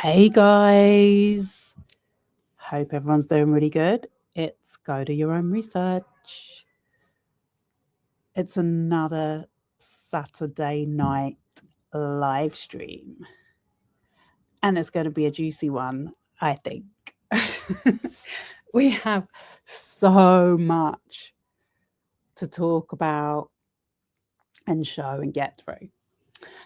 Hey guys, hope everyone's doing really good. It's Go Do Your Own Research. It's another Saturday night live stream, and it's going to be a juicy one, I think. We have so much to talk about and show and get through,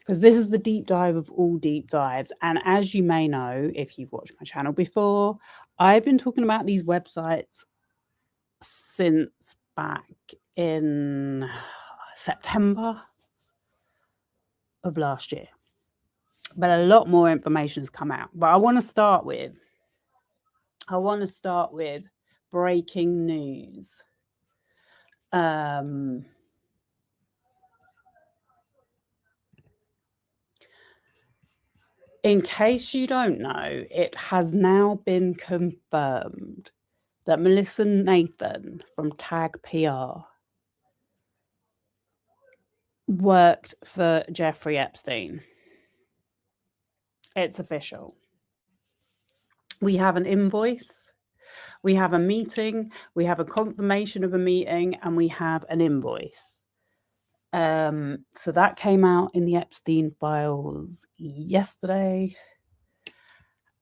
because this is the deep dive of all deep dives. And as you may know, if you've watched my channel before, I've been talking about these websites since back in September of last year, but a lot more information has come out. But I want to start with breaking news. In case you don't know, it has now been confirmed that Melissa Nathan from Tag PR worked for Jeffrey Epstein. It's official. We have an invoice, we have a meeting, we have a confirmation of a meeting, and we have an invoice. So that came out in the Epstein Files yesterday,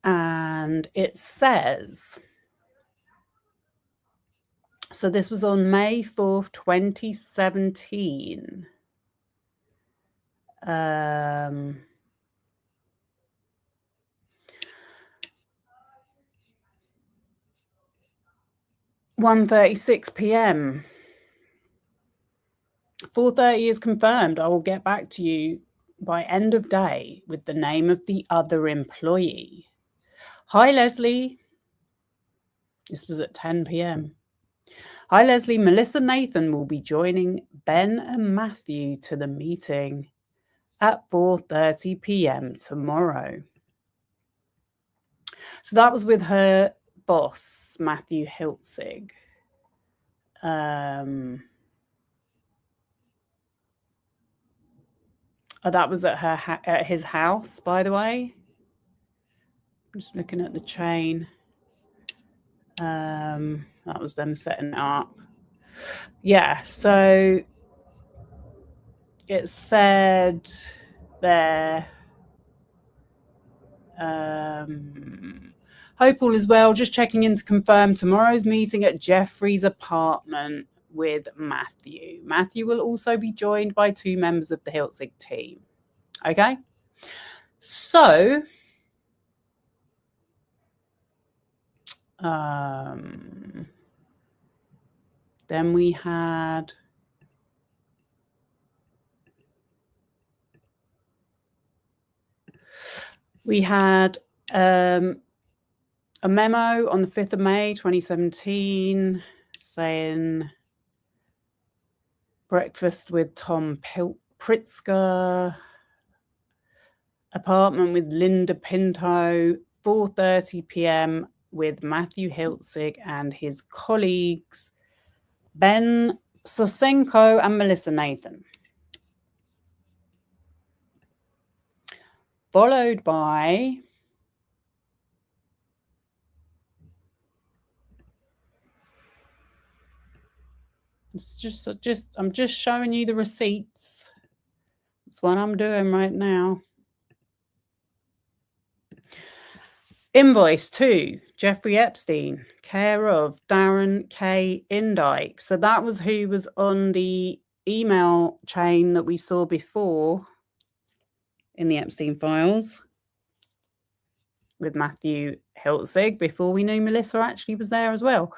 and it says, so this was on May 4th, 2017. $1:36 p.m. 4:30 is confirmed. I will get back to you by end of day with the name of the other employee. Hi, Leslie. This was at 10 p.m. Hi, Leslie. Melissa Nathan will be joining Ben and Matthew to the meeting at 4:30 p.m. tomorrow. So that was with her boss, Matthew Hiltzig. That was at at his house, by the way. I'm just looking at the chain. That was them setting it up. Yeah, so it said there, hope all is well, just checking in to confirm tomorrow's meeting at Jeffrey's apartment with Matthew. Matthew will also be joined by 2 members of the Hiltzig team. Okay, so then we had a memo on the 5th of May 2017 saying breakfast with Tom Pritzker, apartment with Linda Pinto, 4:30 p.m. with Matthew Hiltzig and his colleagues Ben Sosenko and Melissa Nathan. Followed by I'm just showing you the receipts. That's what I'm doing right now. Invoice to Jeffrey Epstein, care of Darren K. Indyke. So that was who was on the email chain that we saw before in the Epstein Files with Matthew Hiltzig, before we knew Melissa actually was there as well.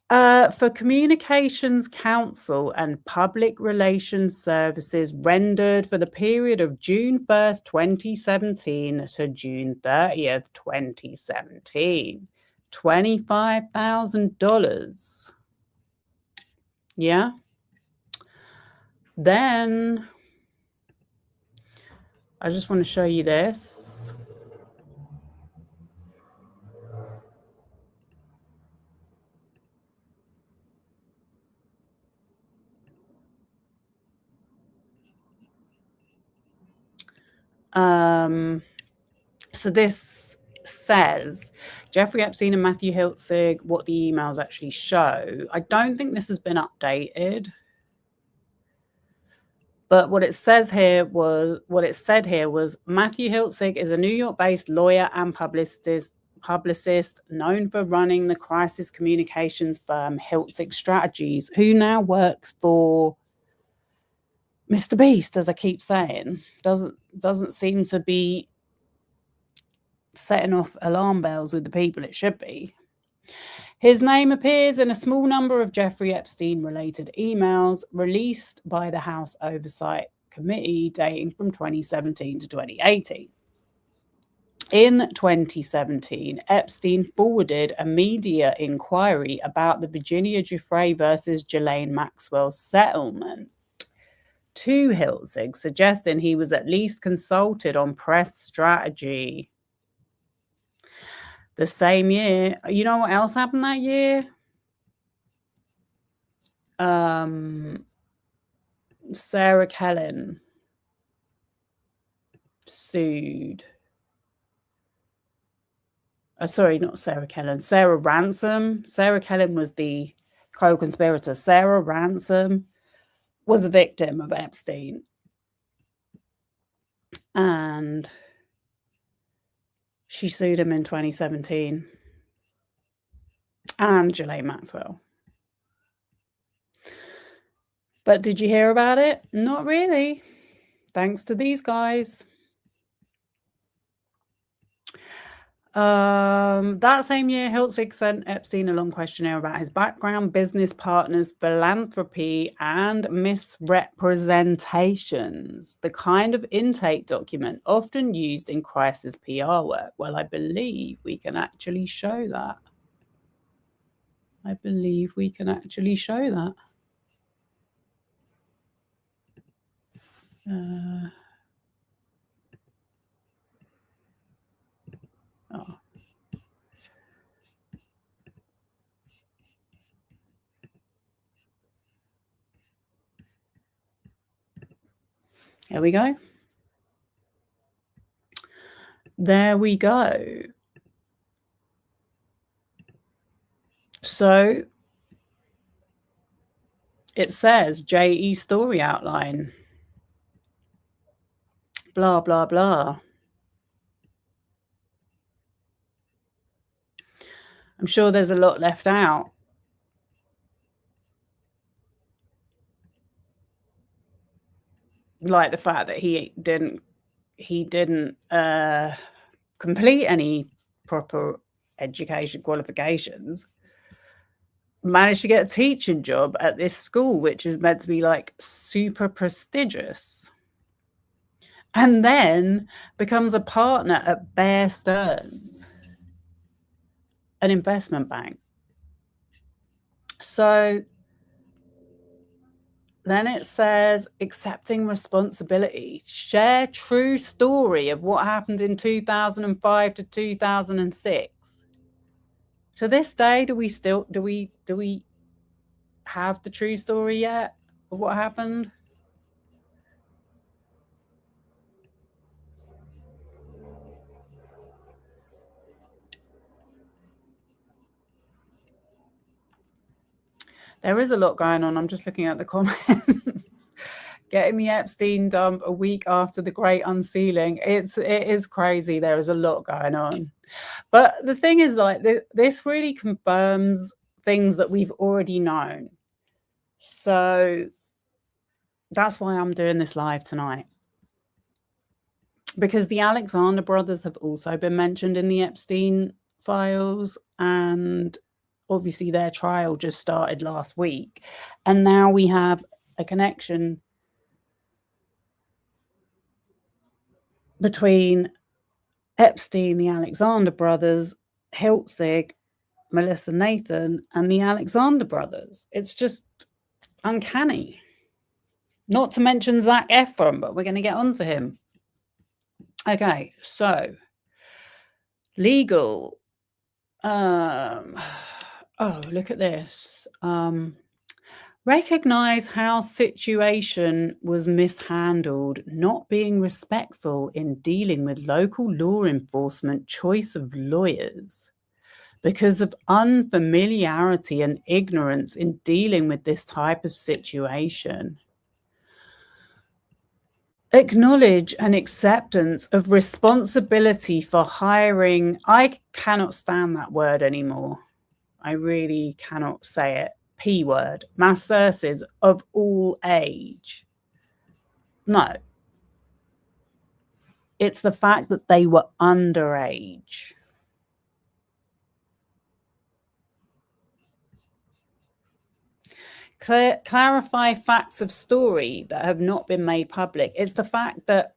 For Communications Council and Public Relations Services rendered for the period of June 1st, 2017 to June 30th, 2017. $25,000. Yeah. Then I just want to show you this. So this says Jeffrey Epstein and Matthew Hiltzig, what the emails actually show. I don't think this has been updated. But what it said here was Matthew Hiltzig is a New York-based lawyer and publicist known for running the crisis communications firm Hiltzig Strategies, who now works for Mr. Beast, as I keep saying. Doesn't seem to be setting off alarm bells with the people it should be. His name appears in a small number of Jeffrey Epstein-related emails released by the House Oversight Committee dating from 2017 to 2018. In 2017, Epstein forwarded a media inquiry about the Virginia Giuffre versus Ghislaine Maxwell settlement to Hiltzig, suggesting he was at least consulted on press strategy. The same year, you know what else happened that year? Sarah Kellen sued. Sorry, not Sarah Kellen. Sarah Ransom. Sarah Kellen was the co-conspirator. Sarah Ransom was a victim of Epstein. And she sued him in 2017. And Ghislaine Maxwell. But did you hear about it? Not really. Thanks to these guys. That same year, Hiltzig sent Epstein a long questionnaire about his background, business partners, philanthropy, and misrepresentations. The kind of intake document often used in crisis PR work. Well, I believe we can actually show that. Oh. Here we go. There we go. So it says J.E. story outline. Blah, blah, blah. I'm sure there's a lot left out. Like the fact that he didn't complete any proper education qualifications, managed to get a teaching job at this school, which is meant to be like super prestigious, and then becomes a partner at Bear Stearns, an investment bank. So then it says accepting responsibility, share true story of what happened in 2005 to 2006. To this day, do we have the true story yet of what happened? There is a lot going on. I'm just looking at the comments. Getting the Epstein dump a week after the great unsealing. It is crazy. There is a lot going on. But the thing is, like, this really confirms things that we've already known. So that's why I'm doing this live tonight. Because the Alexander brothers have also been mentioned in the Epstein Files, and obviously their trial just started last week. And now we have a connection between Epstein, the Alexander brothers, Hiltzig, Melissa Nathan, and the Alexander brothers. It's just uncanny. Not to mention Zac Efron, but we're going to get onto him. Okay, so legal. Oh, look at this. Recognize how situation was mishandled, not being respectful in dealing with local law enforcement choice of lawyers because of unfamiliarity and ignorance in dealing with this type of situation. Acknowledge an acceptance of responsibility for hiring. I cannot stand that word anymore. I really cannot say it. P word. Mass sources of all age. No. It's the fact that they were underage. Clarify facts of story that have not been made public. It's the fact that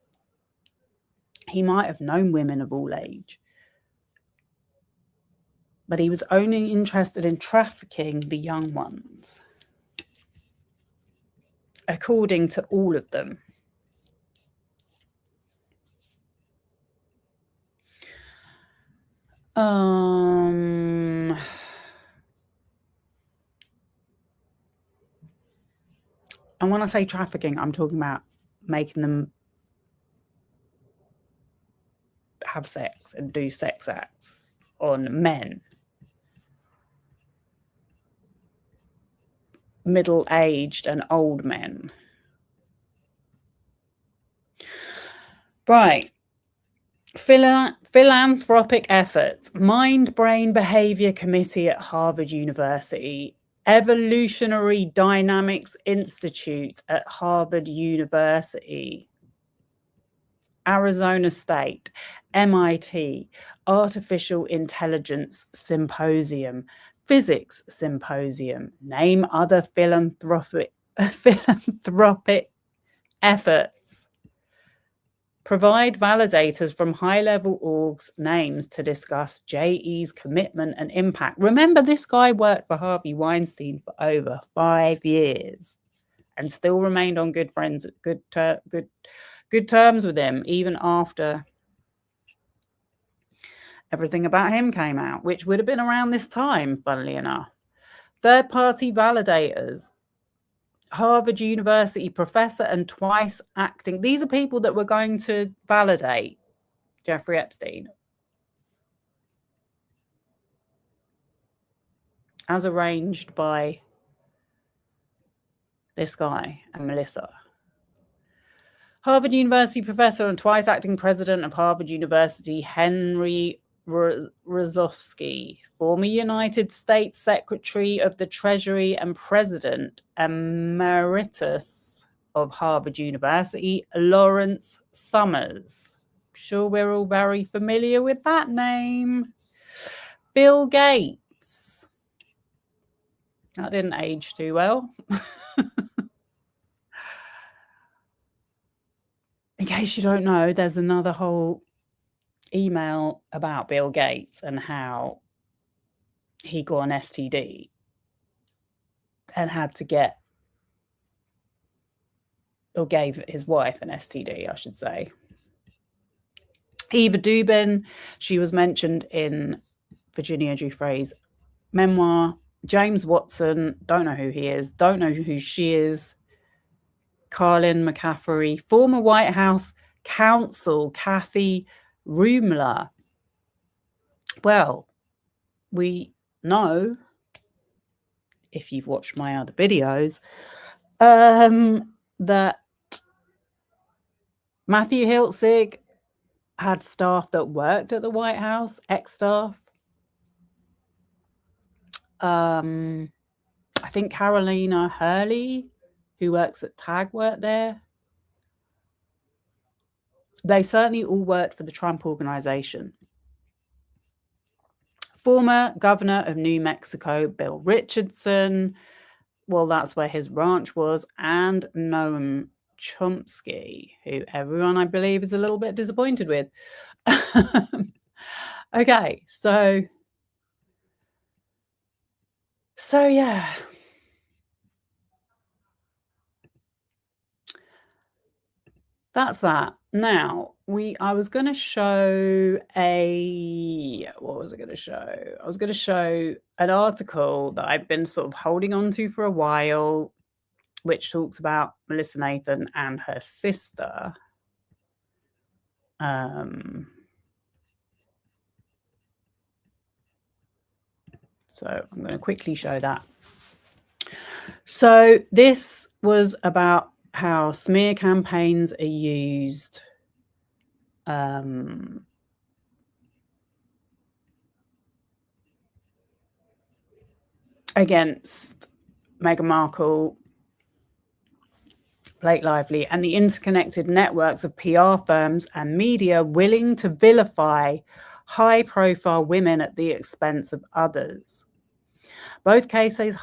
he might have known women of all age, but he was only interested in trafficking the young ones, according to all of them. And when I say trafficking, I'm talking about making them have sex and do sex acts on men, middle-aged and old men. Right. Philanthropic efforts. Mind-Brain Behavior Committee at Harvard University. Evolutionary Dynamics Institute at Harvard University. Arizona State. MIT. Artificial Intelligence Symposium. Physics Symposium. Name other philanthropic efforts. Provide validators from high-level orgs' names to discuss JE's commitment and impact. Remember, this guy worked for Harvey Weinstein for over 5 years and still remained on good terms with him, even after everything about him came out, which would have been around this time, funnily enough. Third-party validators. Harvard University professor and twice acting. These are people that were going to validate Jeffrey Epstein, as arranged by this guy and Melissa. Harvard University professor and twice acting president of Harvard University, Henry Rozovsky, former United States Secretary of the Treasury and President Emeritus of Harvard University, Lawrence Summers. Sure, we're all very familiar with that name. Bill Gates. That didn't age too well. In case you don't know, there's another whole email about Bill Gates and how he got an STD and had to get, or gave his wife an STD, I should say. Eva Dubin, she was mentioned in Virginia Giuffre's memoir. James Watson, don't know who he is, don't know who she is. Carlin McCaffrey, former White House counsel Kathy Rumler. Well, we know, if you've watched my other videos, that Matthew Hiltzig had staff that worked at the White House, ex-staff. I think Carolina Hurley, who works at TAG, worked there. They certainly all worked for the Trump organization. Former governor of New Mexico, Bill Richardson, well, that's where his ranch was, and Noam Chomsky, who everyone, I believe, is a little bit disappointed with. Okay, so yeah. That's that. Now, I was going to show what was I going to show? I was going to show an article that I've been sort of holding on to for a while. which talks about Melissa Nathan and her sister. So I'm going to quickly show that. So this was about how smear campaigns are used against Meghan Markle, Blake Lively, and the interconnected networks of PR firms and media willing to vilify high-profile women at the expense of others. Both cases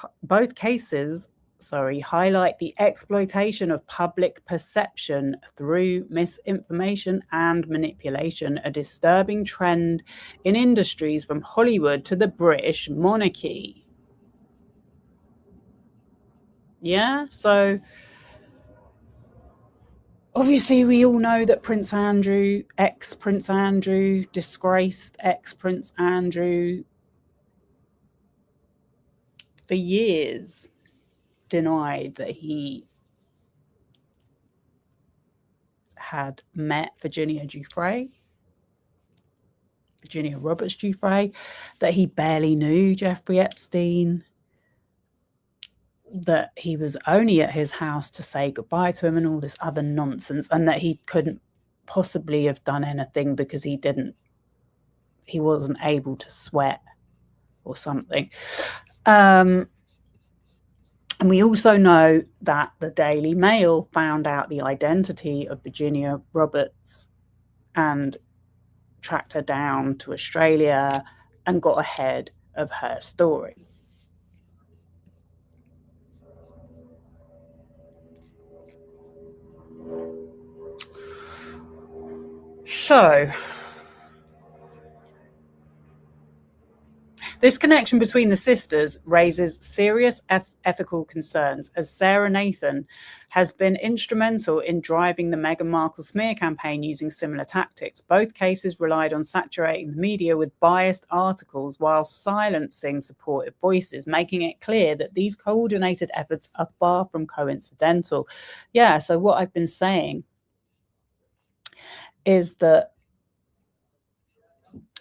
highlight the exploitation of public perception through misinformation and manipulation, a disturbing trend in industries from Hollywood to the British monarchy. Yeah, so obviously we all know that Prince Andrew, ex-Prince Andrew, disgraced ex-Prince Andrew, for years denied that he had met Virginia Roberts Giuffre, that he barely knew Jeffrey Epstein, that he was only at his house to say goodbye to him and all this other nonsense, and that he couldn't possibly have done anything because he wasn't able to sweat or something. And we also know that the Daily Mail found out the identity of Virginia Roberts and tracked her down to Australia and got ahead of her story. So this connection between the sisters raises serious ethical concerns, as Sarah Nathan has been instrumental in driving the Meghan Markle smear campaign using similar tactics. Both cases relied on saturating the media with biased articles while silencing supportive voices, making it clear that these coordinated efforts are far from coincidental. Yeah, so what I've been saying is that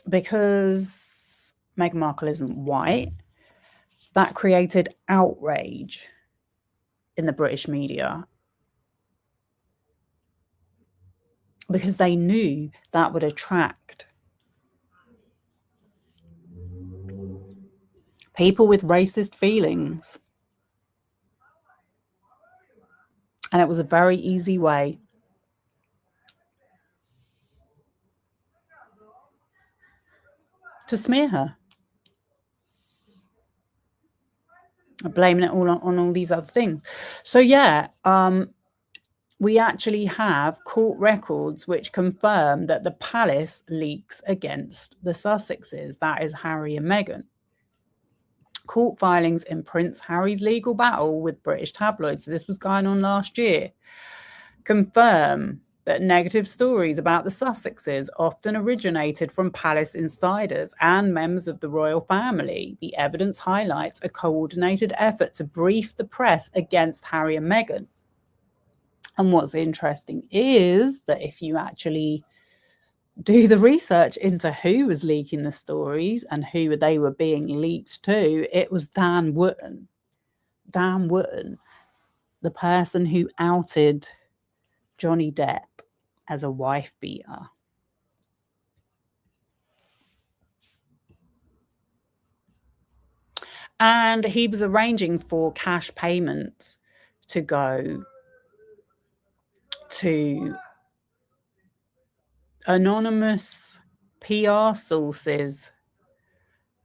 because Meghan Markle isn't white, that created outrage in the British media because they knew that would attract people with racist feelings. And it was a very easy way to smear her, blaming it all on all these other things. So yeah, we actually have court records which confirm that the palace leaks against the Sussexes, that is Harry and Meghan. Court filings in Prince Harry's legal battle with British tabloids, so this was going on last year, confirm that negative stories about the Sussexes often originated from palace insiders and members of the royal family. The evidence highlights a coordinated effort to brief the press against Harry and Meghan. And what's interesting is that if you actually do the research into who was leaking the stories and who they were being leaked to, it was Dan Wootton. Dan Wootton, the person who outed Johnny Depp as a wife beater. And he was arranging for cash payments to go to anonymous PR sources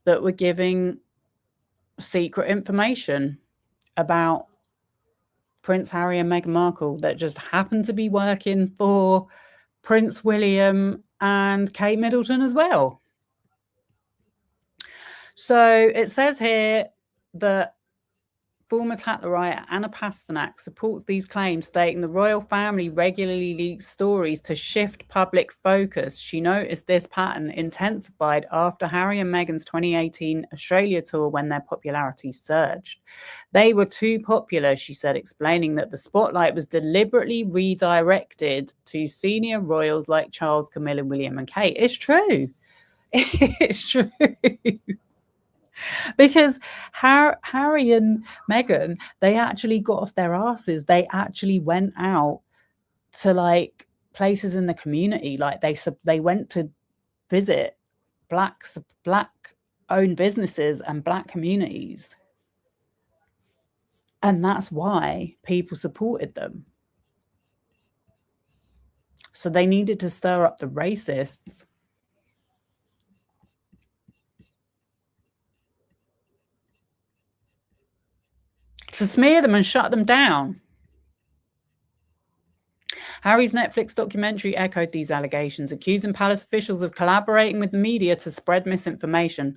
that were giving secret information about Prince Harry and Meghan Markle that just happened to be working for Prince William and Kate Middleton as well. So it says here that former Tatler writer Anna Pasternak supports these claims, stating the royal family regularly leaks stories to shift public focus. She noticed this pattern intensified after Harry and Meghan's 2018 Australia tour, when their popularity surged. They were too popular, she said, explaining that the spotlight was deliberately redirected to senior royals like Charles, Camilla, William and Kate. It's true. It's true. Because Harry and Meghan, they actually got off their asses. They actually went out to like places in the community. Like they went to visit black owned businesses and black communities. And that's why people supported them. So they needed to stir up the racists. To smear them and shut them down. Harry's Netflix documentary echoed these allegations, accusing palace officials of collaborating with the media to spread misinformation.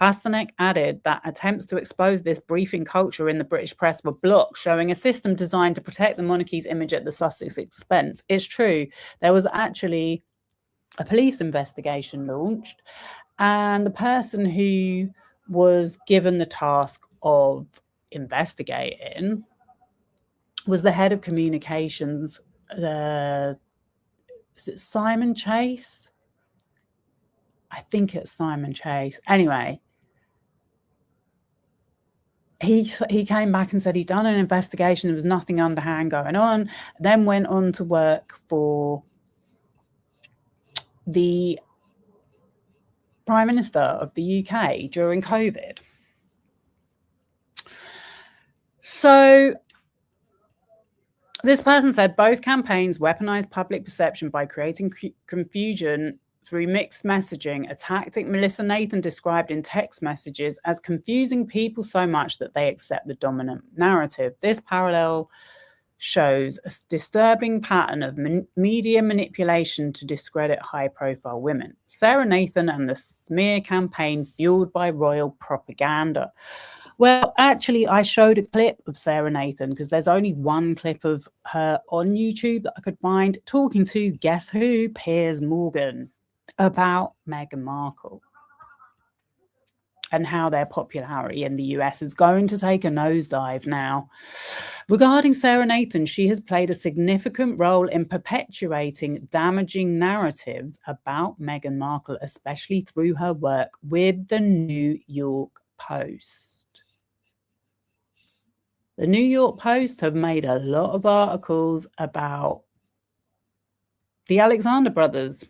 Pasternak added that attempts to expose this briefing culture in the British press were blocked, showing a system designed to protect the monarchy's image at the Sussex expense. It's true. There was actually a police investigation launched, and the person who was given the task of investigating was the head of communications. Is it Simon Chase? I think it's Simon Chase. Anyway, he came back and said he'd done an investigation. There was nothing underhand going on. Then went on to work for the Prime Minister of the UK during COVID. So this person said both campaigns weaponized public perception by creating confusion through mixed messaging, a tactic Melissa Nathan described in text messages as confusing people so much that they accept the dominant narrative. This parallel shows a disturbing pattern of media manipulation to discredit high-profile women. Sarah Nathan and the smear campaign fueled by royal propaganda. Well, actually, I showed a clip of Sarah Nathan because there's only one clip of her on YouTube that I could find talking to, guess who, Piers Morgan, about Meghan Markle and how their popularity in the US is going to take a nosedive now. Regarding Sarah Nathan, she has played a significant role in perpetuating damaging narratives about Meghan Markle, especially through her work with the New York Post. The New York Post have made a lot of articles about the Alexander brothers.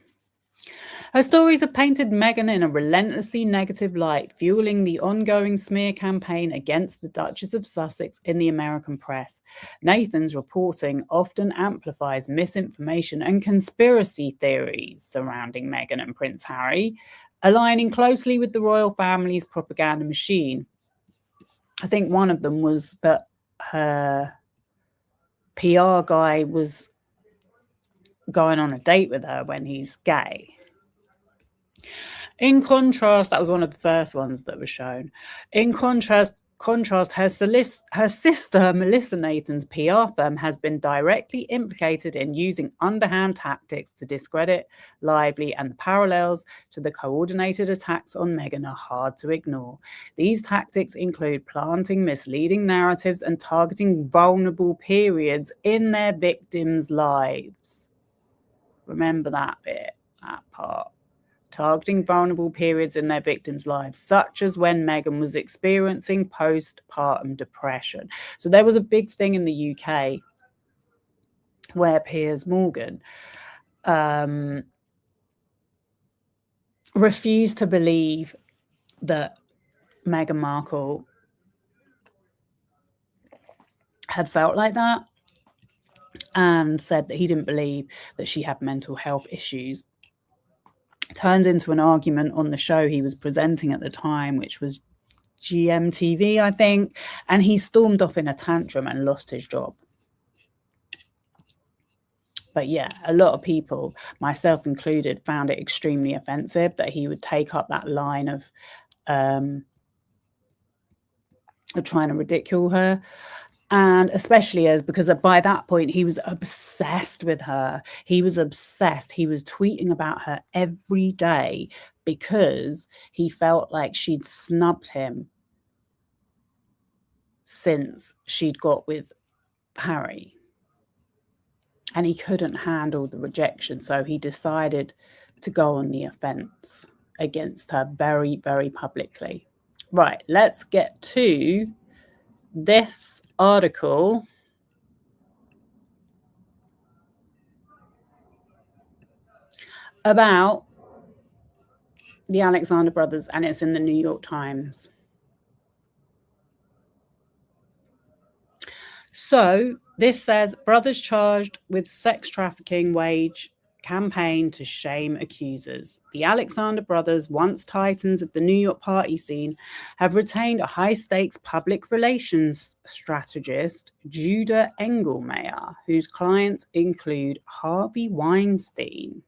Her stories have painted Meghan in a relentlessly negative light, fueling the ongoing smear campaign against the Duchess of Sussex in the American press. Nathan's reporting often amplifies misinformation and conspiracy theories surrounding Meghan and Prince Harry, aligning closely with the royal family's propaganda machine. I think one of them was that her PR guy was going on a date with her when he's gay. In contrast, that was one of the first ones that was shown. In contrast, her sister, Melissa Nathan's PR firm, has been directly implicated in using underhand tactics to discredit Lively, and the parallels to the coordinated attacks on Meghan are hard to ignore. These tactics include planting misleading narratives and targeting vulnerable periods in their victims' lives. Remember that bit, that part. Targeting vulnerable periods in their victims' lives, such as when Meghan was experiencing postpartum depression. So there was a big thing in the UK where Piers Morgan refused to believe that Meghan Markle had felt like that, and said that he didn't believe that she had mental health issues. Turned into an argument on the show he was presenting at the time, which was GMTV, I think, and he stormed off in a tantrum and lost his job. But yeah, a lot of people, myself included, found it extremely offensive that he would take up that line of of trying to ridicule her. And especially because by that point he was obsessed with her. He was obsessed. He was tweeting about her every day because he felt like she'd snubbed him since she'd got with Harry. And he couldn't handle the rejection, so he decided to go on the offense against her very, very publicly. Right, let's get to this article about the Alexander brothers, and it's in the New York Times. So this says, brothers charged with sex trafficking wage campaign to shame accusers. The Alexander brothers, once titans of the New York party scene, have retained a high-stakes public relations strategist, Judah Engelmeyer, whose clients include Harvey Weinstein.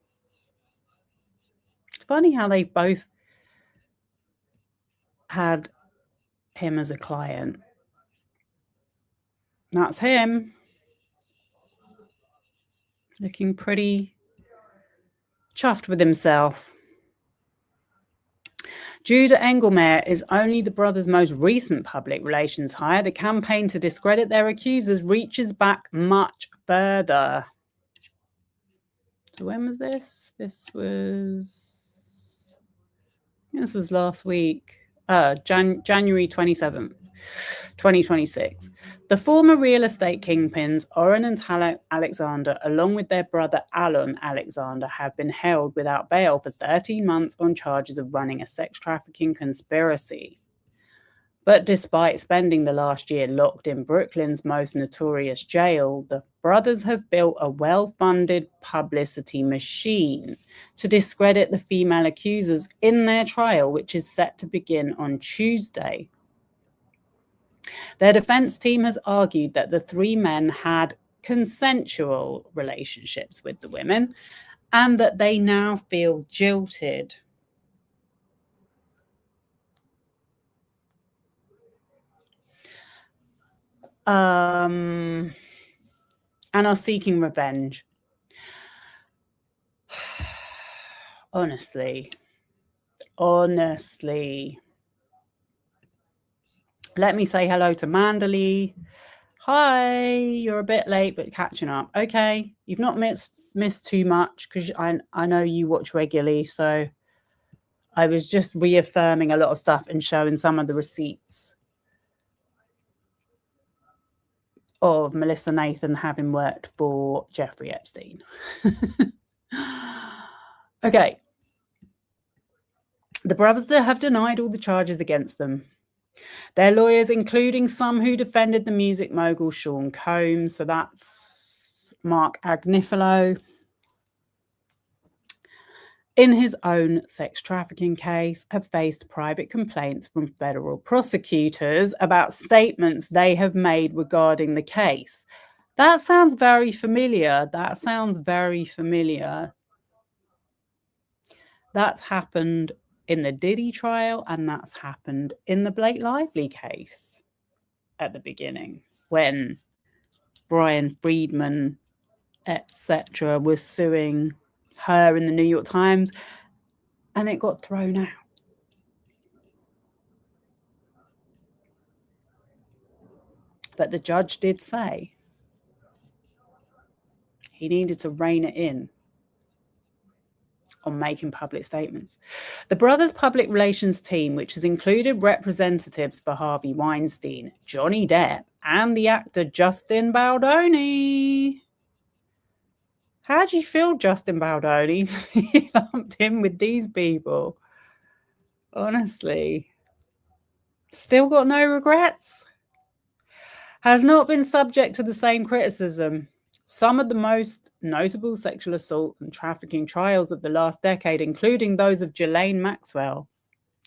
It's funny how they've both had him as a client. That's him. Looking pretty chuffed with himself. Judah Engelmeyer is only the brothers' most recent public relations hire. The campaign to discredit their accusers reaches back much further. So when was this? This was last week. January 27th, 2026. The former real estate kingpins, Oren and Tal Alexander, along with their brother Alon Alexander, have been held without bail for 13 months on charges of running a sex trafficking conspiracy. But despite spending the last year locked in Brooklyn's most notorious jail, the brothers have built a well-funded publicity machine to discredit the female accusers in their trial, which is set to begin on Tuesday. Their defense team has argued that the three men had consensual relationships with the women and that they now feel jilted. And are seeking revenge. Honestly. Let me say hello to Mandalee. Hi, you're a bit late, but catching up. Okay, you've not missed too much because I know you watch regularly, so I was just reaffirming a lot of stuff and showing some of the receipts of Melissa Nathan having worked for Jeffrey Epstein. Okay. The brothers have denied all the charges against them. Their lawyers, including some who defended the music mogul Sean Combs, so that's Mark Agnifilo, in his own sex trafficking case, have faced private complaints from federal prosecutors about statements they have made regarding the case. That sounds very familiar. That's happened in the Diddy trial, and that's happened in the Blake Lively case at the beginning when Brian Friedman, etc., was suing her in the New York Times, and it got thrown out. But the judge did say he needed to rein it in on making public statements. The brothers' public relations team, which has included representatives for Harvey Weinstein, Johnny Depp, and the actor Justin Baldoni. How do you feel, Justin Baldoni, to be lumped in with these people? Honestly. Still got no regrets? Has not been subject to the same criticism. Some of the most notable sexual assault and trafficking trials of the last decade, including those of Ghislaine Maxwell,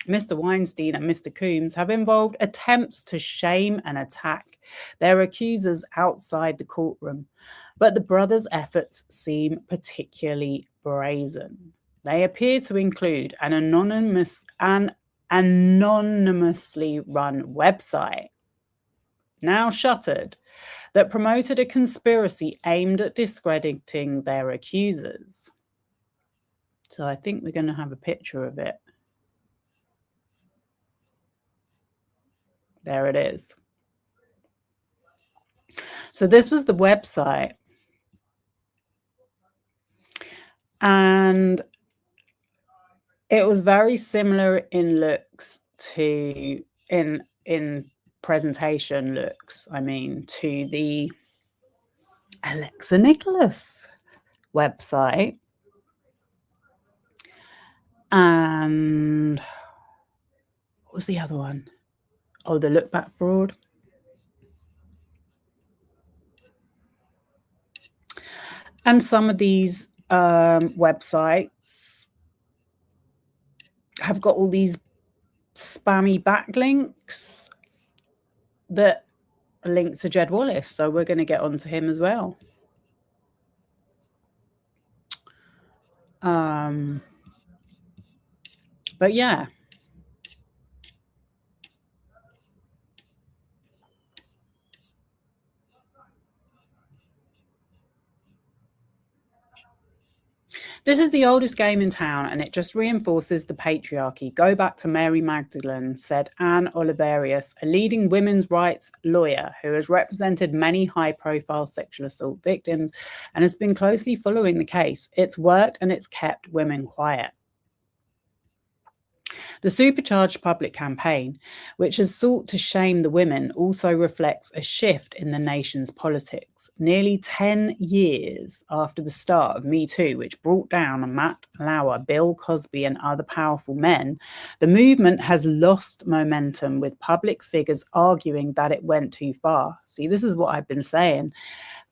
Mr. Weinstein and Mr. Combs, have involved attempts to shame and attack their accusers outside the courtroom. But the brothers' efforts seem particularly brazen. They appear to include an anonymously run website now shuttered, that promoted a conspiracy aimed at discrediting their accusers. So I think we're going to have a picture of it. There it is. So this was the website. And it was very similar in looks to, in presentation looks, I mean, to the Alexa Nicholas website. And what was the other one? Oh, the look back fraud. And some of these websites have got all these spammy backlinks that are linked to Jed Wallace. So we're going to get onto him as well. But yeah. This is the oldest game in town, and it just reinforces the patriarchy. Go back to Mary Magdalene, said Anne Oliverius, a leading women's rights lawyer who has represented many high-profile sexual assault victims and has been closely following the case. It's worked and it's kept women quiet. The supercharged public campaign, which has sought to shame the women, also reflects a shift in the nation's politics. Nearly 10 years after the start of Me Too, which brought down Matt Lauer, Bill Cosby, and other powerful men, the movement has lost momentum, with public figures arguing that it went too far. See, this is what I've been saying,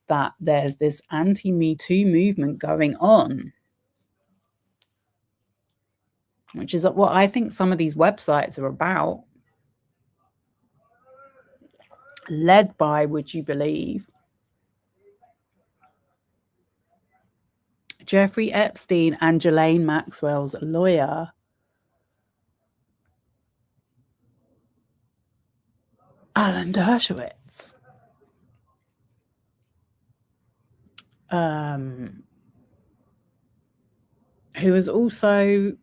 that there's this anti-Me Too movement going on, which is what I think some of these websites are about. Led by, would you believe, Jeffrey Epstein and Ghislaine Maxwell's lawyer, Alan Dershowitz. Who was also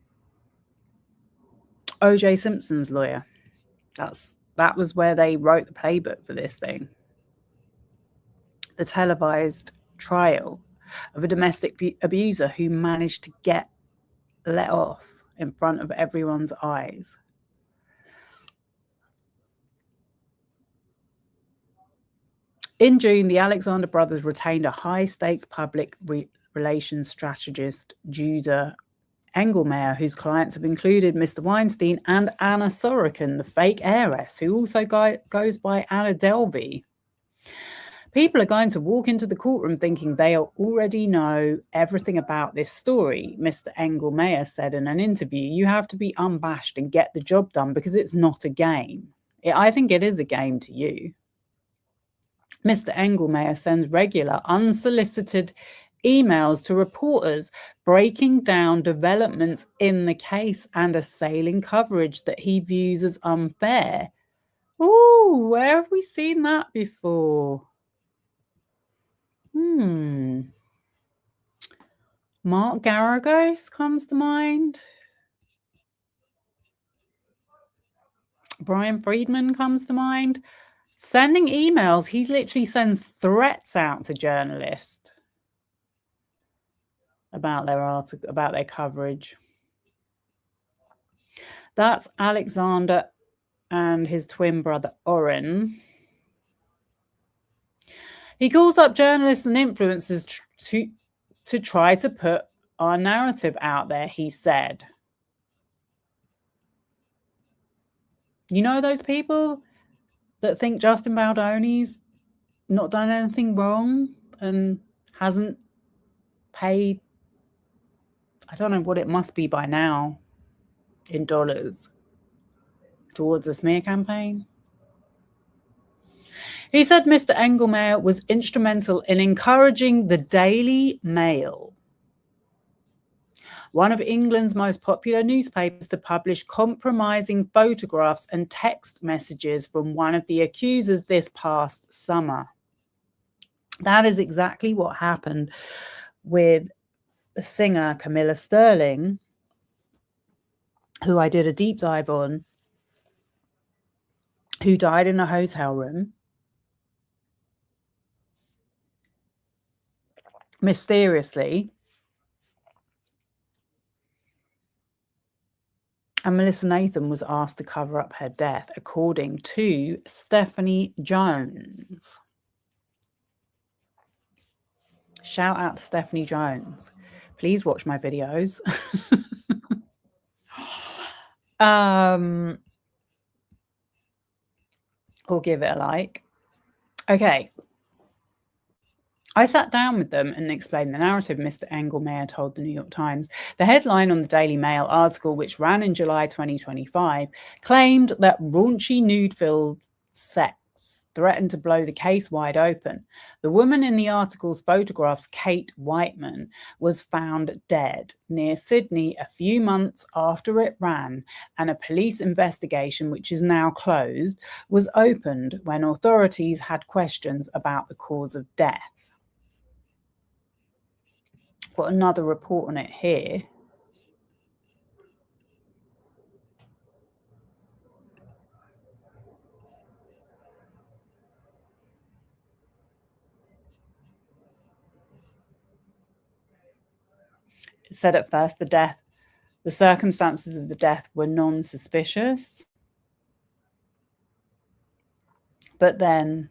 O.J. Simpson's lawyer. That was where they wrote the playbook for this thing. The televised trial of a domestic abuser who managed to get let off in front of everyone's eyes. In June, the Alexander brothers retained a high-stakes public relations strategist, Judah Engelmeyer, whose clients have included Mr. Weinstein and Anna Sorokin, the fake heiress, who also goes by Anna Delvey. People are going to walk into the courtroom thinking they already know everything about this story, Mr. Engelmeyer said in an interview. You have to be unabashed and get the job done because it's not a game. I think it is a game to you. Mr. Engelmeyer sends regular, unsolicited emails to reporters breaking down developments in the case and assailing coverage that he views as unfair. Ooh, where have we seen that before? Mark Garagos comes to mind. Brian Friedman comes to mind. Sending emails, he literally sends threats out to journalists about their article, about their coverage. That's Alexander and his twin brother Oren. He calls up journalists and influencers to try to put our narrative out there, he said. You know those people that think Justin Baldoni's not done anything wrong and hasn't paid, I don't know what it must be by now, in dollars, towards a smear campaign? He said Mr. Engelmeyer was instrumental in encouraging the Daily Mail, one of England's most popular newspapers, to publish compromising photographs and text messages from one of the accusers this past summer. That is exactly what happened with the singer Camilla Sterling, who I did a deep dive on, who died in a hotel room mysteriously. And Melissa Nathan was asked to cover up her death, according to Stephanie Jones. Shout out to Stephanie Jones. Please watch my videos. Or give it a like. Okay. I sat down with them and explained the narrative, Mr. Engelmeyer told the New York Times. The headline on the Daily Mail article, which ran in July 2025, claimed that raunchy nude-filled sex threatened to blow the case wide open. The woman in the article's photographs, Kate Whiteman, was found dead near Sydney a few months after it ran, and a police investigation, which is now closed, was opened when authorities had questions about the cause of death. Got another report on it here. It said at first the circumstances of the death were non-suspicious, but then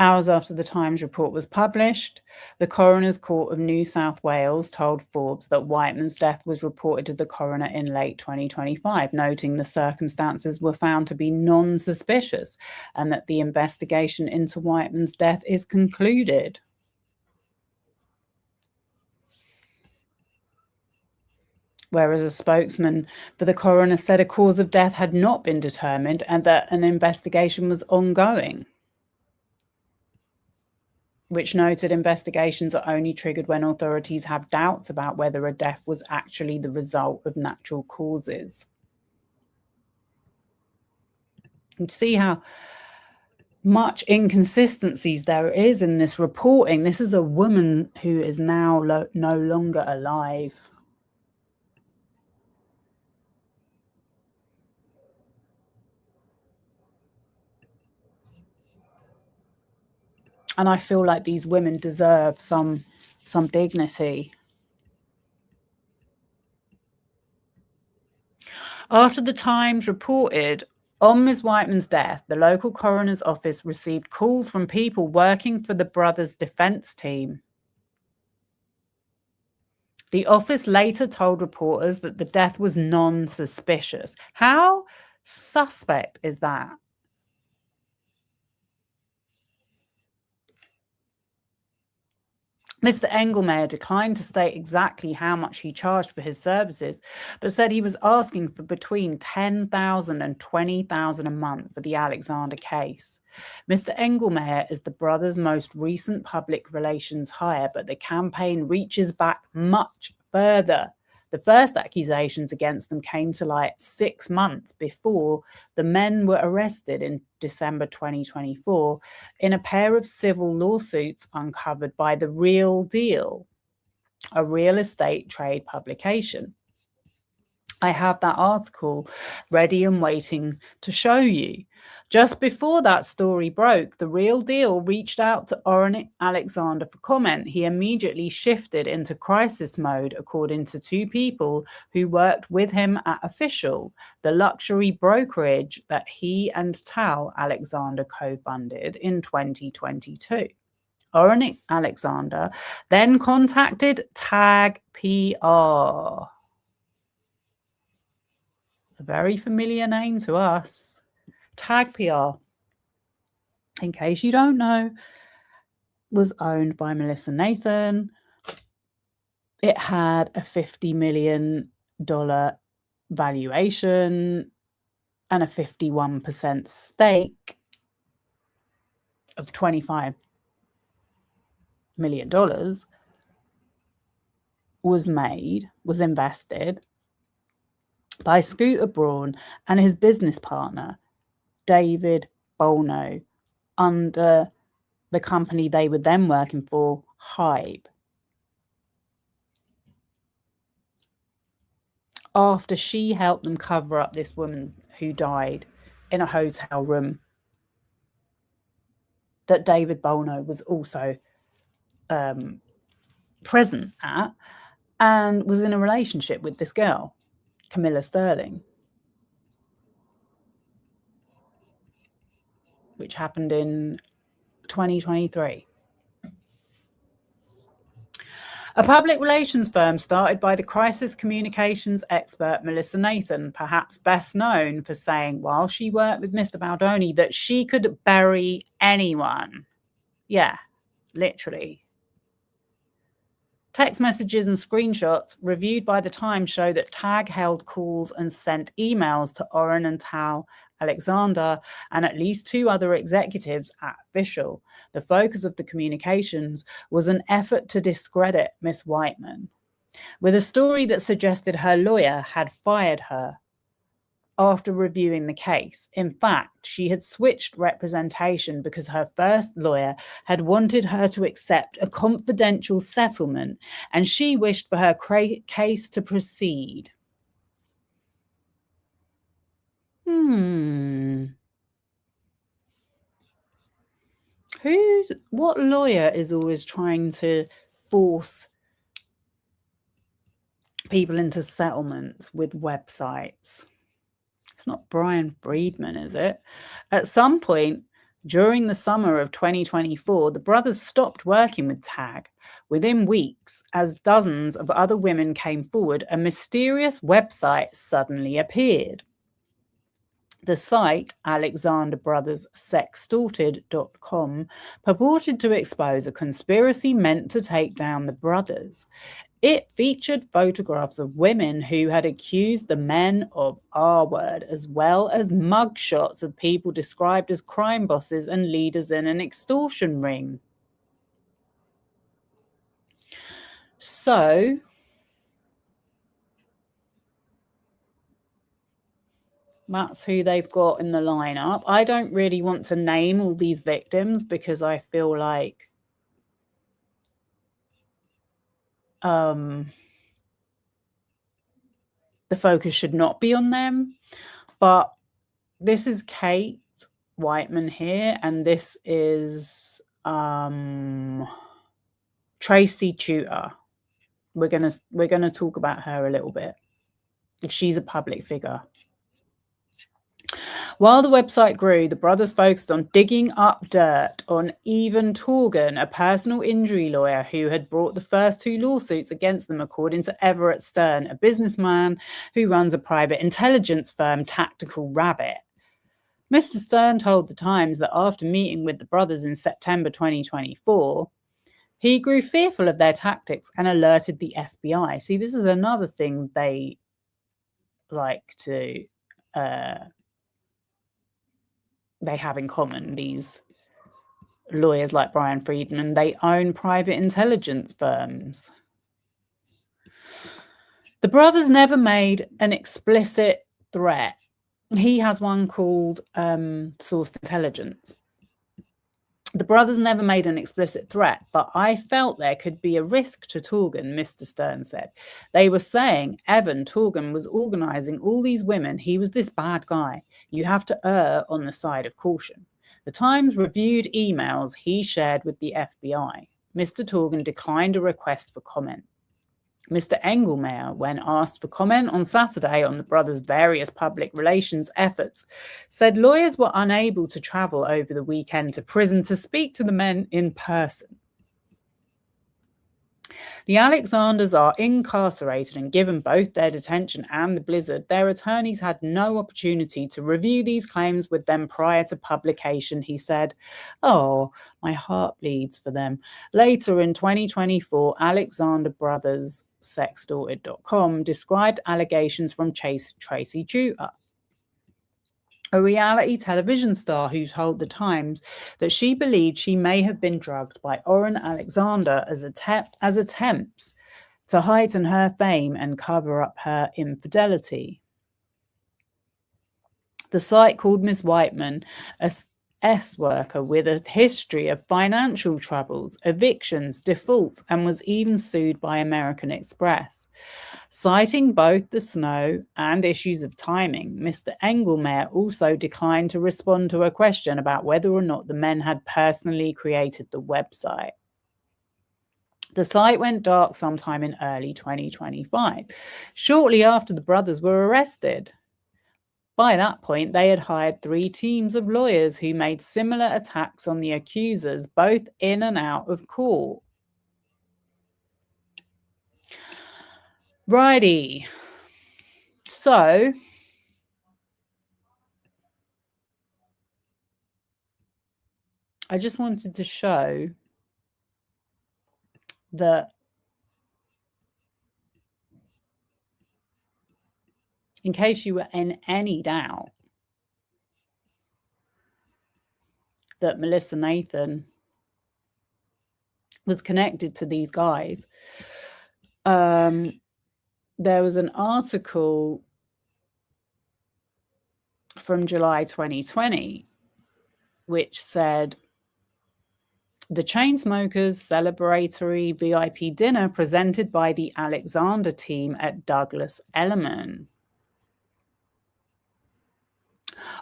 hours after the Times report was published, the Coroner's Court of New South Wales told Forbes that Whiteman's death was reported to the coroner in late 2025, noting the circumstances were found to be non-suspicious and that the investigation into Whiteman's death is concluded. Whereas a spokesman for the coroner said a cause of death had not been determined and that an investigation was ongoing, which noted investigations are only triggered when authorities have doubts about whether a death was actually the result of natural causes. You see how much inconsistencies there is in this reporting. This is a woman who is now no longer alive. And I feel like these women deserve some dignity. After the Times reported on Ms. Whiteman's death, the local coroner's office received calls from people working for the brothers' defense team. The office later told reporters that the death was non-suspicious. How suspect is that? Mr. Engelmeyer declined to state exactly how much he charged for his services, but said he was asking for between $10,000 and $20,000 a month for the Alexander case. Mr. Engelmeyer is the brothers' most recent public relations hire, but the campaign reaches back much further. The first accusations against them came to light 6 months before the men were arrested in December 2024 in a pair of civil lawsuits uncovered by The Real Deal, a real estate trade publication. I have that article ready and waiting to show you. Just before that story broke, The Real Deal reached out to Orrin Alexander for comment. He immediately shifted into crisis mode, according to two people who worked with him at Official, the luxury brokerage that he and Tal Alexander co-funded in 2022. Orrin Alexander then contacted Tag PR. A very familiar name to us. Tag PR, in case you don't know, was owned by Melissa Nathan. It had a $50 million valuation. and a 51% stake of $25 million was invested by Scooter Braun and his business partner, David Bolno, under the company they were then working for, Hybe. After she helped them cover up this woman who died in a hotel room that David Bolno was also present at, and was in a relationship with this girl, Camilla Sterling, which happened in 2023. A public relations firm started by the crisis communications expert Melissa Nathan, perhaps best known for saying while she worked with Mr. Baldoni that she could bury anyone. Yeah, literally. Text messages and screenshots reviewed by the Times show that Tag held calls and sent emails to Oren and Tal Alexander and at least 2 other executives at Official. The focus of the communications was an effort to discredit Miss Whiteman, with a story that suggested her lawyer had fired her after reviewing the case. In fact, she had switched representation because her first lawyer had wanted her to accept a confidential settlement, and she wished for her case to proceed. What lawyer is always trying to force people into settlements with websites? It's not Brian Friedman, is it? At some point during the summer of 2024, the brothers stopped working with Tag. Within weeks, as dozens of other women came forward, a mysterious website suddenly appeared. The site, alexanderbrothersextorted.com, purported to expose a conspiracy meant to take down the brothers. It featured photographs of women who had accused the men of R-word, as well as mugshots of people described as crime bosses and leaders in an extortion ring. So, that's who they've got in the lineup. I don't really want to name all these victims because I feel like the focus should not be on them. But this is Kate Whiteman here, and this is Tracy Tutor. We're gonna talk about her a little bit. She's a public figure. While the website grew, the brothers focused on digging up dirt on Evan Torgan, a personal injury lawyer who had brought the first 2 lawsuits against them, according to Everett Stern, a businessman who runs a private intelligence firm, Tactical Rabbit. Mr. Stern told the Times that after meeting with the brothers in September 2024, he grew fearful of their tactics and alerted the FBI. See, this is another thing they like to... they have in common, these lawyers like Brian Friedman. They own private intelligence firms. The brothers never made an explicit threat. He has one called Source Intelligence. The brothers never made an explicit threat, but I felt there could be a risk to Torgan, Mr. Stern said. They were saying Evan Torgan was organizing all these women. He was this bad guy. You have to err on the side of caution. The Times reviewed emails he shared with the FBI. Mr. Torgan declined a request for comment. Mr. Engelmeyer, when asked for comment on Saturday on the brothers' various public relations efforts, said lawyers were unable to travel over the weekend to prison to speak to the men in person. The Alexanders are incarcerated, and given both their detention and the blizzard, their attorneys had no opportunity to review these claims with them prior to publication, he said. Oh, my heart bleeds for them. Later in 2024, Alexander Brothers Sextorted.com described allegations from Tracy Tutor. a reality television star who told The Times that she believed she may have been drugged by Oren Alexander as attempts to heighten her fame and cover up her infidelity. The site called Miss Whiteman a S-worker with a history of financial troubles, evictions, defaults, and was even sued by American Express. Citing both the snow and issues of timing, Mr. Engelmeyer also declined to respond to a question about whether or not the men had personally created the website. The site went dark sometime in early 2025, shortly after the brothers were arrested. By that point, they had hired 3 teams of lawyers who made similar attacks on the accusers, both in and out of court. Righty. So, I just wanted to show that in case you were in any doubt that Melissa Nathan was connected to these guys, there was an article from July 2020 which said the Chainsmokers celebratory VIP dinner presented by the Alexander team at Douglas Elliman.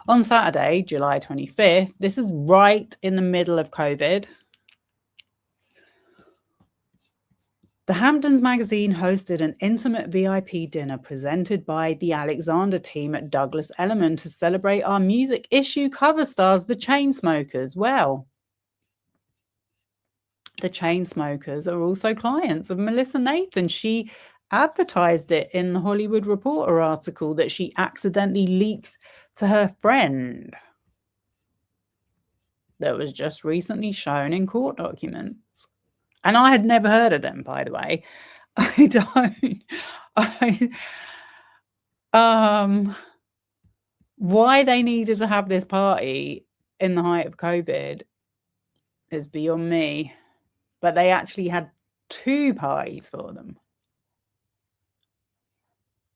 On Saturday, July 25th, this is right in the middle of COVID, the Hamptons magazine hosted an intimate VIP dinner presented by the Alexander team at Douglas Elliman to celebrate our music issue cover stars, the Chainsmokers. Well, the Chainsmokers are also clients of Melissa Nathan. She advertised it in the Hollywood Reporter article that she accidentally leaked to her friend that was just recently shown in court documents. And I had never heard of them, by the way. Why they needed to have this party in the height of COVID is beyond me. But they actually had 2 parties for them.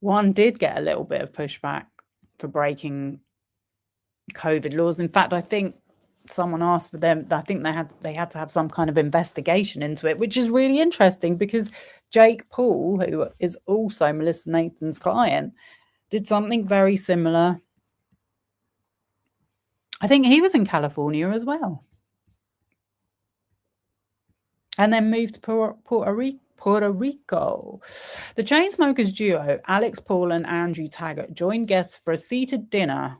One did get a little bit of pushback for breaking COVID laws. In fact, I think someone asked for them. I think they had to have some kind of investigation into it, which is really interesting because Jake Paul, who is also Melissa Nathan's client, did something very similar. I think he was in California as well, and then moved to Puerto Rico. The Chainsmokers duo, Alex Paul and Andrew Taggart, joined guests for a seated dinner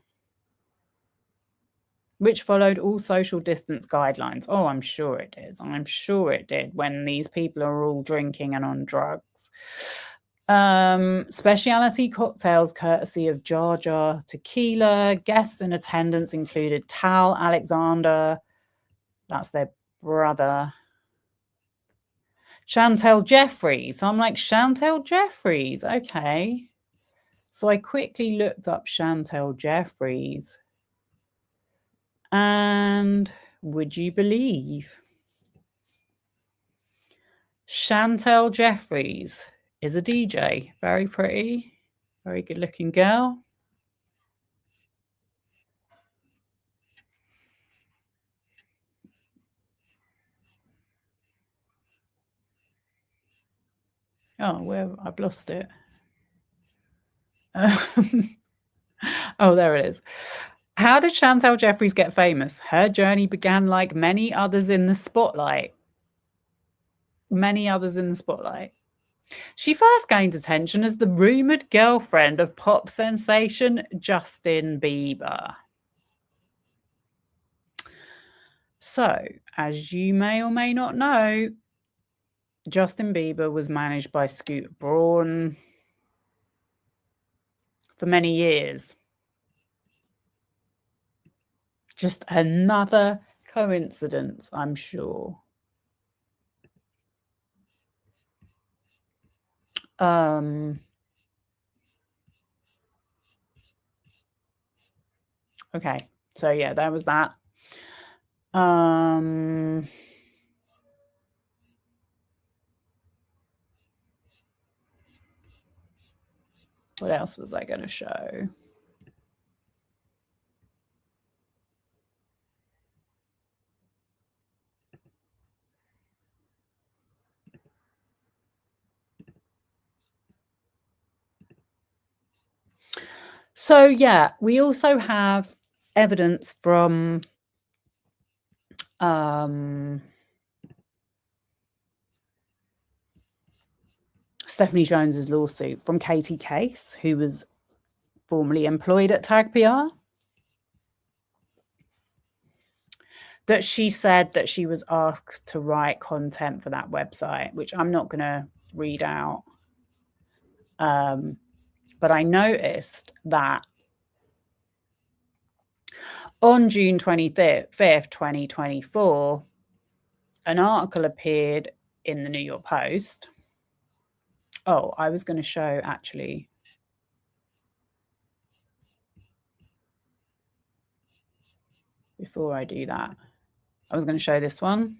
which followed all social distance guidelines. Oh, I'm sure it is. I'm sure it did when these people are all drinking and on drugs. Specialty cocktails courtesy of Jar Jar Tequila. Guests in attendance included Tal Alexander, that's their brother, Chantel Jeffries. So I'm like, Chantel Jeffries, okay. So I quickly looked up Chantel Jeffries. And would you believe Chantel Jeffries is a DJ? Very pretty, very good looking girl. Oh, well, I've lost it. Oh, there it is. How did Chantel Jeffries get famous? Her journey began like many others in the spotlight. She first gained attention as the rumoured girlfriend of pop sensation Justin Bieber. So, as you may or may not know, Justin Bieber was managed by Scooter Braun for many years. Just another coincidence, I'm sure. Okay, so yeah, there was that. What else was I going to show? So yeah, we also have evidence from Stephanie Jones's lawsuit from Katie Case, who was formerly employed at Tag PR, that she said that she was asked to write content for that website, which I'm not going to read out. But I noticed that on June 25th, 2024, an article appeared in the New York Post. Oh, I was going to show actually. Before I do that, I was going to show this one.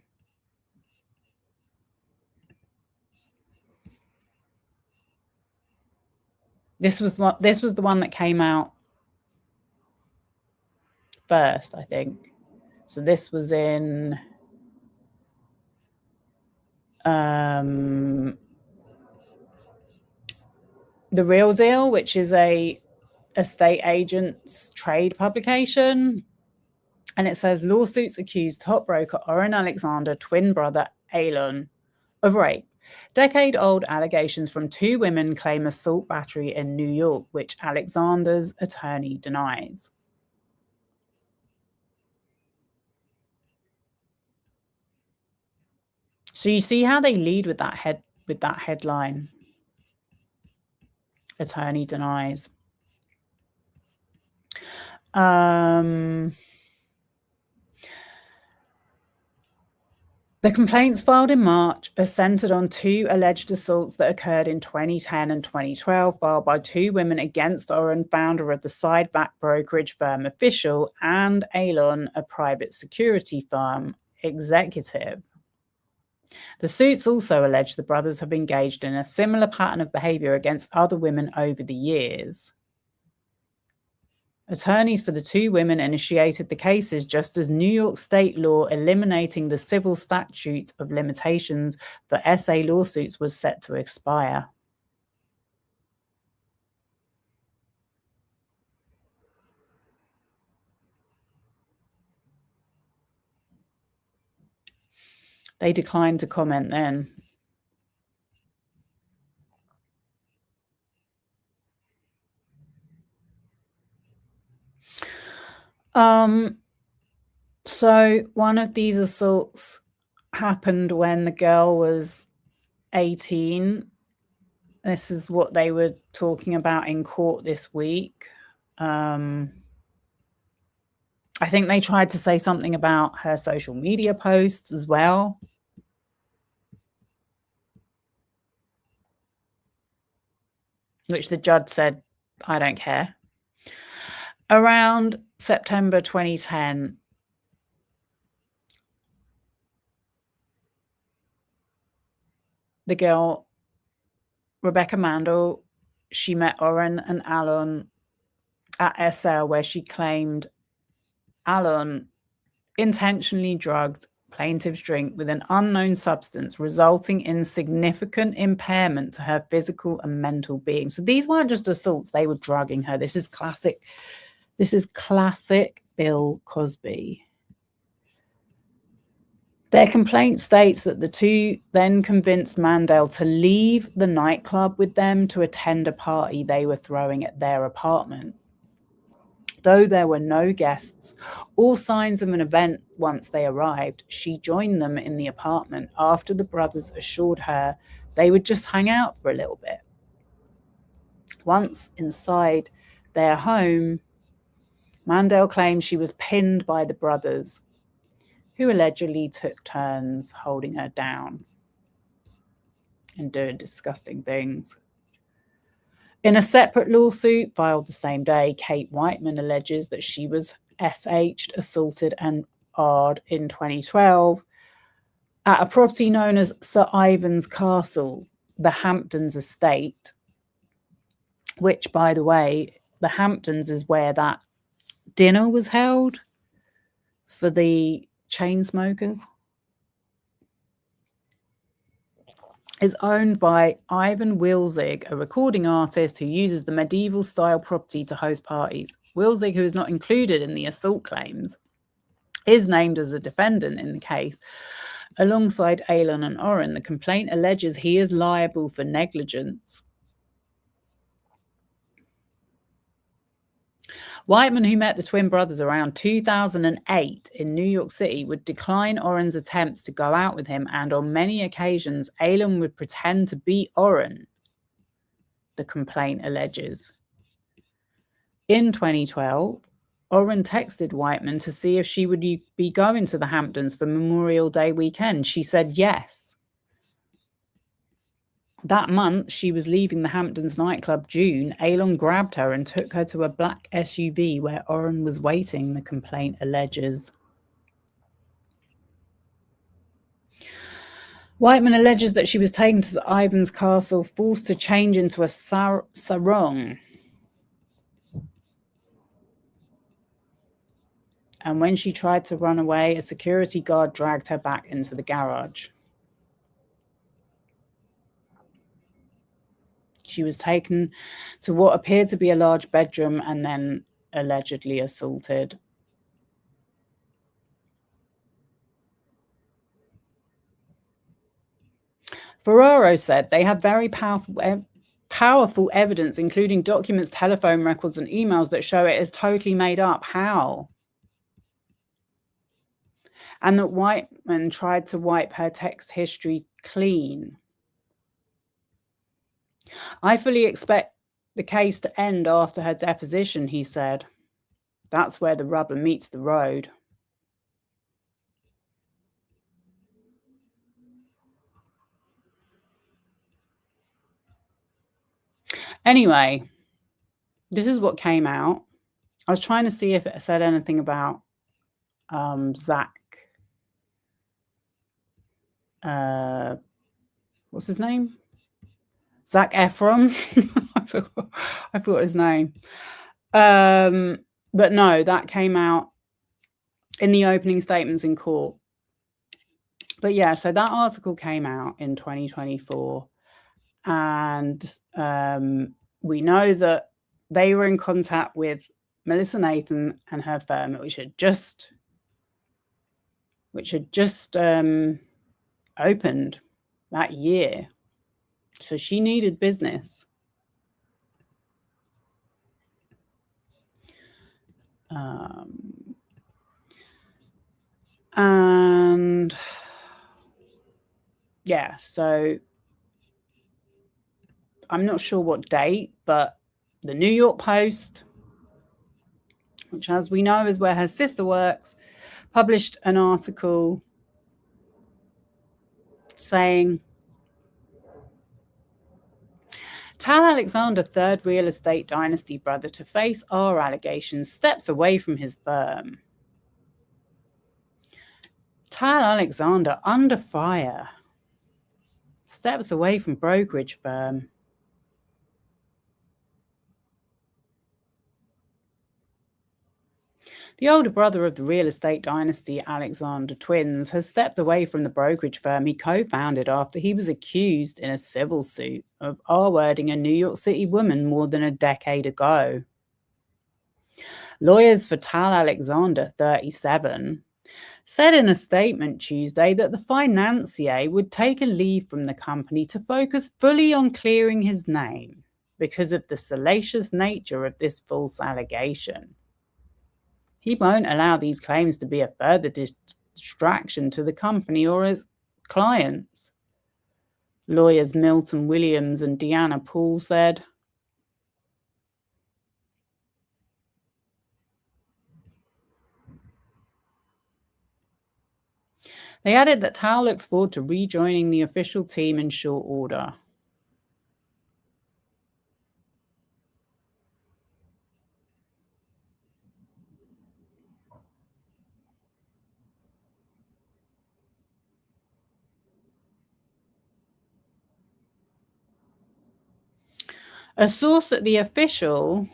This was the one that came out first, I think. So this was in The Real Deal, which is a estate agent's trade publication. And it says lawsuits accuse top broker Oren Alexander, twin brother Elon, of rape. Decade-old allegations from two women claim assault battery in New York, which Alexander's attorney denies. So you see how they lead with that headline. Attorney denies. The complaints filed in March are centered on two alleged assaults that occurred in 2010 and 2012, filed by two women against Oren, founder of the sideback brokerage firm Official, and Elon, a private security firm executive. The suits also allege the brothers have engaged in a similar pattern of behavior against other women over the years. Attorneys for the two women initiated the cases just as New York state law eliminating the civil statute of limitations for SA lawsuits was set to expire. They declined to comment then. So one of these assaults happened when the girl was 18. This is what they were talking about in court this week. I think they tried to say something about her social media posts as well. Which the judge said, I don't care. Around September 2010, the girl, Rebecca Mandel, she met Oren and Alon at SL, where she claimed Alon intentionally drugged plaintiff's drink with an unknown substance, resulting in significant impairment to her physical and mental being. So these weren't just assaults, they were drugging her. This is classic Bill Cosby. Their complaint states that the two then convinced Mandel to leave the nightclub with them to attend a party they were throwing at their apartment. Though there were no guests or signs of an event once they arrived, she joined them in the apartment after the brothers assured her they would just hang out for a little bit. Once inside their home, Mandel claims she was pinned by the brothers, who allegedly took turns holding her down and doing disgusting things. In a separate lawsuit filed the same day, Kate Whiteman alleges that she was SH'd, assaulted and R'd in 2012 at a property known as Sir Ivan's Castle, the Hamptons estate, which, by the way, the Hamptons is where that dinner was held for the chain smokers, is owned by Ivan Wilzig, a recording artist who uses the medieval-style property to host parties. Wilzig, who is not included in the assault claims, is named as a defendant in the case. Alongside Aylon and Orrin, the complaint alleges he is liable for negligence. Whiteman, who met the twin brothers around 2008 in New York City, would decline Orrin's attempts to go out with him, and on many occasions, Aylon would pretend to be Orrin, the complaint alleges. In 2012, Orrin texted Whiteman to see if she would be going to the Hamptons for Memorial Day weekend. She said yes. That month, she was leaving the Hamptons nightclub June. Aylon grabbed her and took her to a black SUV where Orrin was waiting, the complaint alleges. Whiteman alleges that she was taken to Ivan's Castle, forced to change into a sarong. And when she tried to run away, a security guard dragged her back into the garage. She was taken to what appeared to be a large bedroom and then allegedly assaulted. Ferraro said they have very powerful evidence, including documents, telephone records, and emails that show it is totally made up. How? And that Whiteman tried to wipe her text history clean. I fully expect the case to end after her deposition, he said. That's where the rubber meets the road. Anyway, this is what came out. I was trying to see if it said anything about Zach. What's his name? Zac Efron. I forgot his name. But no, that came out in the opening statements in court. But yeah, so that article came out in 2024. And we know that they were in contact with Melissa Nathan and her firm, which had just opened that year. So she needed business. And yeah, so I'm not sure what date, but the New York Post, which, as we know, is where her sister works, published an article saying, Tal Alexander, third real estate dynasty brother to face R allegations, steps away from his firm. Tal Alexander, under fire, steps away from brokerage firm. The older brother of the real estate dynasty, Alexander twins, has stepped away from the brokerage firm he co-founded after he was accused in a civil suit of R-wording a New York City woman more than a decade ago. Lawyers for Tal Alexander, 37, said in a statement Tuesday that the financier would take a leave from the company to focus fully on clearing his name because of the salacious nature of this false allegation. He won't allow these claims to be a further distraction to the company or its clients. Lawyers Milton Williams and Deanna Poole said. They added that Tal looks forward to rejoining the official team in short order. A source at the official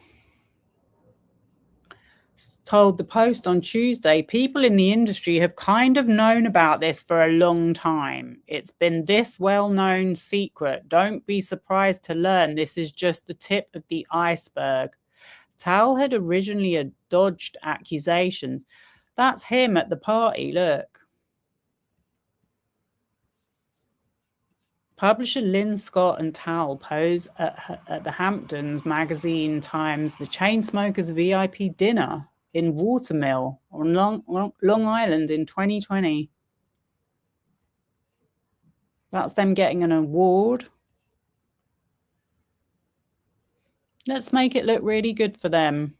told the Post on Tuesday, people in the industry have kind of known about this for a long time. It's been this well-known secret. Don't be surprised to learn this is just the tip of the iceberg. Tal had originally dodged accusations. That's him at the party, look. Publisher Lynn Scott and Tal pose at the Hamptons magazine times the Chainsmokers VIP dinner in Watermill on Long Island in 2020. That's them getting an award. Let's make it look really good for them.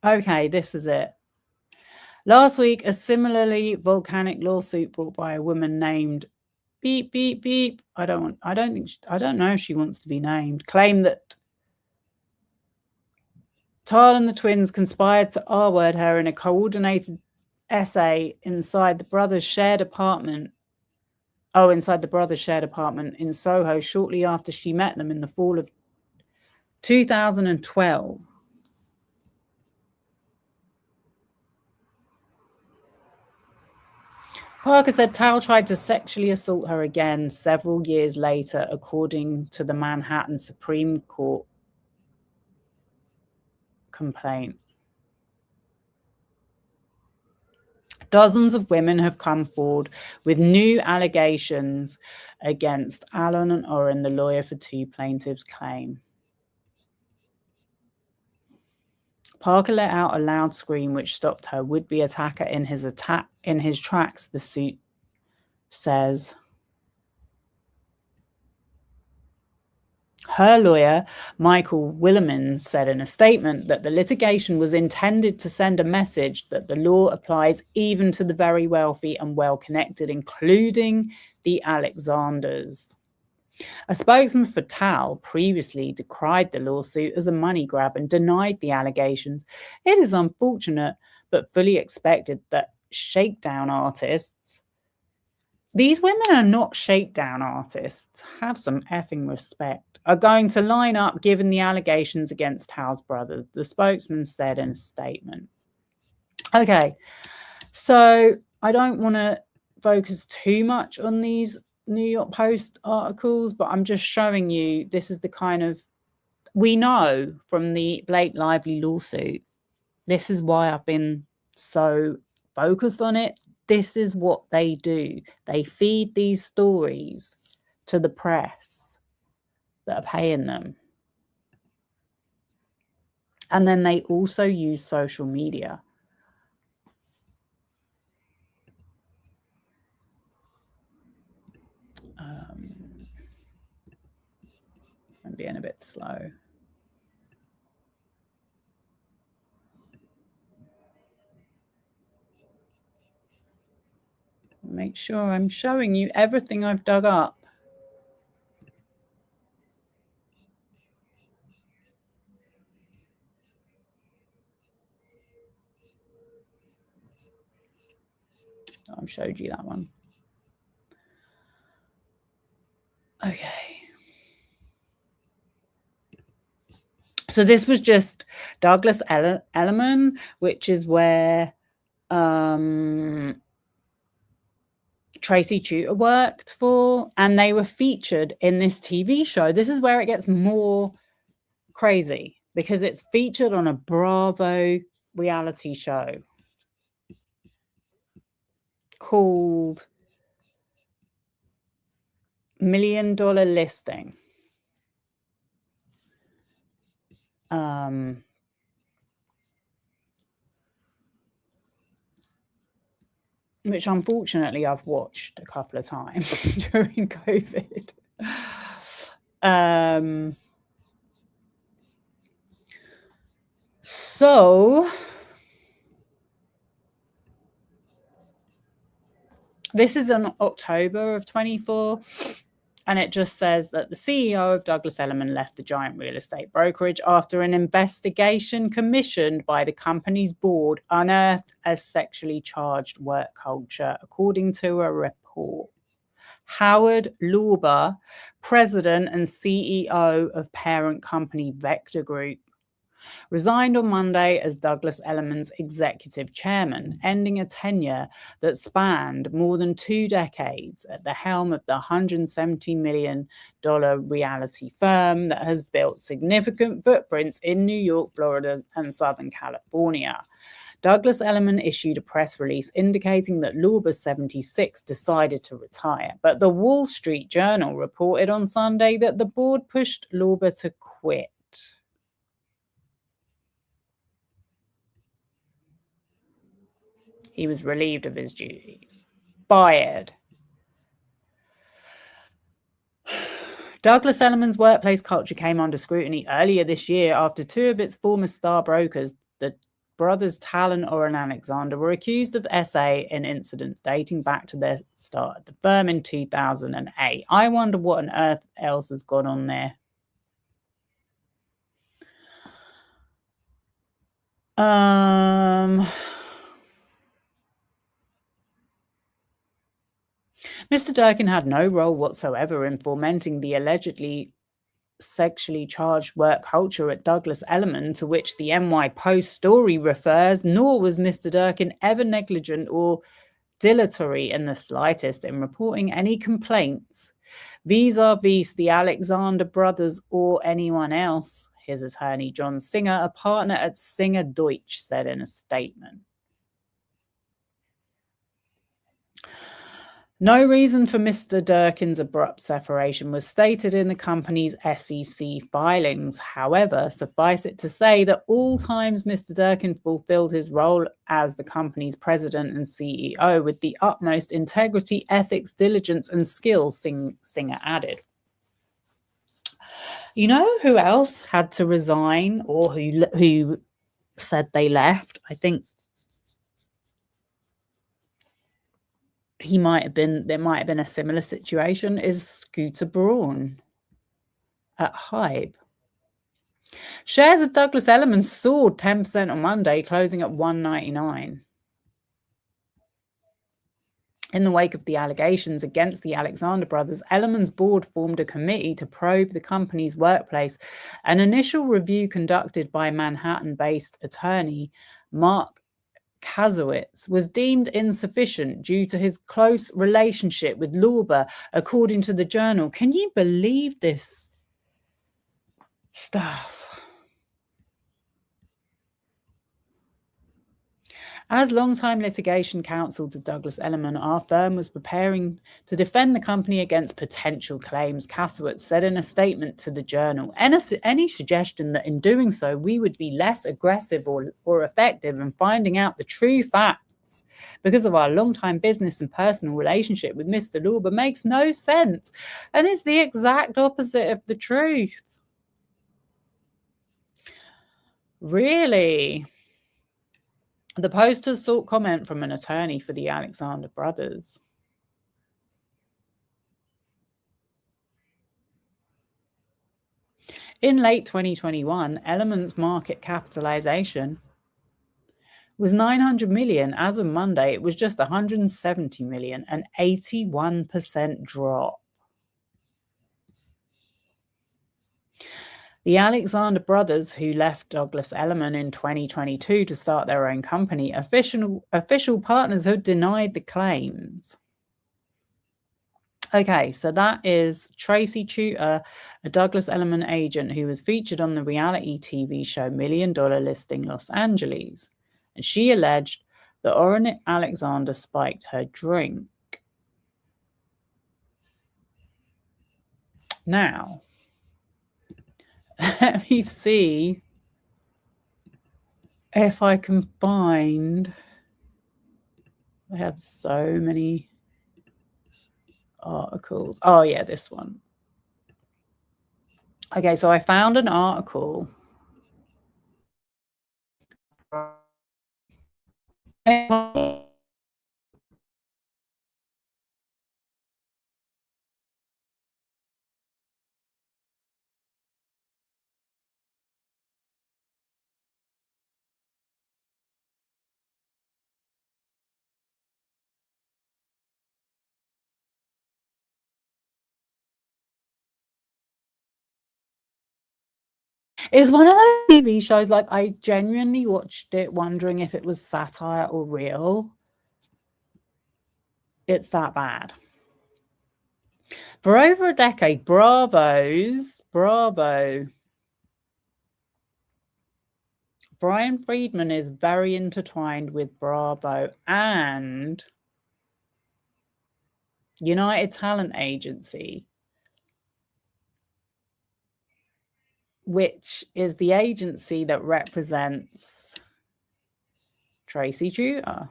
Okay, this is it. Last week, a similarly volcanic lawsuit brought by a woman named beep beep beep. I don't know if she wants to be named. Claimed that Tal and the twins conspired to R-word her in a coordinated essay inside the brothers' shared apartment. Inside the brothers' shared apartment in Soho shortly after she met them in the fall of 2012. Parker said Tal tried to sexually assault her again several years later, according to the Manhattan Supreme Court complaint. Dozens of women have come forward with new allegations against Alan and Oren, the lawyer for two plaintiffs, claim. Parker let out a loud scream which stopped her would-be attacker in his tracks, the suit says. Her lawyer, Michael Willerman, said in a statement that the litigation was intended to send a message that the law applies even to the very wealthy and well-connected, including the Alexanders. A spokesman for Tal previously decried the lawsuit as a money grab and denied the allegations. It is unfortunate, but fully expected that shakedown artists, these women are not shakedown artists, have some effing respect, are going to line up given the allegations against Tal's brother, the spokesman said in a statement. Okay, so I don't want to focus too much on these New York Post articles, but I'm just showing you this is the kind of, we know from the Blake Lively lawsuit, this is why I've been so focused on it. This is what they do. They feed these stories to the press that are paying them. And then they also use social media. I'm being a bit slow. Make sure I'm showing you everything I've dug up. I've showed you that one. Okay. So this was just Douglas Elliman, which is where Tracy Tutor worked for, and they were featured in this TV show. This is where it gets more crazy because it's featured on a Bravo reality show called $1 Million Listing. Which unfortunately I've watched a couple of times during COVID. So this is in October of 24. And it just says that the CEO of Douglas Elliman left the giant real estate brokerage after an investigation commissioned by the company's board unearthed a sexually charged work culture, according to a report. Howard Lorber, president and CEO of parent company Vector Group, resigned on Monday as Douglas Elliman's executive chairman, ending a tenure that spanned more than 2 decades at the helm of the $170 million reality firm that has built significant footprints in New York, Florida, and Southern California. Douglas Elliman issued a press release indicating that Lorber, 76, decided to retire, but the Wall Street Journal reported on Sunday that the board pushed Lorber to quit. He was relieved of his duties. Fired. Douglas Elliman's workplace culture came under scrutiny earlier this year after 2 of its former star brokers, the brothers Talon and Alexander, were accused of SA in incidents dating back to their start at the firm in 2008. I wonder what on earth else has gone on there. Mr. Durkin had no role whatsoever in fomenting the allegedly sexually charged work culture at Douglas Elliman, to which the NY Post story refers, nor was Mr. Durkin ever negligent or dilatory in the slightest in reporting any complaints vis-a-vis the Alexander brothers or anyone else, his attorney John Singer, a partner at Singer Deutsch, said in a statement. No reason for Mr. Durkin's abrupt separation was stated in the company's SEC filings. However, suffice it to say that all times Mr. Durkin fulfilled his role as the company's president and CEO with the utmost integrity, ethics, diligence, and skills, Singer added. You know who else had to resign, or who said they left? I think there might have been a similar situation, is Scooter Braun at Hybe. Shares of Douglas Elliman soared 10% on Monday, closing at $1.99. In the wake of the allegations against the Alexander brothers, Elliman's board formed a committee to probe the company's workplace. An initial review conducted by Manhattan-based attorney Mark Kazowitz was deemed insufficient due to his close relationship with Lorber, according to the Journal. Can you believe this stuff? As longtime litigation counsel to Douglas Elliman, our firm was preparing to defend the company against potential claims, Kasowitz said in a statement to the Journal. Any suggestion that in doing so we would be less aggressive or effective in finding out the true facts because of our longtime business and personal relationship with Mr. Lorber makes no sense and is the exact opposite of the truth. Really? The Post has sought comment from an attorney for the Alexander brothers. In late 2021, Elliman's market capitalization was $900 million. As of Monday, it was just $170 million, an 81% drop. The Alexander brothers, who left Douglas Elliman in 2022 to start their own company, official partners have denied the claims. Okay, so that is Tracy Tutor, a Douglas Elliman agent who was featured on the reality TV show $1 Million Listing Los Angeles. And she alleged that Orrin Alexander spiked her drink. Now, let me see if I can find. I have so many articles. Oh, yeah, this one. Okay, so I found an article. It's one of those TV shows, like, I genuinely watched it wondering if it was satire or real. It's that bad. For over a decade, Bravo. Brian Friedman is very intertwined with Bravo and United Talent Agency, which is the agency that represents Tracy Tutor.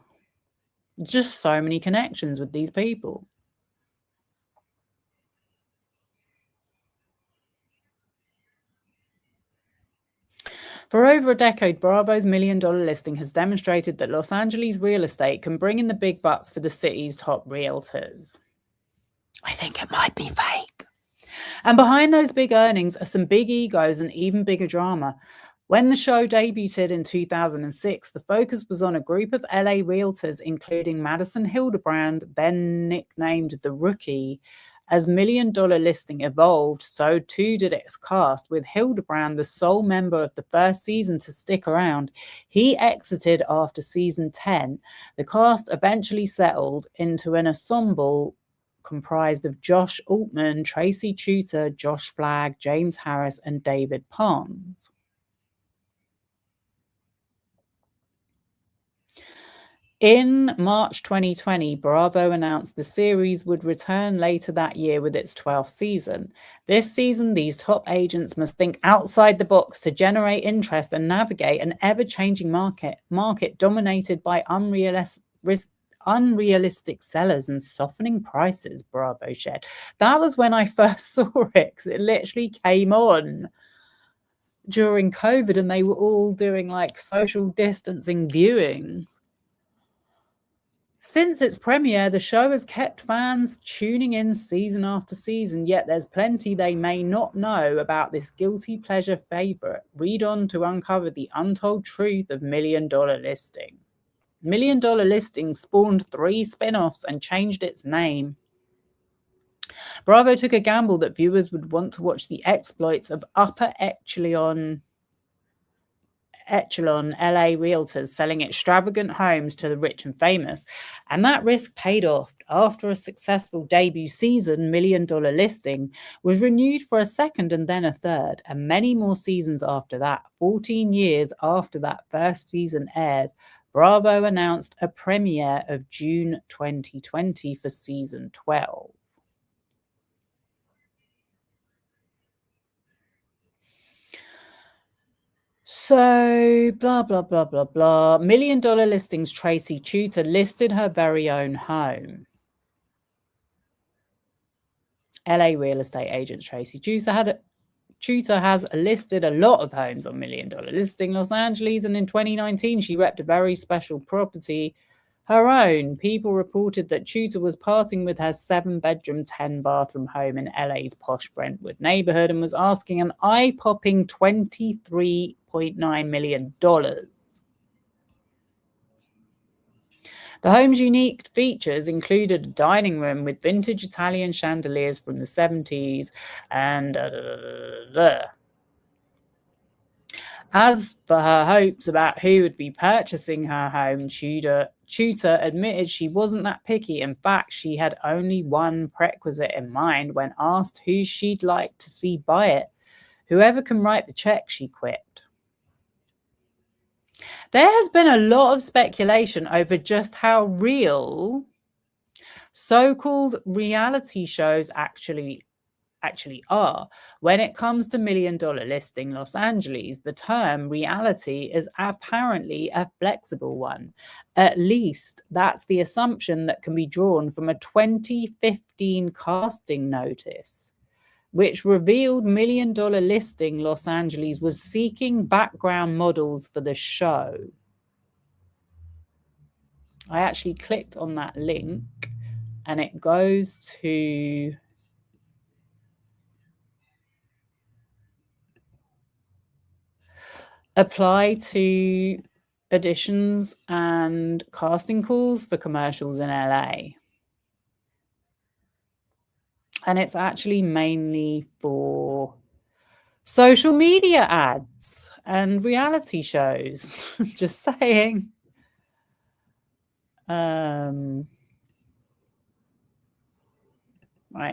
Just so many connections with these people. For over a decade, Bravo's $1 million listing has demonstrated that Los Angeles real estate can bring in the big bucks for the city's top realtors. I think it might be fake. And behind those big earnings are some big egos and even bigger drama. When the show debuted in 2006, the focus was on a group of LA realtors, including Madison Hildebrand, then nicknamed the Rookie. As $1 million listing evolved, so too did its cast, with Hildebrand the sole member of the first season to stick around. He exited after season 10. The cast eventually settled into an ensemble comprised of Josh Altman, Tracy Tutor, Josh Flagg, James Harris, and David Palms. In March 2020, Bravo announced the series would return later that year with its 12th season. This season, these top agents must think outside the box to generate interest and navigate an ever-changing market dominated by unrealistic sellers and softening prices, Bravo shared. That was when I first saw it, because it literally came on during COVID and they were all doing like social distancing viewing. Since its premiere, the show has kept fans tuning in season after season, yet there's plenty they may not know about this guilty pleasure favorite. Read on to uncover the untold truth of $1 million listing. $1 million listing spawned 3 spin-offs and changed its name. Bravo took a gamble that viewers would want to watch the exploits of upper echelon LA realtors selling extravagant homes to the rich and famous, and that risk paid off. After a successful debut season, $1 million listing was renewed for a second and then a third, and many more seasons after that. 14 years after that first season aired, Bravo announced a premiere of June 2020 for season 12. So, blah, blah, blah, blah, blah. $1 million listings Tracy Tutor listed her very own home. LA real estate agent Tracy Tutor has listed a lot of homes on $1 million listing Los Angeles, and in 2019 she repped a very special property, her own. People reported that Tutor was parting with her 7-bedroom, 10-bathroom home in LA's posh Brentwood neighborhood and was asking an eye-popping $23.9 million. The home's unique features included a dining room with vintage Italian chandeliers from the 70s and As for her hopes about who would be purchasing her home, Tutor admitted she wasn't that picky. In fact, she had only one prerequisite in mind when asked who she'd like to see buy it. Whoever can write the check, she quipped. There has been a lot of speculation over just how real so-called reality shows actually are. When it comes to $1 million listing Los Angeles, the term reality is apparently a flexible one. At least that's the assumption that can be drawn from a 2015 casting notice, which revealed $1 million listing Los Angeles was seeking background models for the show. I actually clicked on that link and it goes to apply to auditions and casting calls for commercials in LA. And it's actually mainly for social media ads and reality shows. Just saying. Right,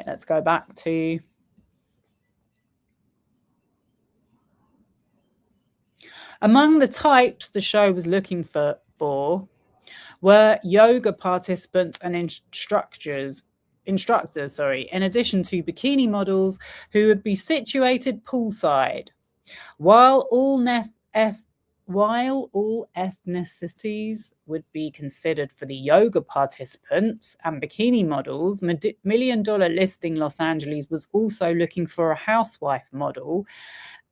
let's go back to among the types the show was looking for were yoga participants and instructors, in addition to bikini models who would be situated poolside. While all ethnicities would be considered for the yoga participants and bikini models, $1 Million Listing Los Angeles was also looking for a housewife model,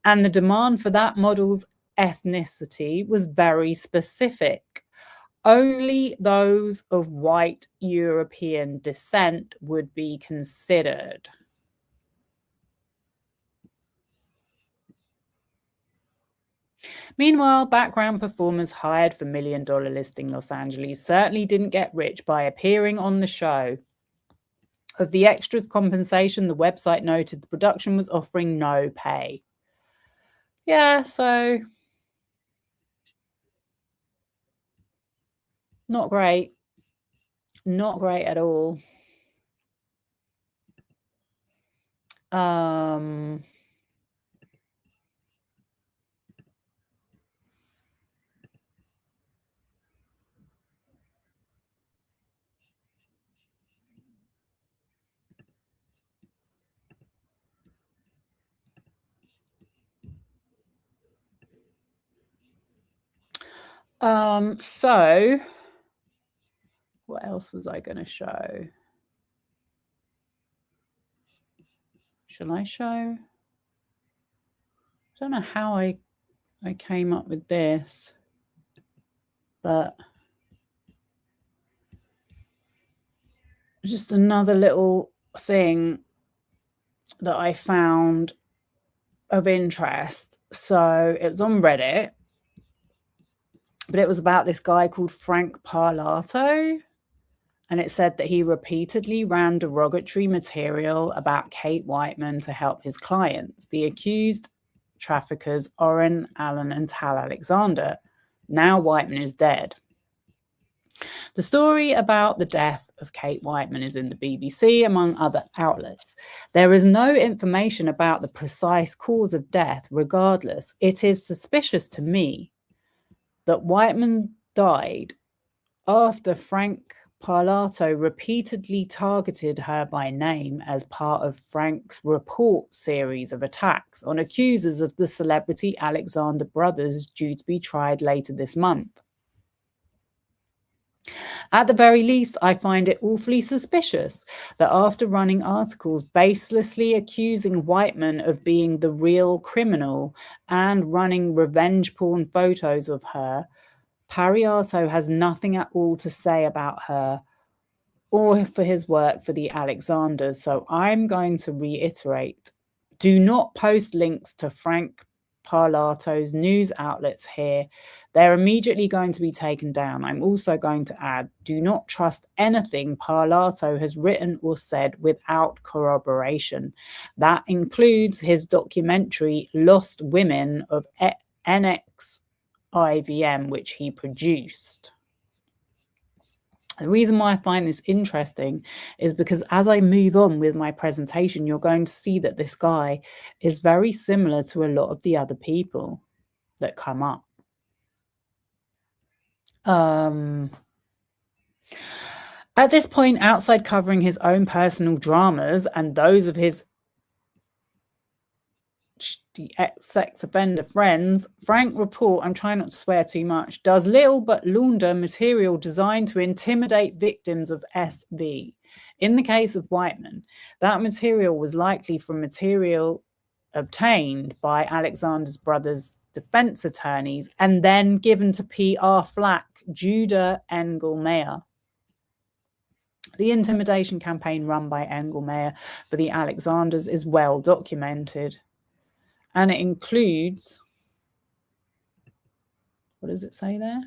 and the demand for that model's ethnicity was very specific. Only those of white European descent would be considered. Meanwhile, background performers hired for $1 Million Listing Los Angeles certainly didn't get rich by appearing on the show. Of the extras' compensation, the website noted the production was offering no pay. Yeah, so not great. Not great at all. So what else was I going to show? Shall I show? I don't know how I came up with this, but just another little thing that I found of interest. So it was on Reddit, but it was about this guy called Frank Parlato. And it said that he repeatedly ran derogatory material about Kate Whiteman to help his clients, the accused traffickers Orrin Allen and Tal Alexander. Now Whiteman is dead. The story about the death of Kate Whiteman is in the BBC, among other outlets. There is no information about the precise cause of death. Regardless, it is suspicious to me that Whiteman died after Frank Parlato repeatedly targeted her by name as part of Frank's report series of attacks on accusers of the celebrity Alexander brothers due to be tried later this month. At the very least, I find it awfully suspicious that after running articles baselessly accusing Whiteman of being the real criminal and running revenge porn photos of her, Parlato has nothing at all to say about her or for his work for the Alexanders. So I'm going to reiterate, do not post links to Frank Parlato's news outlets here. They're immediately going to be taken down. I'm also going to add, do not trust anything Parlato has written or said without corroboration. That includes his documentary Lost Women of NXIVM, which he produced. The reason why I find this interesting is because as I move on with my presentation, you're going to see that this guy is very similar to a lot of the other people that come up. At this point, outside covering his own personal dramas and those of his ex-sex offender friends, Frank Report, I'm trying not to swear too much, does little but launder material designed to intimidate victims of SV. In the case of Whiteman, that material was likely from material obtained by Alexander's brothers' defense attorneys and then given to PR flack Judah Engelmeyer. The intimidation campaign run by Engelmeyer for the Alexanders is well documented. And it includes, what does it say there?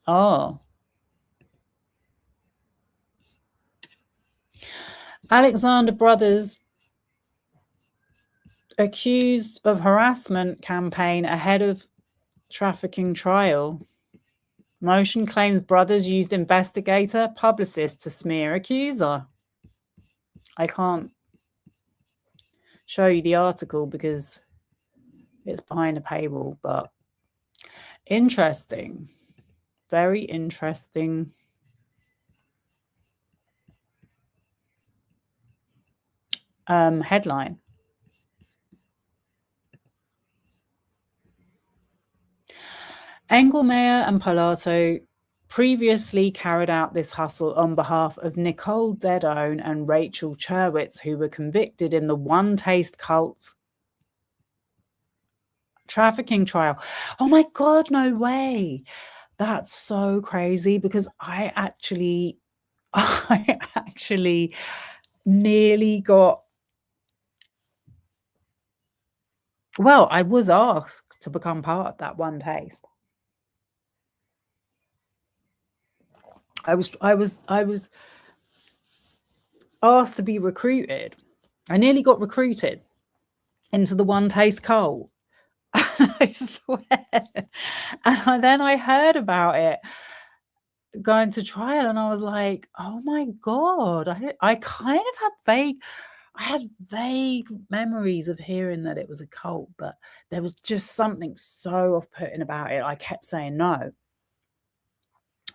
Oh. Alexander Brothers accused of harassment campaign ahead of trafficking trial. Motion claims Brothers used investigator publicist to smear accuser. I can't show you the article because it's behind a paywall, but interesting. Very interesting. Headline. Engelmeyer and Pilato previously carried out this hustle on behalf of Nicole Dedone and Rachel Cherwitz, who were convicted in the One Taste cult's trafficking trial. Oh my God, no way. That's so crazy because I actually nearly got, well, I was asked to become part of that One Taste. I was asked to be recruited. I nearly got recruited into the One Taste cult. I swear. And then I heard about it going to trial and I was like, oh my God. I kind of had vague memories of hearing that it was a cult, but there was just something so off-putting about it. I kept saying no.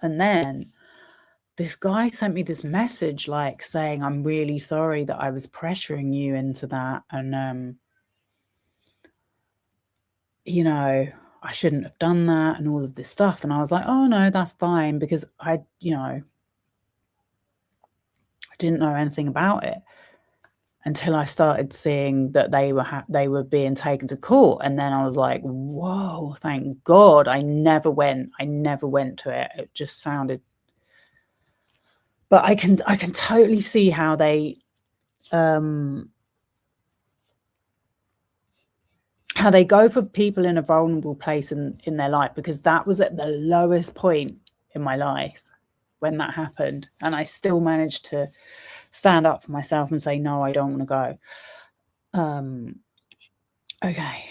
And then this guy sent me this message like saying, I'm really sorry that I was pressuring you into that. And, you know, I shouldn't have done that and all of this stuff. And I was like, oh no, that's fine. Because I didn't know anything about it until I started seeing that they were being taken to court. And then I was like, whoa, thank God I never went to it. It just sounded, but I can totally see how they go for people in a vulnerable place in their life, because that was at the lowest point in my life when that happened. And I still managed to stand up for myself and say, no, I don't want to go. Okay.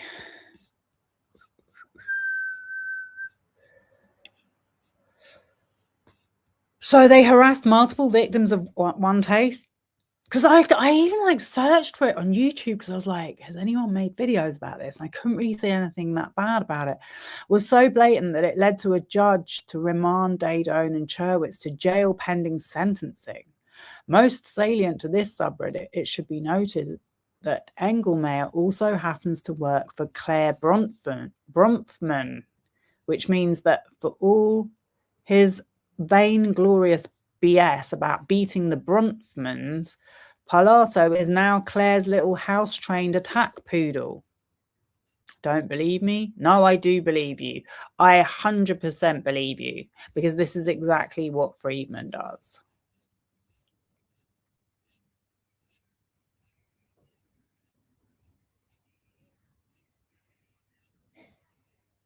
So they harassed multiple victims of One Taste. Because I even like searched for it on YouTube because I was like, has anyone made videos about this? And I couldn't really see anything that bad about it. It was so blatant that it led to a judge to remand Dedone and Cherwitz to jail pending sentencing. Most salient to this subreddit, it should be noted that Engelmeyer also happens to work for Claire Bronfman, which means that for all his vainglorious BS about beating the Bronfmans, Pilato is now Claire's little house-trained attack poodle. Don't believe me? No, I do believe you. I 100% believe you, because this is exactly what Friedman does.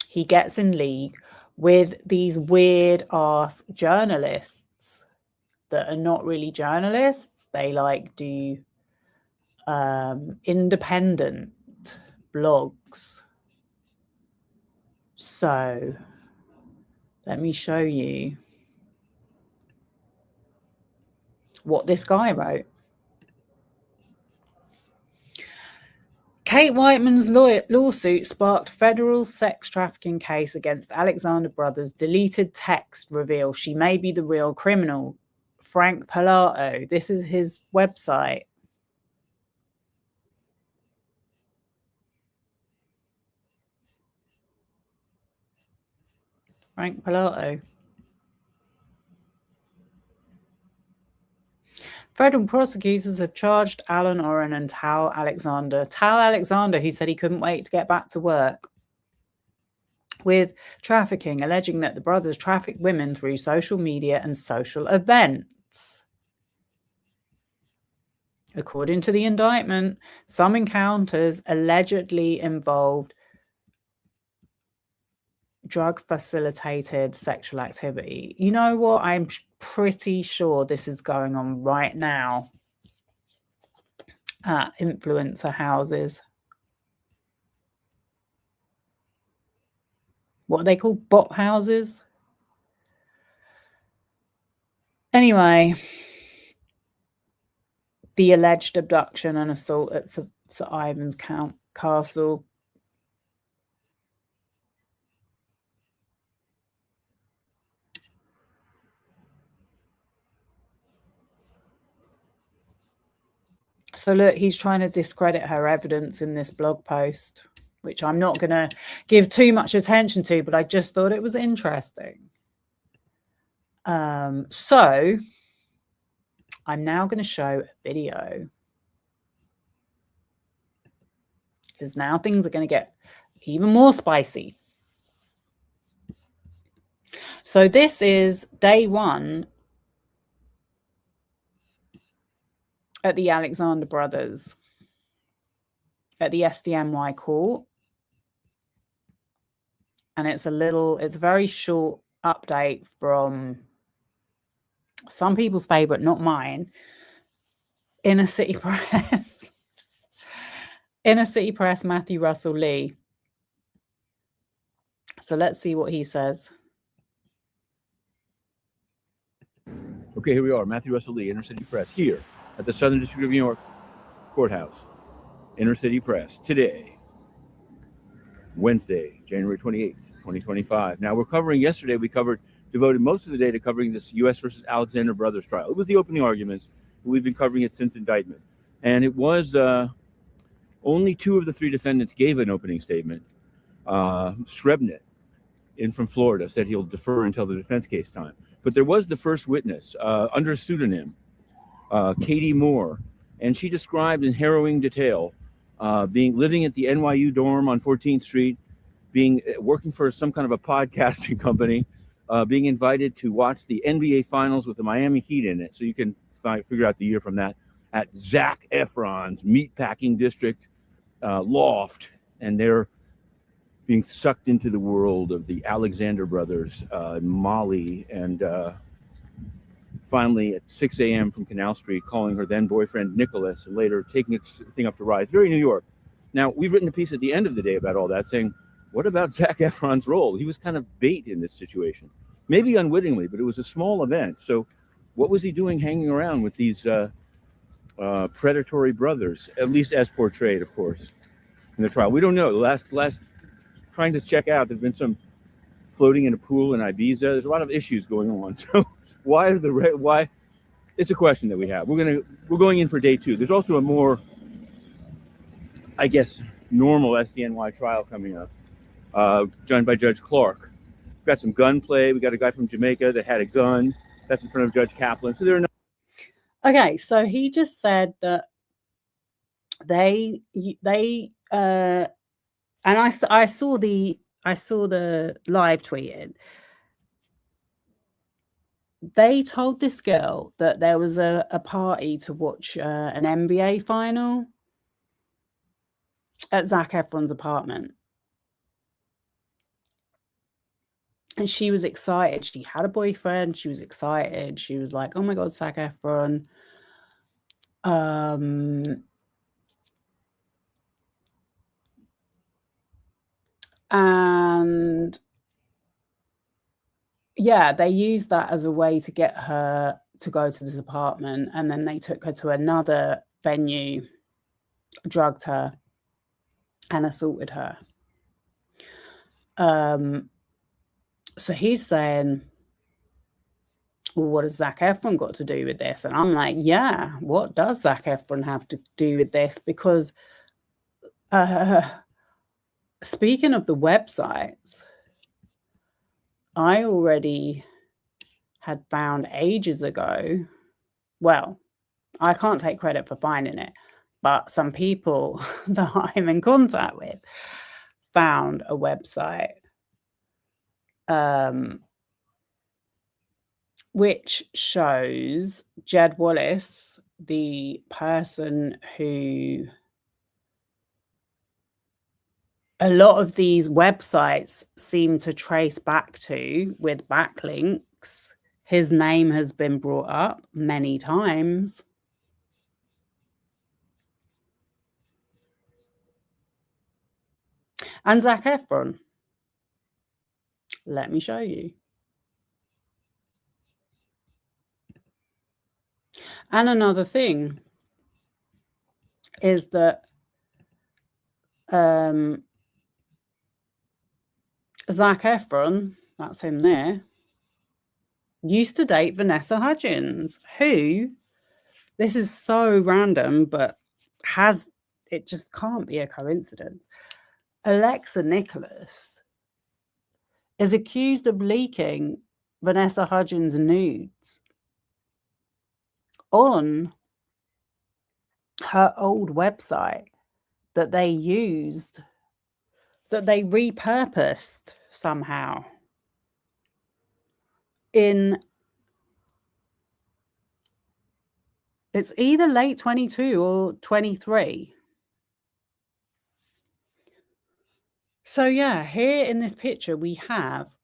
He gets in league with these weird-ass journalists that are not really journalists. They like do independent blogs. So let me show you what this guy wrote. Kate Whiteman's lawsuit sparked federal sex trafficking case against Alexander Brothers. Deleted text reveals she may be the real criminal. Frank Pilato. This is his website. Frank Pilato. Federal prosecutors have charged Alan Oren and Tal Alexander, who said he couldn't wait to get back to work, with trafficking, alleging that the brothers trafficked women through social media and social events. According to the indictment, some encounters allegedly involved drug facilitated sexual activity. You know what? I'm pretty sure this is going on right now at influencer houses. What are they called? Bot houses? Anyway, the alleged abduction and assault at St. Ivan's Castle. So look, he's trying to discredit her evidence in this blog post, which I'm not going to give too much attention to, but I just thought it was interesting. So I'm now going to show a video, because now things are going to get even more spicy. So this is day one at the Alexander brothers at the SDNY court. And it's a very short update from some people's favorite, not mine, Inner City Press. Inner City Press, Matthew Russell Lee. So let's see what he says. Okay, here we are, Matthew Russell Lee, Inner City Press, here at the Southern District of New York Courthouse. Inner City Press, today, Wednesday, January 28th, 2025. Now, yesterday we devoted most of the day to covering this U.S. versus Alexander Brothers trial. It was the opening arguments, but we've been covering it since indictment. And it was only 2 of the 3 defendants gave an opening statement. Srebnick, from Florida, said he'll defer until the defense case time. But there was the first witness under a pseudonym, Katie Moore, and she described in harrowing detail living at the NYU dorm on 14th Street, working for some kind of a podcasting company, being invited to watch the NBA Finals with the Miami Heat in it. So you can figure out the year from that, at Zac Efron's meatpacking district loft, and they're being sucked into the world of the Alexander brothers, Molly, and finally at 6 a.m. from Canal Street, calling her then boyfriend Nicholas, and later taking the thing up to rise. Very New York. Now, we've written a piece at the end of the day about all that, saying, what about Zac Efron's role? He was kind of bait in this situation. Maybe unwittingly, but it was a small event. So what was he doing hanging around with these predatory brothers, at least as portrayed, of course, in the trial? We don't know. The last trying to check out, there's been some floating in a pool in Ibiza. There's a lot of issues going on. So why? It's a question that we have. We're going in for day 2. There's also a more, I guess, normal SDNY trial coming up, done by Judge Clark. We've got some gunplay. We got a guy from Jamaica that had a gun. That's in front of Judge Kaplan. So there are no. Okay, so he just said that they and I saw the live tweeted. They told this girl that there was a party to watch an NBA final at Zac Efron's apartment. And she was excited. She had a boyfriend. She was excited. She was like, oh my God, Zac Efron. And yeah, they used that as a way to get her to go to this apartment. And then they took her to another venue, drugged her, and assaulted her. So he's saying, well, what has Zac Efron got to do with this? And I'm like, yeah, what does Zac Efron have to do with this? Because speaking of the websites, I already had found ages ago, well, I can't take credit for finding it, but some people that I'm in contact with found a website which shows Jed Wallace, the person who a lot of these websites seem to trace back to with backlinks. His name has been brought up many times. And Zac Efron. Let me show you. And another thing is that Zac Efron, that's him there, used to date Vanessa Hudgens, who, this is so random, but it just can't be a coincidence. Alexa Nicholas is accused of leaking Vanessa Hudgens' nudes on her old website that they used, that they repurposed somehow in, it's either late 22 or 23. So yeah, here in this picture we have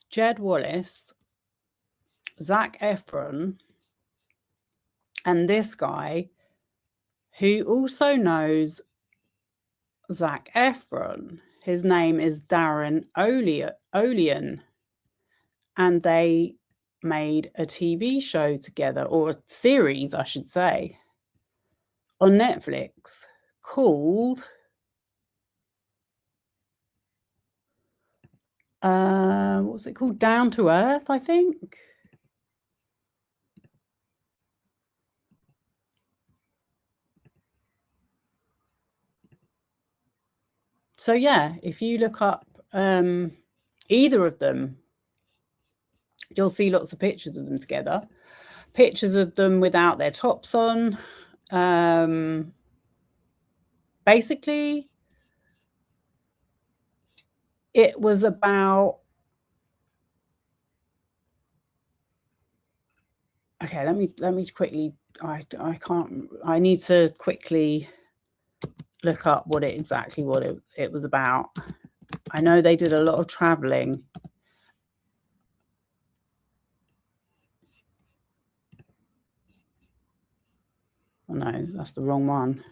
Jed Wallace, Zac Efron, and this guy who also knows Zac Efron. His name is Darren Olean, and they made a TV show together, or a series, I should say, on Netflix called what's it called? Down to Earth, I think. So yeah, if you look up either of them, you'll see lots of pictures of them together. Pictures of them without their tops on. Basically, it was about, okay, let me quickly, I need to quickly look up what it was about. I know they did a lot of traveling. Oh no, that's the wrong one.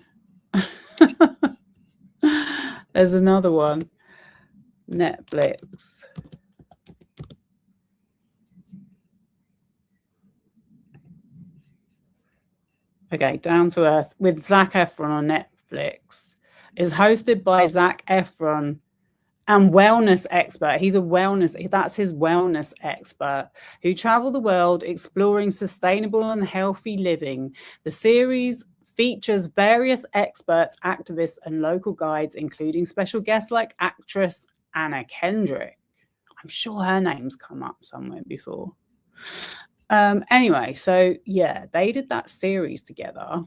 There's another one. Netflix. Okay, Down to Earth with Zac Efron on Netflix is hosted by Zac Efron and wellness expert. That's his wellness expert who travel the world exploring sustainable and healthy living. The series features various experts, activists, and local guides, including special guests like actress Anna Kendrick. I'm sure her name's come up somewhere before. Anyway, so yeah, they did that series together.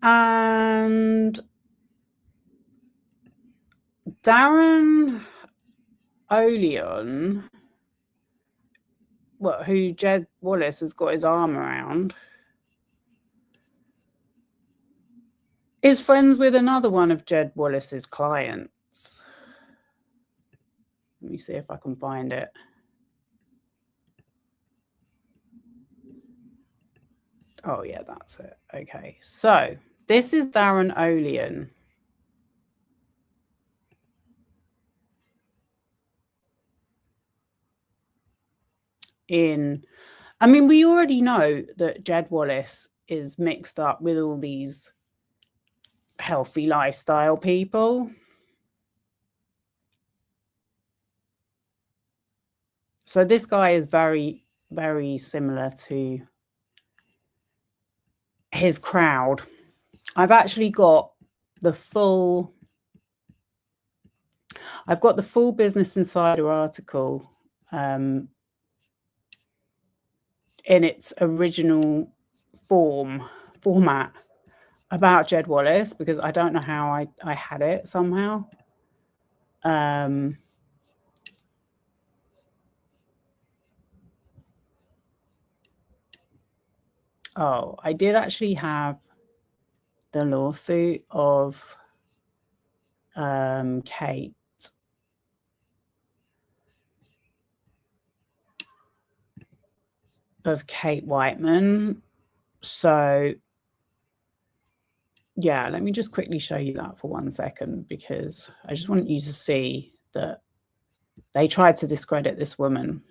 And Darren Olean, who Jed Wallace has got his arm around, is friends with another one of Jed Wallace's clients. Let me see if I can find it. Oh yeah, that's it. Okay, so this is Darren Olean. I mean, we already know that Jed Wallace is mixed up with all these healthy lifestyle people. So this guy is very, very similar to his crowd. I've actually got the full Business Insider article in its original format about Jed Wallace, because I don't know how I had it somehow. Oh, I did actually have the lawsuit of Kate. Of Kate Whiteman. So yeah, let me just quickly show you that for 1 second, because I just want you to see that they tried to discredit this woman.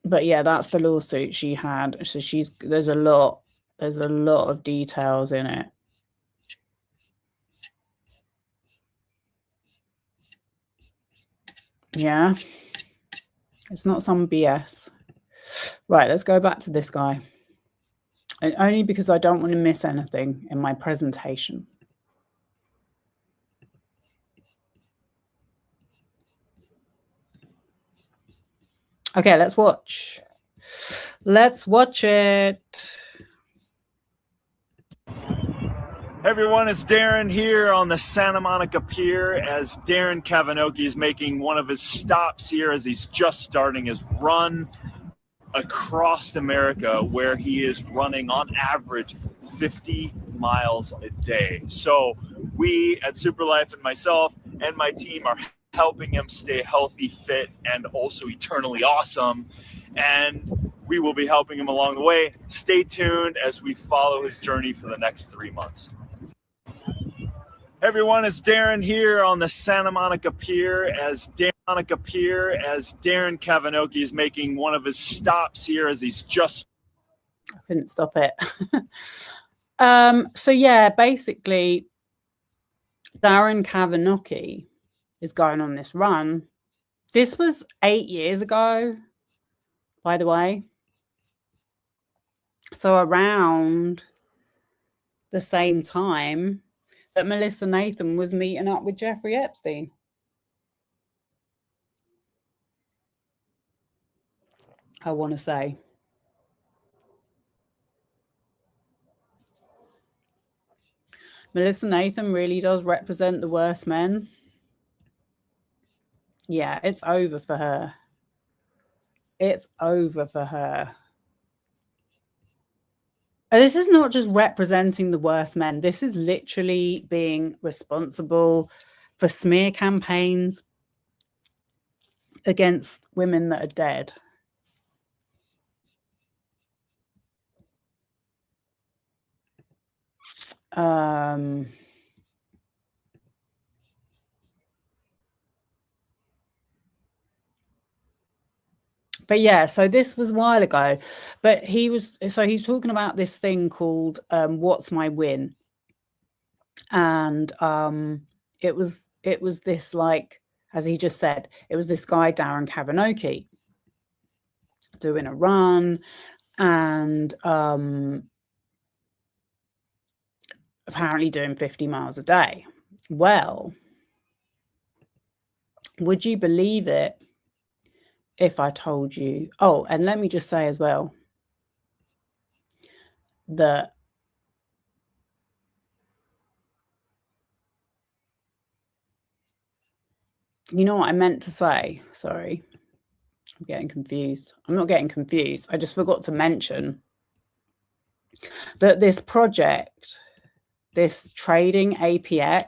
But yeah, that's the lawsuit she had. So there's a lot of details in it. Yeah, it's not some BS. Right, let's go back to this guy. And only because I don't want to miss anything in my presentation. Okay, let's watch. Let's watch it. Hey everyone, it's Darren here on the Santa Monica Pier as Darren Kavanoki is making one of his stops here as he's just starting his run across America, where he is running on average 50 miles a day. So we at Superlife and myself and my team are helping him stay healthy, fit, and also eternally awesome. And we will be helping him along the way. Stay tuned as we follow his journey for the next 3 months. Hey everyone, it's Darren here on the Santa Monica Pier as Darren Kavanoki is making one of his stops here as he's just... I couldn't stop it. So yeah, basically Darren Kavanoki is going on this run. This was 8 years ago, by the way. So around the same time that Melissa Nathan was meeting up with Jeffrey Epstein. I want to say. Melissa Nathan really does represent the worst men. Yeah, it's over for her. It's over for her. And this is not just representing the worst men. This is literally being responsible for smear campaigns against women that are dead. But yeah, so this was a while ago, but he's talking about this thing called What's My Win? And it was this, like, as he just said, it was this guy, Darren Kavanoki, doing a run and apparently doing 50 miles a day. Well, would you believe it if I told you? Oh, and let me just say as well that you know what I meant to say? Sorry, I'm getting confused. I'm not getting confused. I just forgot to mention that this project, this trading APX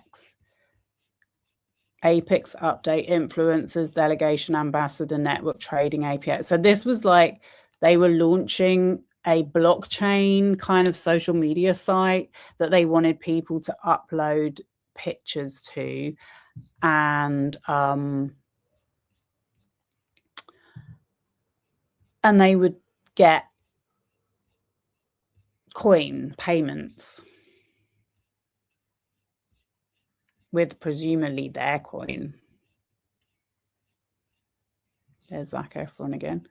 update influencers delegation ambassador network trading APX. So this was like they were launching a blockchain kind of social media site that they wanted people to upload pictures to, and they would get coin payments with presumably their coin. There's Zac Efron again.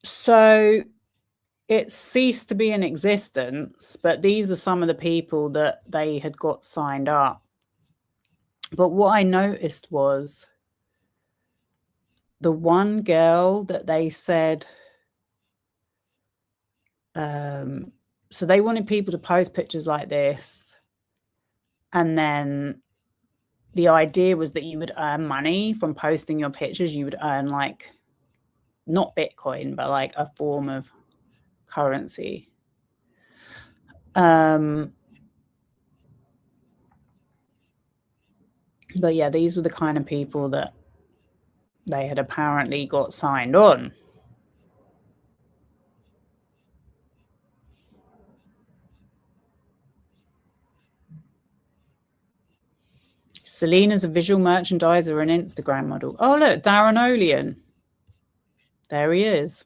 So it ceased to be in existence, but these were some of the people that they had got signed up. But what I noticed was the one girl that they said, so they wanted people to post pictures like this. And then the idea was that you would earn money from posting your pictures. You would earn like not Bitcoin, but like a form of currency. But yeah, these were the kind of people that they had apparently got signed on. Selena's a visual merchandiser and Instagram model. Oh, look, Darren Olian. There he is.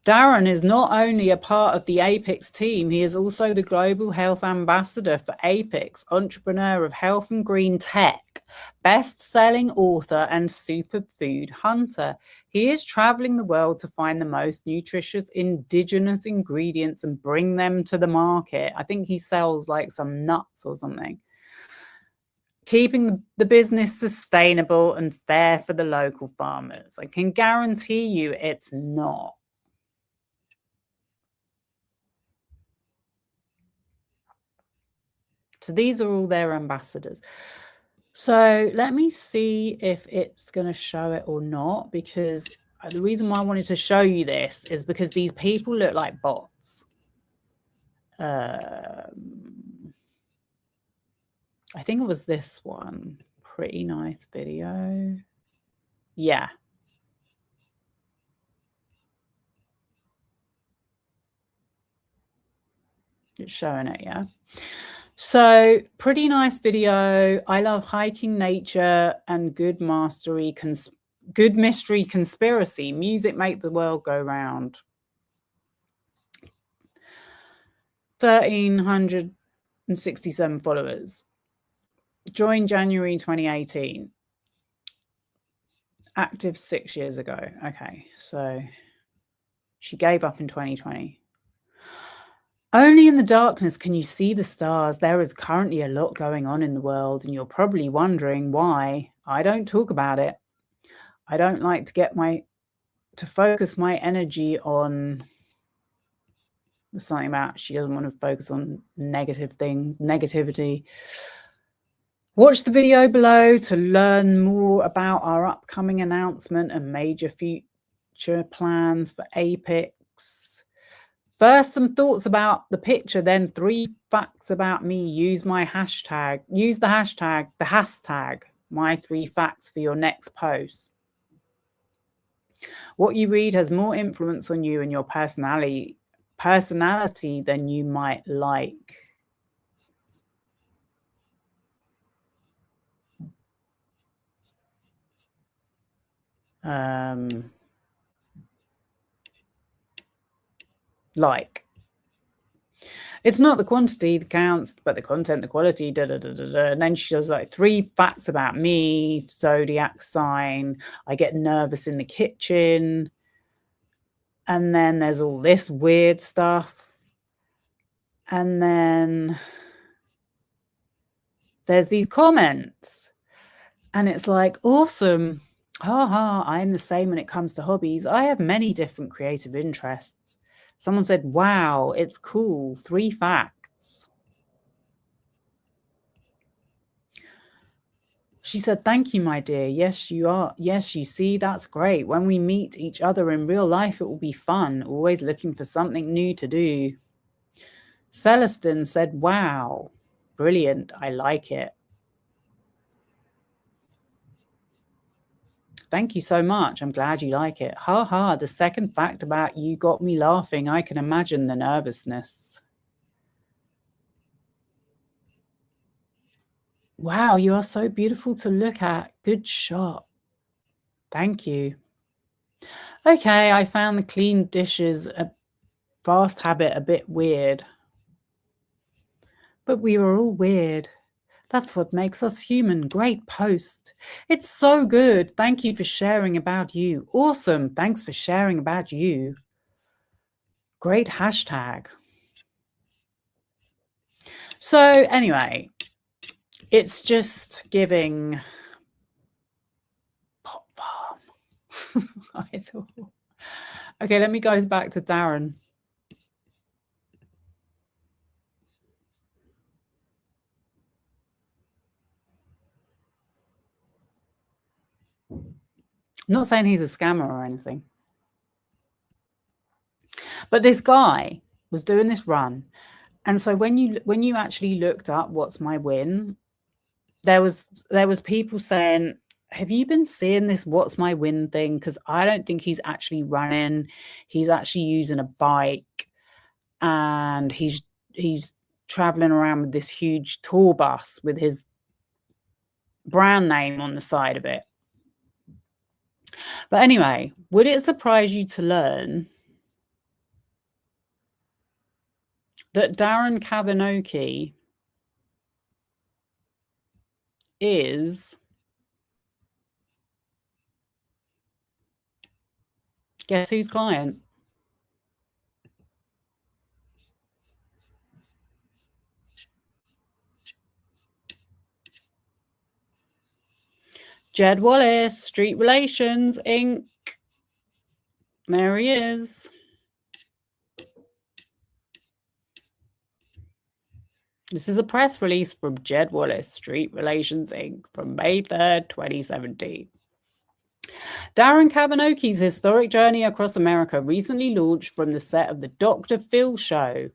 Darren is not only a part of the Apex team, he is also the Global Health Ambassador for Apex, entrepreneur of health and green tech, best-selling author and superfood hunter. He is traveling the world to find the most nutritious indigenous ingredients and bring them to the market. I think he sells like some nuts or something. Keeping the business sustainable and fair for the local farmers. I can guarantee you it's not. So these are all their ambassadors. So let me see if it's going to show it or not, because the reason why I wanted to show you this is because these people look like bots. I think it was this one. Pretty nice video. Yeah. It's showing it, yeah. So pretty nice video. I love hiking nature and good mystery conspiracy. Music make the world go round. 1,367 followers. Joined January 2018. Active 6 years ago. Okay, so she gave up in 2020. Only in the darkness can you see the stars. There is currently a lot going on in the world, and you're probably wondering why I don't talk about it. I don't like to focus my energy on something about she doesn't want to focus on negative things, negativity. Watch the video below to learn more about our upcoming announcement and major future plans for Apex. First, some thoughts about the picture, then 3 facts about me. Use the hashtag, my 3 facts for your next post. What you read has more influence on you and your personality than you might like. It's not the quantity that counts, but the content, the quality, And then she does like 3 facts about me, zodiac sign. I get nervous in the kitchen. And then there's all this weird stuff. And then there's these comments. And it's like, awesome. I'm the same when it comes to hobbies. I have many different creative interests. Someone said, wow, it's cool. 3 facts. She said, thank you, my dear. Yes, you are. Yes, you see, that's great. When we meet each other in real life, it will be fun. Always looking for something new to do. Celestin said, wow, brilliant. I like it. Thank you so much. I'm glad you like it. The second fact about you got me laughing. I can imagine the nervousness. Wow, you are so beautiful to look at. Good shot. Thank you. Okay, I found the clean dishes a fast habit a bit weird. But we were all weird. That's what makes us human. Great post. It's so good. Thank you for sharing about you. Awesome. Thanks for sharing about you. Great hashtag. So anyway, it's just giving Pop Farm. I thought. Okay, let me go back to Darren. not saying he's a scammer or anything. But this guy was doing this run. And so when you actually looked up What's My Win, there was people saying, have you been seeing this What's My Win thing? Because I don't think he's actually running. He's actually using a bike, and he's traveling around with this huge tour bus with his brand name on the side of it. But anyway, would it surprise you to learn that Darren Kavinoky is, guess whose client? Jed Wallace, Street Relations, Inc. There he is. This is a press release from Jed Wallace, Street Relations, Inc. from May 3rd, 2017. Darren Kavinoky's historic journey across America recently launched from the set of the Dr. Phil show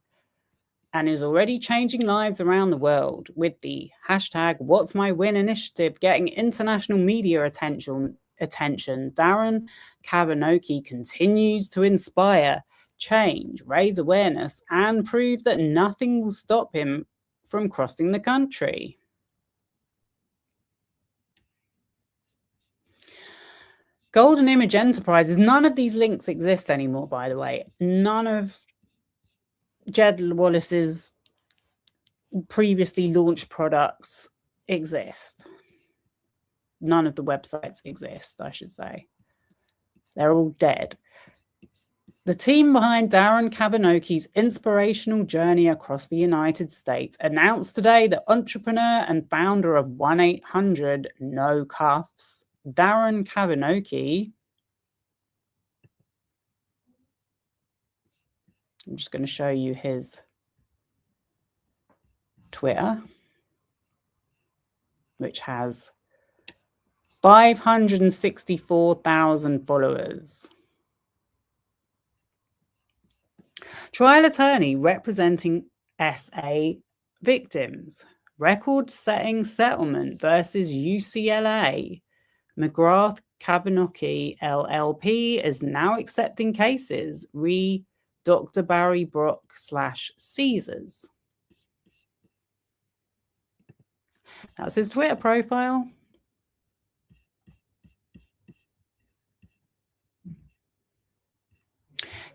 and is already changing lives around the world, with the hashtag What's My Win initiative getting international media attention. Darren Kavinoky continues to inspire, change, raise awareness, and prove that nothing will stop him from crossing the country. Golden Image Enterprises, none of these links exist anymore, by the way. None of Jed Wallace's previously launched products exist. None of the websites exist, I should say. They're all dead. The team behind Darren Kavinoky's inspirational journey across the United States announced today that entrepreneur and founder of 1-800-NO-CUFFS, Darren Kavinoky, I'm just going to show you his Twitter, which has 564,000 followers. Trial attorney representing SA victims. Record-setting settlement versus UCLA. McGrath Kavinoky LLP is now accepting cases. Re Dr. Barry Brock / Caesars. That's his Twitter profile.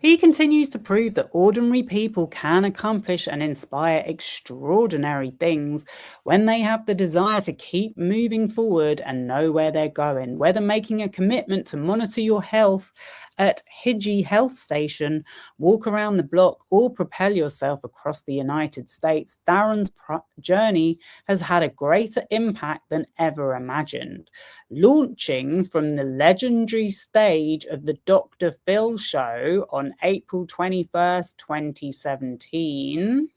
He continues to prove that ordinary people can accomplish and inspire extraordinary things when they have the desire to keep moving forward and know where they're going. Whether making a commitment to monitor your health at Hidji Health Station, walk around the block, or propel yourself across the United States, Darren's journey has had a greater impact than ever imagined. Launching from the legendary stage of the Dr. Phil show on April 21st, 2017,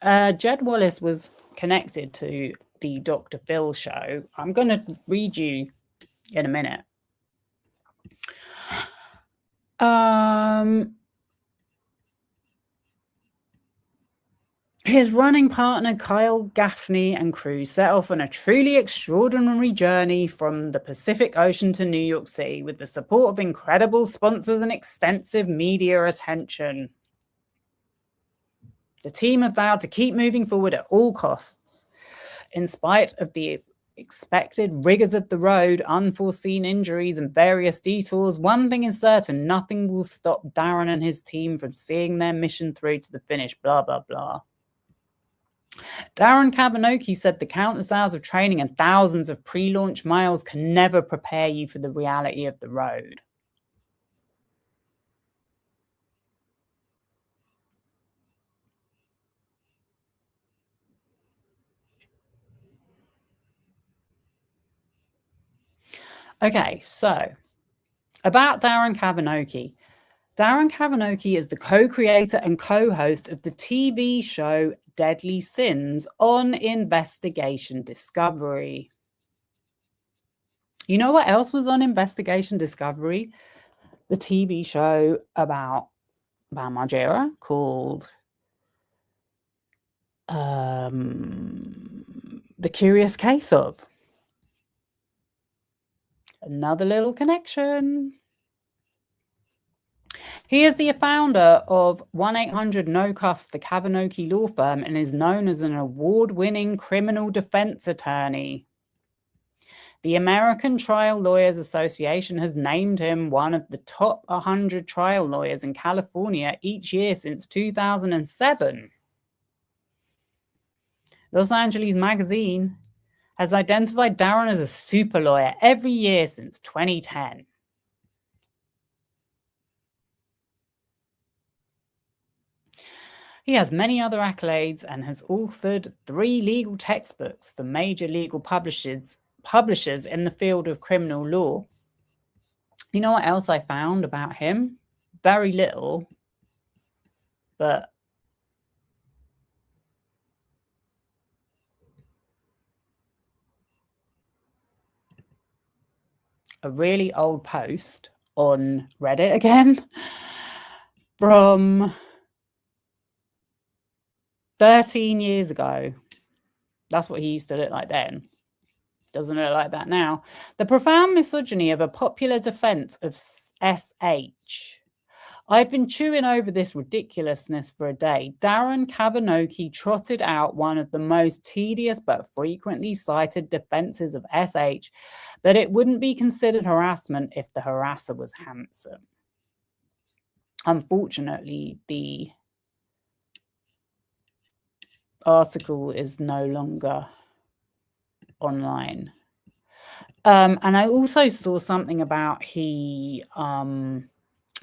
Jed Wallace was connected to the Dr. Phil show. I'm going to read you in a minute. His running partner, Kyle Gaffney, and crew set off on a truly extraordinary journey from the Pacific Ocean to New York City with the support of incredible sponsors and extensive media attention. The team have vowed to keep moving forward at all costs. In spite of the expected rigors of the road, unforeseen injuries, and various detours, one thing is certain: nothing will stop Darren and his team from seeing their mission through to the finish, blah, blah, blah. Darren Kavinoky said the countless hours of training and thousands of pre-launch miles can never prepare you for the reality of the road. Okay, so about Darren Kavinoky. Darren Kavinoky is the co-creator and co-host of the TV show Deadly Sins on Investigation Discovery. You know what else was on Investigation Discovery? The TV show about Bam Margera called The Curious Case of. Another little connection. He is the founder of 1-800-NO-CUFFS, the Kavanoky law firm, and is known as an award-winning criminal defense attorney. The American Trial Lawyers Association has named him one of the top 100 trial lawyers in California each year since 2007. Los Angeles Magazine has identified Darren as a super lawyer every year since 2010. He has many other accolades and has authored 3 legal textbooks for major legal publishers in the field of criminal law. You know what else I found about him? Very little, but a really old post on Reddit again from 13 years ago. That's what he used to look like then. Doesn't look like that now. The profound misogyny of a popular defense of SH. I've been chewing over this ridiculousness for a day. Darren Kavanoky trotted out one of the most tedious but frequently cited defenses of SH, that it wouldn't be considered harassment if the harasser was handsome. Unfortunately, the article is no longer online. And I also saw something about he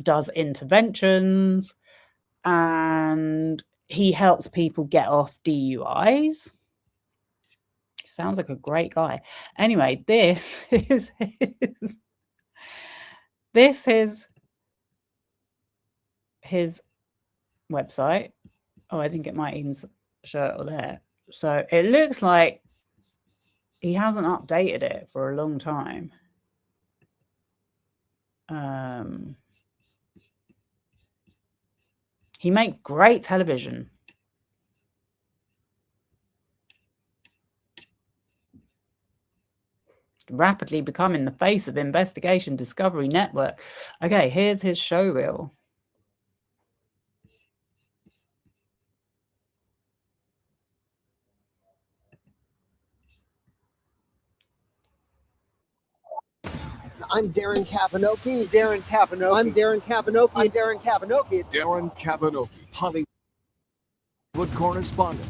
does interventions and he helps people get off DUIs. Sounds like a great guy. Anyway, this is his website. Oh, I think it might even show it there. So it looks like he hasn't updated it for a long time. He makes great television. Rapidly becoming the face of Investigation Discovery Network. Okay, here's his show reel. I'm Darren Kavanoky. Darren Kavanoky. I'm Darren Kavanoky. I'm Darren Kavanoky. Darren Kavanoky, Hollywood correspondent.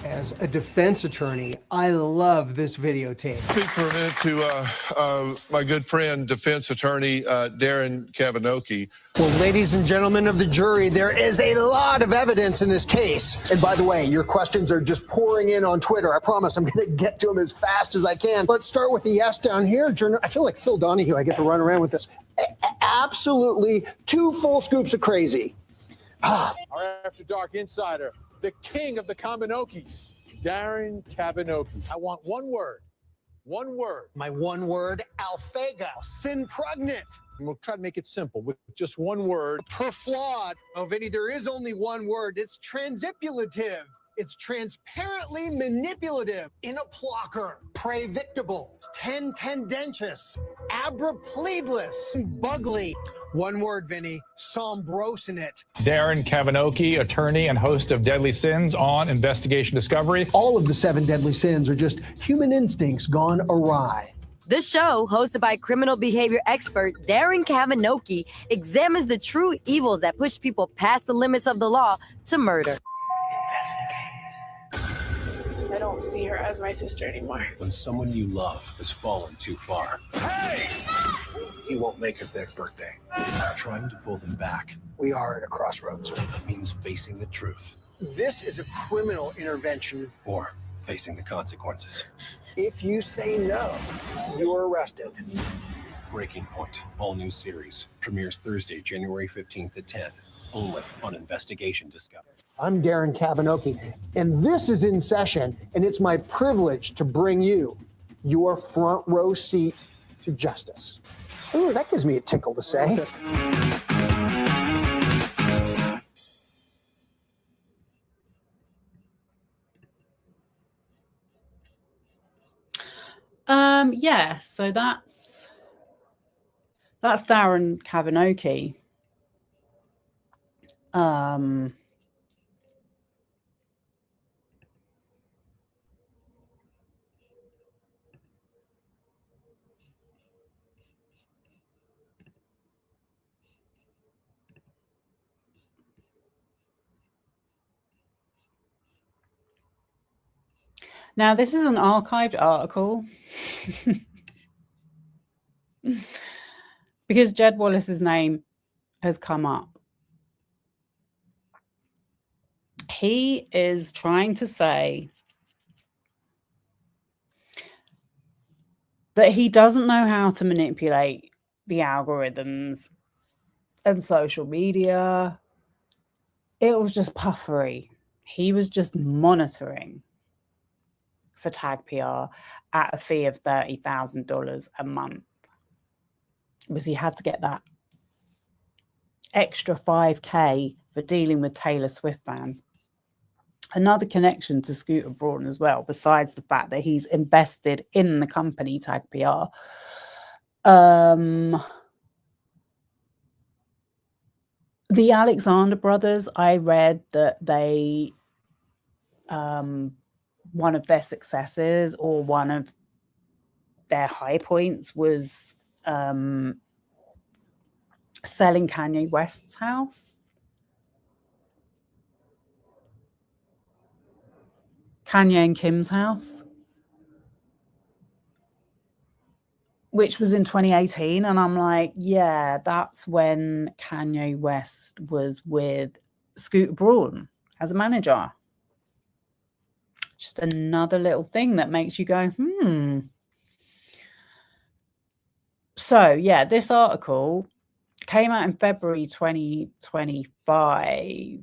As a defense attorney, I love this videotape. Speak for a minute to my good friend, defense attorney Darren Kavanoky. Well, ladies and gentlemen of the jury, there is a lot of evidence in this case. And by the way, your questions are just pouring in on Twitter. I promise I'm going to get to them as fast as I can. Let's start with the yes down here. I feel like Phil Donahue. I get to run around with this. Absolutely 2 full scoops of crazy. Our After Dark insider, the king of the Kavanokys, Darren Kavanoky. I want one word. One word. My one word, alphega, sin pregnant. And we'll try to make it simple with just one word. Perflaud. Oh, Vinny, there is only one word. It's transipulative. It's transparently manipulative. Inaplocker. Previctable. Tendentious. Abrapleadless. Bugly. One word, Vinny. Sombrosinate. Darren Kavanoky, attorney and host of Deadly Sins on Investigation Discovery. All of the 7 deadly sins are just human instincts gone awry. This show, hosted by criminal behavior expert Darren Kavanoky, examines the true evils that push people past the limits of the law to murder. I don't see her as my sister anymore. When someone you love has fallen too far, Hey! he won't make his next birthday. Trying to pull them back We are at a crossroads. means facing the truth This is a criminal intervention. or facing the consequences. If you say no, you're arrested. Breaking Point, all new series, premieres Thursday, January 15th at 10, only on Investigation Discovery. I'm Darren Kavanaugh, and this is In Session, and it's my privilege to bring you your front row seat to justice. Ooh, that gives me a tickle to say. Yeah, so that's Darren Kavanaugh. Now, this is an archived article because Jed Wallace's name has come up. He is trying to say that he doesn't know how to manipulate the algorithms and social media. It was just puffery. He was just monitoring for Tag PR at a fee of $30,000 a month, because he had to get that extra $5K for dealing with Taylor Swift fans. Another connection to Scooter Braun as well, besides the fact that he's invested in the company Tag PR. The Alexander brothers, I read that they one of their successes or one of their high points was selling Kanye West's house. Kanye and Kim's house, which was in 2018. And I'm like, yeah, that's when Kanye West was with Scooter Braun as a manager. Just another little thing that makes you go, So, yeah, this article came out in February 2025. I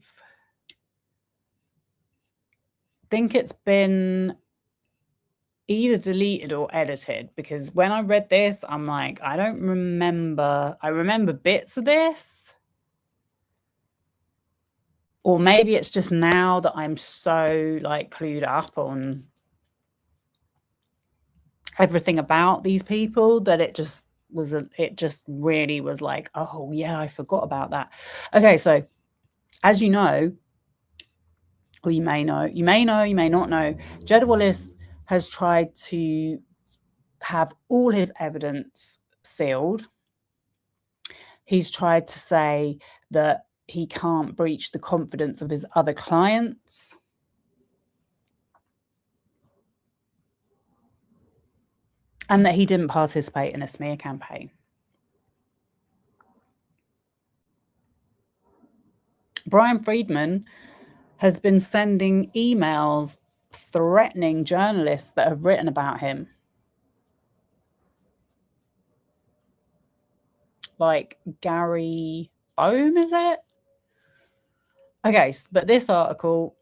think it's been either deleted or edited, because when I read this, I'm like, I don't remember. I remember bits of this. Or maybe it's just now that I'm so like clued up on everything about these people that it just really was like, oh yeah, I forgot about that. Okay, so as you know, or you may know, you may not know, Jed Wallace has tried to have all his evidence sealed. He's tried to say that he can't breach the confidence of his other clients. And that he didn't participate in a smear campaign. Brian Friedman has been sending emails threatening journalists that have written about him. Like Gary Bohm, is it? Okay, but this article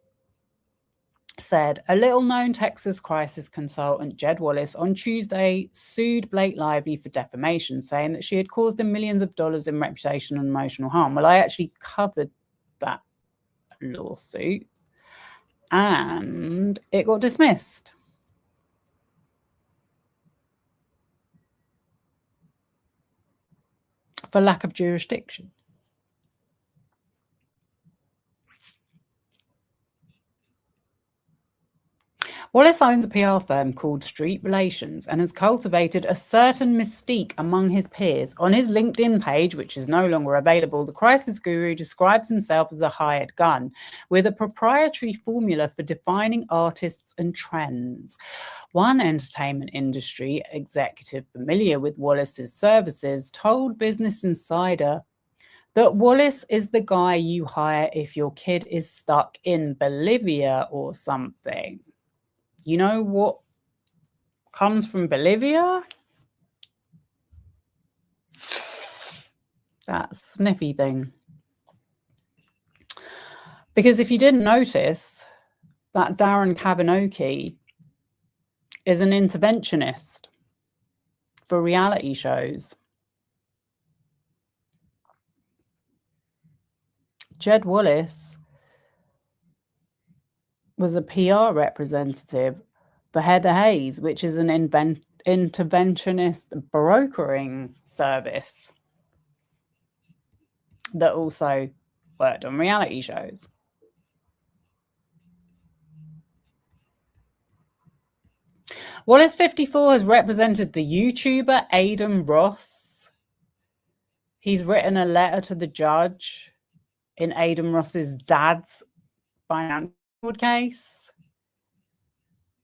said a little-known Texas crisis consultant, Jed Wallace, on Tuesday sued Blake Lively for defamation, saying that she had caused him millions of dollars in reputation and emotional harm. Well, I actually covered that lawsuit, and it got dismissed. For lack of jurisdiction. Wallace owns a PR firm called Street Relations and has cultivated a certain mystique among his peers. On his LinkedIn page, which is no longer available, the crisis guru describes himself as a hired gun with a proprietary formula for defining artists and trends. One entertainment industry executive familiar with Wallace's services told Business Insider that Wallace is the guy you hire if your kid is stuck in Bolivia or something. You know what comes from Bolivia? that sniffy thing. Because if you didn't notice, that Darren Kavanaugh is an interventionist for reality shows. Jed Wallace was a PR representative for Heather Hayes, which is an interventionist brokering service that also worked on reality shows. Wallace 54 has represented the YouTuber Aidan Ross. He's written a letter to the judge in Aidan Ross's dad's financial case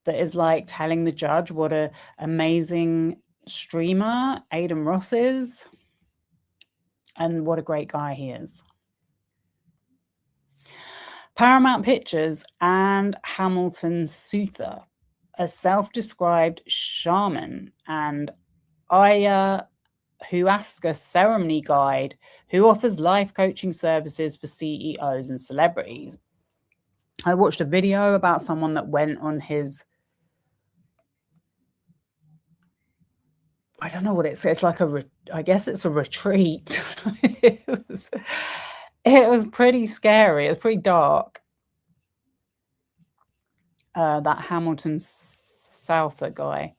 that is like telling the judge what an amazing streamer Aidan Ross is and what a great guy he is. Paramount Pictures and Hamilton Souther, a self-described shaman and ayahuasca ceremony guide who offers life coaching services for CEOs and celebrities. I watched a video about someone that went on his, I don't know what it's like I guess it's a retreat. It was pretty scary. It was pretty dark. That Hamilton Souther guy.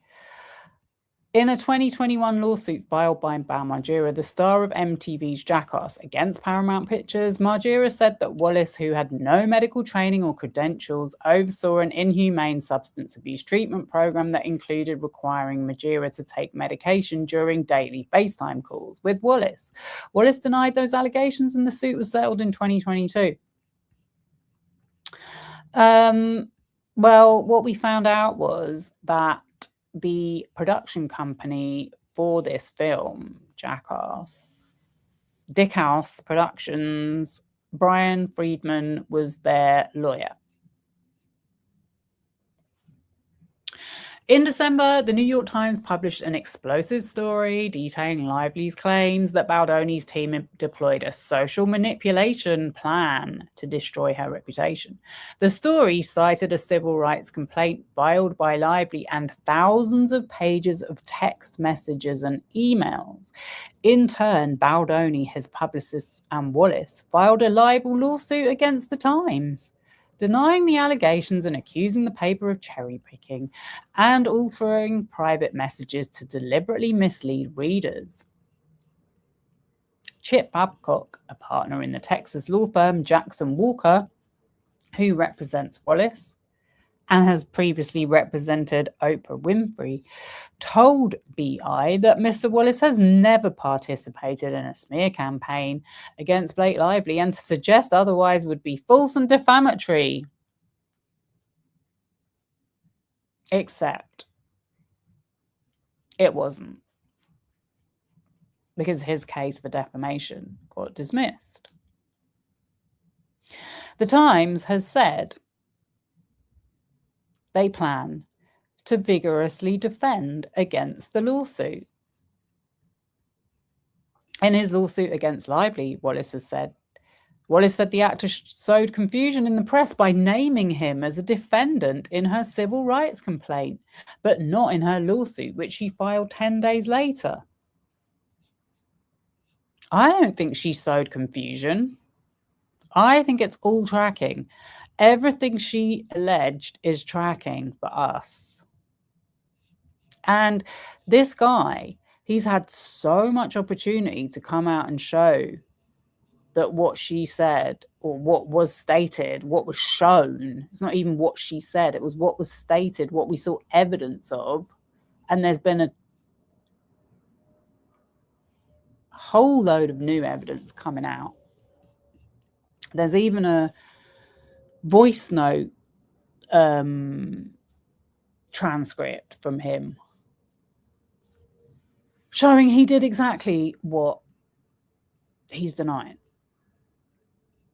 In a 2021 lawsuit filed by Margera, the star of MTV's Jackass, against Paramount Pictures, Margera said that Wallace, who had no medical training or credentials, oversaw an inhumane substance abuse treatment program that included requiring Margera to take medication during daily FaceTime calls with Wallace. Wallace denied those allegations and the suit was settled in 2022. Well, what we found out was that the production company for this film, Jackass, Dickhouse Productions, Brian Friedman was their lawyer. In December, the New York Times published an explosive story detailing Lively's claims that Baldoni's team deployed a social manipulation plan to destroy her reputation. The story cited a civil rights complaint filed by Lively and thousands of pages of text messages and emails. In turn, Baldoni, his publicists, and Wallace filed a libel lawsuit against the Times, denying the allegations and accusing the paper of cherry-picking and altering private messages to deliberately mislead readers. Chip Babcock, a partner in the Texas law firm Jackson Walker, who represents Wallace and has previously represented Oprah Winfrey, told BI that Mr. Wallace has never participated in a smear campaign against Blake Lively, and to suggest otherwise would be false and defamatory. Except it wasn't, because his case for defamation got dismissed. The Times has said they plan to vigorously defend against the lawsuit. In his lawsuit against Lively, Wallace said the actor sowed confusion in the press by naming him as a defendant in her civil rights complaint, but not in her lawsuit, which she filed 10 days later. I don't think she sowed confusion. I think it's all tracking. Everything she alleged is tracking for us. And this guy, he's had so much opportunity to come out and show that what she said, or what was stated, what was shown, it's not even what she said, it was what was stated, what we saw evidence of. And there's been a whole load of new evidence coming out. There's even a voice note transcript from him showing he did exactly what he's denying.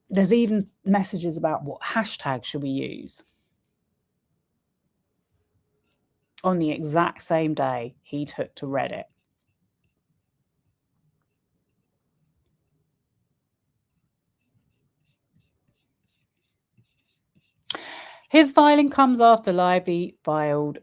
There's even messages about what hashtag should we use. On the exact same day he took to Reddit. His filing comes after Libby filed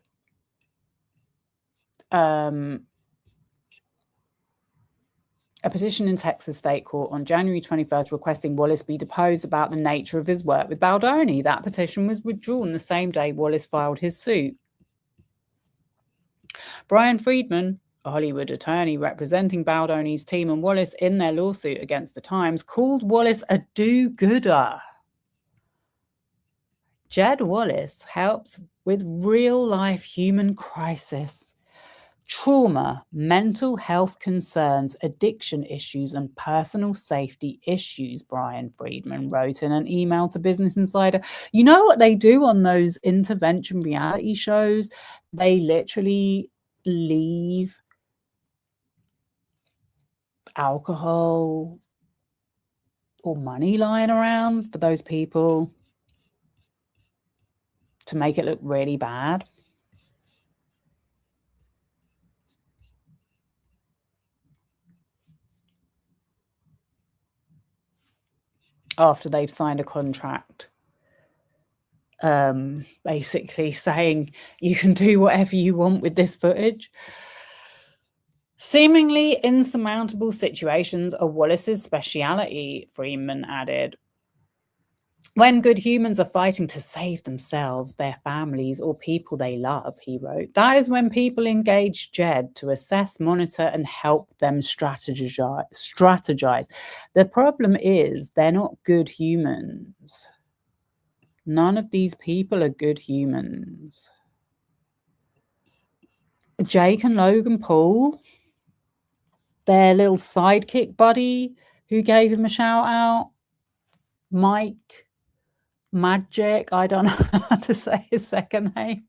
a petition in Texas state court on January 21st requesting Wallace be deposed about the nature of his work with Baldoni. That petition was withdrawn the same day Wallace filed his suit. Brian Friedman, a Hollywood attorney representing Baldoni's team and Wallace in their lawsuit against the Times, called Wallace a do-gooder. Jed Wallace helps with real-life human crisis, trauma, mental health concerns, addiction issues, and personal safety issues, Brian Friedman wrote in an email to Business Insider. You know what they do on those intervention reality shows? They literally leave alcohol or money lying around for those people to make it look really bad. After they've signed a contract, basically saying you can do whatever you want with this footage. Seemingly insurmountable situations are Wallace's speciality, Freeman added. When good humans are fighting to save themselves, their families, or people they love, he wrote, that is when people engage Jed to assess, monitor, and help them strategize. The problem is they're not good humans. None of these people are good humans. Jake and Logan Paul, their little sidekick buddy who gave him a shout out, Mike Magic, I don't know how to say his second name.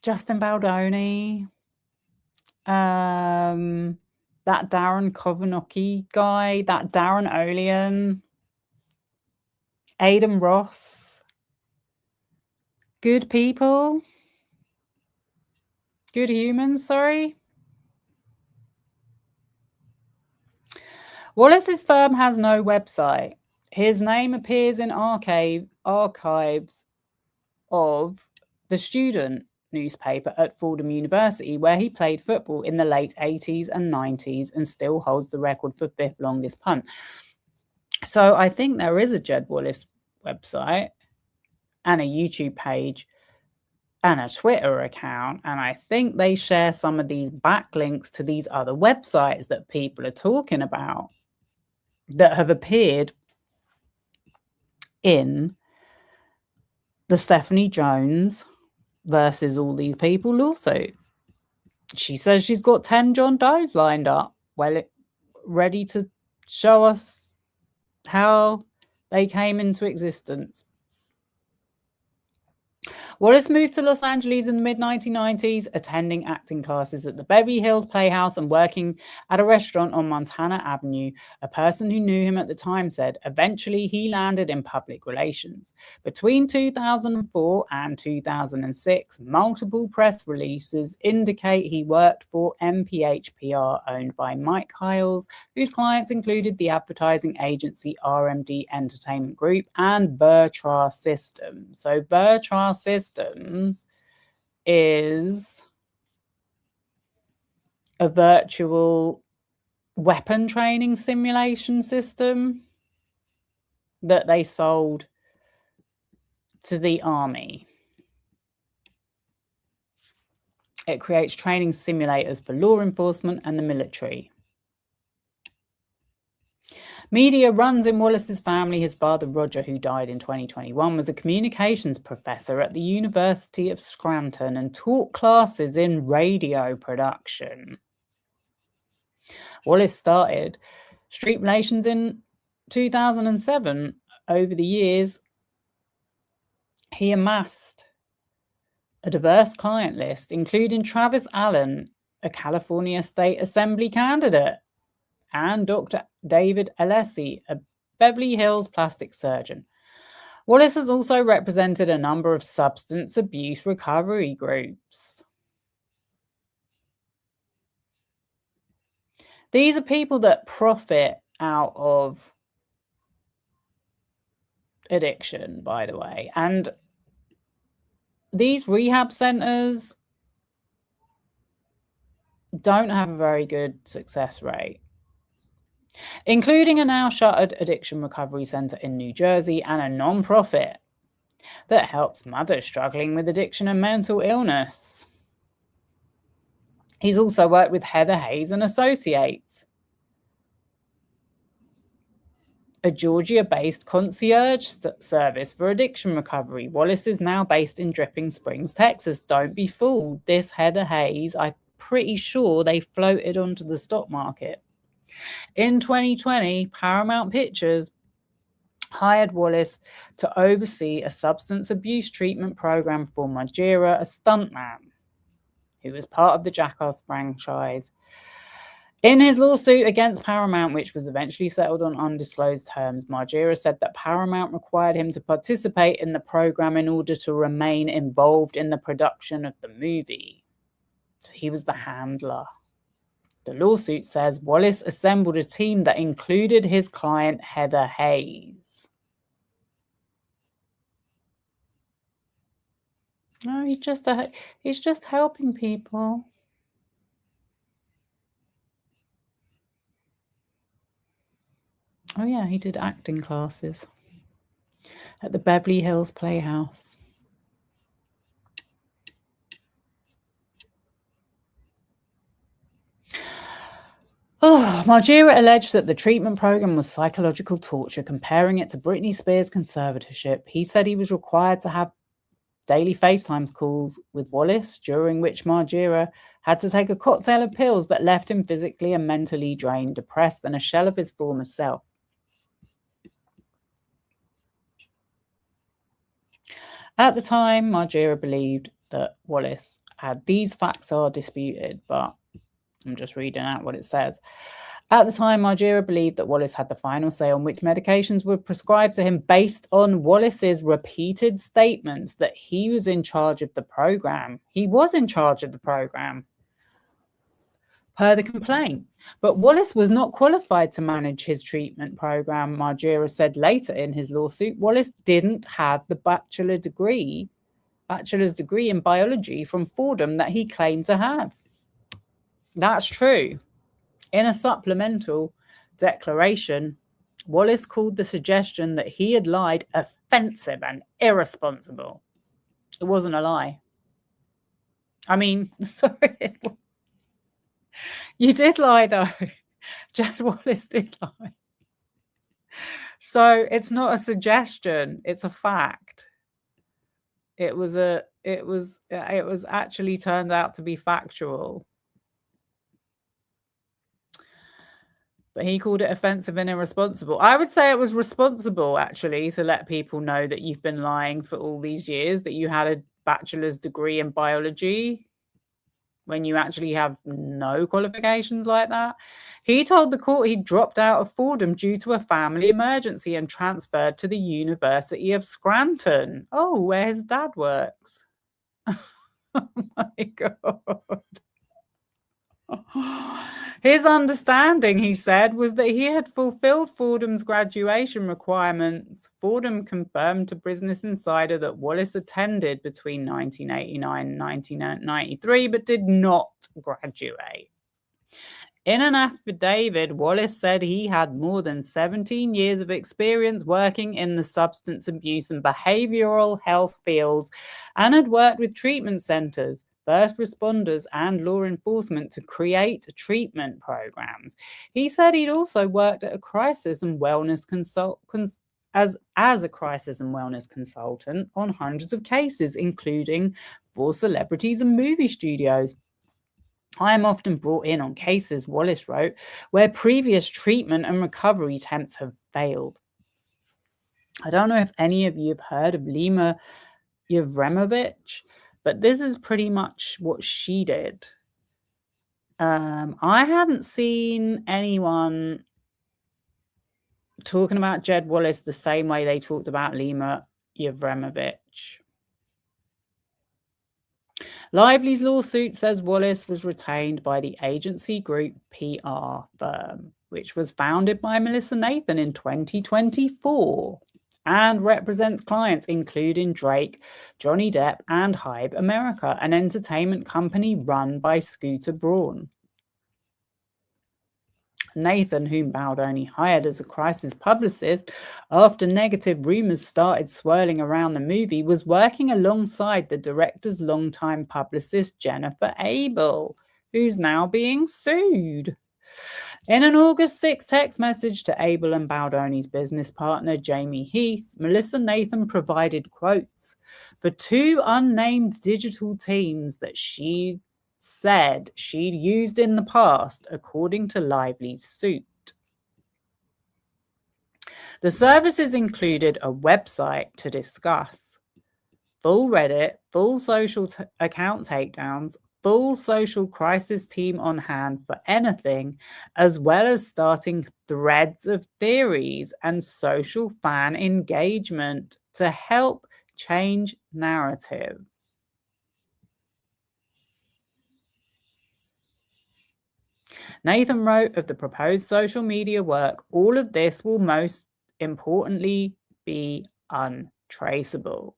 Justin Baldoni, that Darren Kovanocki guy, that Darren Olean, Aidan Ross. Good people. Good humans, sorry. Wallace's firm has no website. His name appears in archives of the student newspaper at Fordham University, where he played football in the late 80s and 90s and still holds the record for fifth longest punt. So I think there is a Jed Wallace website and a YouTube page and a Twitter account, and I think they share some of these backlinks to these other websites that people are talking about that have appeared in the Stephanie Jones versus all these people lawsuit. She says she's got 10 John Does lined up, ready to show us how they came into existence. Wallace moved to Los Angeles in the mid-1990s, attending acting classes at the Beverly Hills Playhouse and working at a restaurant on Montana Avenue. A person who knew him at the time said, eventually he landed in public relations. Between 2004 and 2006, multiple press releases indicate he worked for MPH-PR, owned by Mike Hiles, whose clients included the advertising agency RMD Entertainment Group and Bertra Systems. So Bertra Systems is a virtual weapon training simulation system that they sold to the army. It creates training simulators for law enforcement and the military. Media runs in Wallace's family. His father, Roger, who died in 2021, was a communications professor at the University of Scranton and taught classes in radio production. Wallace started Street Relations in 2007. Over the years, he amassed a diverse client list, including Travis Allen, a California State Assembly candidate, and Dr. David Alessi, a Beverly Hills plastic surgeon. Wallace has also represented a number of substance abuse recovery groups. These are people that profit out of addiction, by the way. And these rehab centers don't have a very good success rate, including a now shuttered addiction recovery center in New Jersey and a non-profit that helps mothers struggling with addiction and mental illness. He's also worked with Heather Hayes and Associates, a Georgia-based concierge service for addiction recovery. Wallace is now based in Dripping Springs, Texas. Don't be fooled. This Heather Hayes, I'm pretty sure they floated onto the stock market. In 2020, Paramount Pictures hired Wallace to oversee a substance abuse treatment program for Margera, a stuntman who was part of the Jackass franchise. In his lawsuit against Paramount, which was eventually settled on undisclosed terms, Margera said that Paramount required him to participate in the program in order to remain involved in the production of the movie. So he was the handler. The lawsuit says Wallace assembled a team that included his client, Heather Hayes. No, he's just helping people. Oh yeah, he did acting classes at the Beverly Hills Playhouse. Margera alleged that the treatment program was psychological torture, comparing it to Britney Spears' conservatorship. He said he was required to have daily FaceTime calls with Wallace, during which Margera had to take a cocktail of pills that left him physically and mentally drained, depressed, and a shell of his former self. At the time, Margera believed that Wallace had, these facts are disputed, but I'm just reading out what it says. At the time, Margera believed that Wallace had the final say on which medications were prescribed to him based on Wallace's repeated statements that he was in charge of the program. He was in charge of the program, per the complaint. But Wallace was not qualified to manage his treatment program, Margera said later in his lawsuit. Wallace didn't have the bachelor's degree in biology from Fordham that he claimed to have. That's true. In a supplemental declaration, Wallace called the suggestion that he had lied offensive and irresponsible. It wasn't a lie. I mean, sorry. You did lie, though. Jed Wallace did lie. So it's not a suggestion. It's a fact. It was actually turned out to be factual. But he called it offensive and irresponsible. I would say it was responsible, actually, to let people know that you've been lying for all these years, that you had a bachelor's degree in biology when you actually have no qualifications like that. He told the court he dropped out of Fordham due to a family emergency and transferred to the University of Scranton. Oh, where his dad works. Oh my God. His understanding, he said, was that he had fulfilled Fordham's graduation requirements. Fordham confirmed to Business Insider that Wallace attended between 1989 and 1993, but did not graduate. In an affidavit, Wallace said he had more than 17 years of experience working in the substance abuse and behavioral health fields and had worked with treatment centers, first responders, and law enforcement to create treatment programs. He said he'd also worked at a crisis and wellness as a crisis and wellness consultant on hundreds of cases, including for celebrities and movie studios. I am often brought in on cases, Wallace wrote, where previous treatment and recovery attempts have failed. I don't know if any of you have heard of Lima Yevremovich, but this is pretty much what she did. I haven't seen anyone talking about Jed Wallace the same way they talked about Lima Yevremovich. Lively's lawsuit says Wallace was retained by the agency group PR firm, which was founded by Melissa Nathan in 2024. and represents clients including Drake, Johnny Depp, and Hybe America, an entertainment company run by Scooter Braun. Nathan, whom Baldoni hired as a crisis publicist after negative rumors started swirling around the movie, was working alongside the director's longtime publicist Jennifer Abel, who's now being sued. In an August 6th text message to Abel and Baldoni's business partner Jamie Heath, Melissa Nathan provided quotes for two unnamed digital teams that she said she'd used in the past, according to Lively's suit. The services included a website to discuss full Reddit, full social account takedowns, full social crisis team on hand for anything, as well as starting threads of theories and social fan engagement to help change narrative. Nathan wrote of the proposed social media work, all of this will most importantly be untraceable.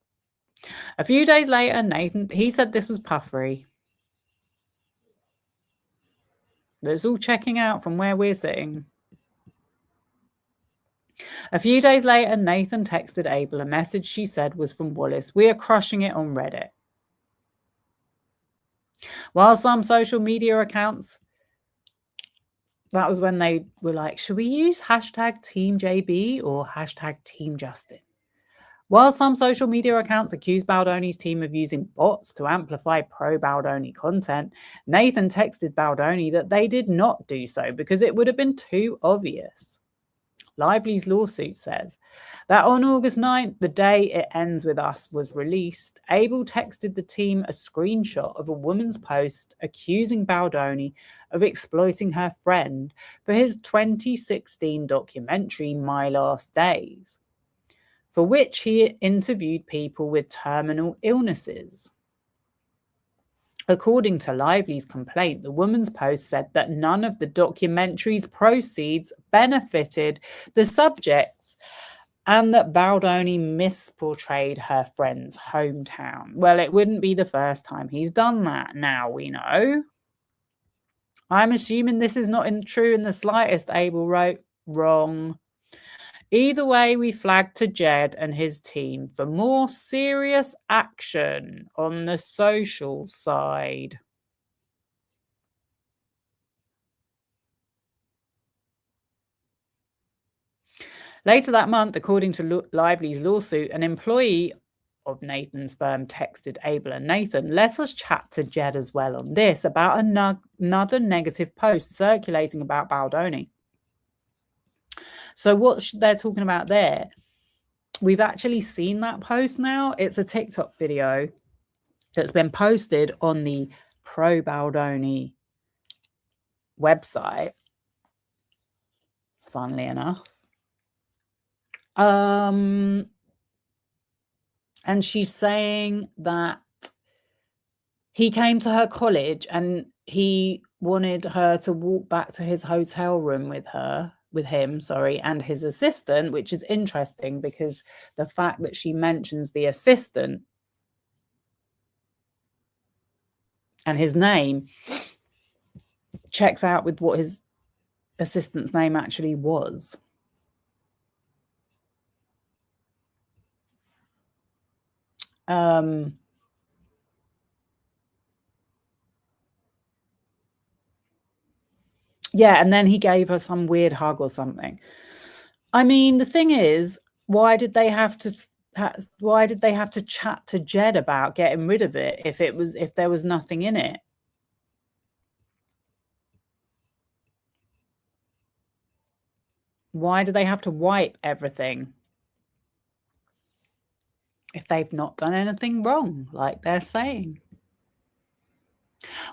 A few days later, Nathan, he said this was puffery. It's all checking out from where we're sitting. A few days later, Nathan texted Abel a message she said was from Wallace. We are crushing it on Reddit. While some social media accounts, that was when they were like, should we use hashtag Team JB or hashtag Team Justin? While some social media accounts accused Baldoni's team of using bots to amplify pro-Baldoni content, Nathan texted Baldoni that they did not do so because it would have been too obvious. Lively's lawsuit says that on August 9th, the day It Ends With Us was released, Abel texted the team a screenshot of a woman's post accusing Baldoni of exploiting her friend for his 2016 documentary, My Last Days, for which he interviewed people with terminal illnesses. According to Lively's complaint, the woman's post said that none of the documentary's proceeds benefited the subjects and that Baldoni misportrayed her friend's hometown. Well, it wouldn't be the first time he's done that, now we know. I'm assuming this is not true in the slightest, Abel wrote. Wrong. Either way, we flagged to Jed and his team for more serious action on the social side. Later that month, according to Lively's lawsuit, an employee of Nathan's firm texted Abel and Nathan, let us chat to Jed as well on this, about another negative post circulating about Baldoni. So what they're talking about there, we've actually seen that post now. It's a TikTok video that's been posted on the Pro Baldoni website, funnily enough. And she's saying that he came to her college and he wanted her to walk back to his hotel room with him, and his assistant, which is interesting because the fact that she mentions the assistant and his name checks out with what his assistant's name actually was. Yeah, and then he gave her some weird hug or something. I mean, the thing is, why did they have to chat to Jed about getting rid of it if there was nothing in it? Why do they have to wipe everything if they've not done anything wrong, like they're saying?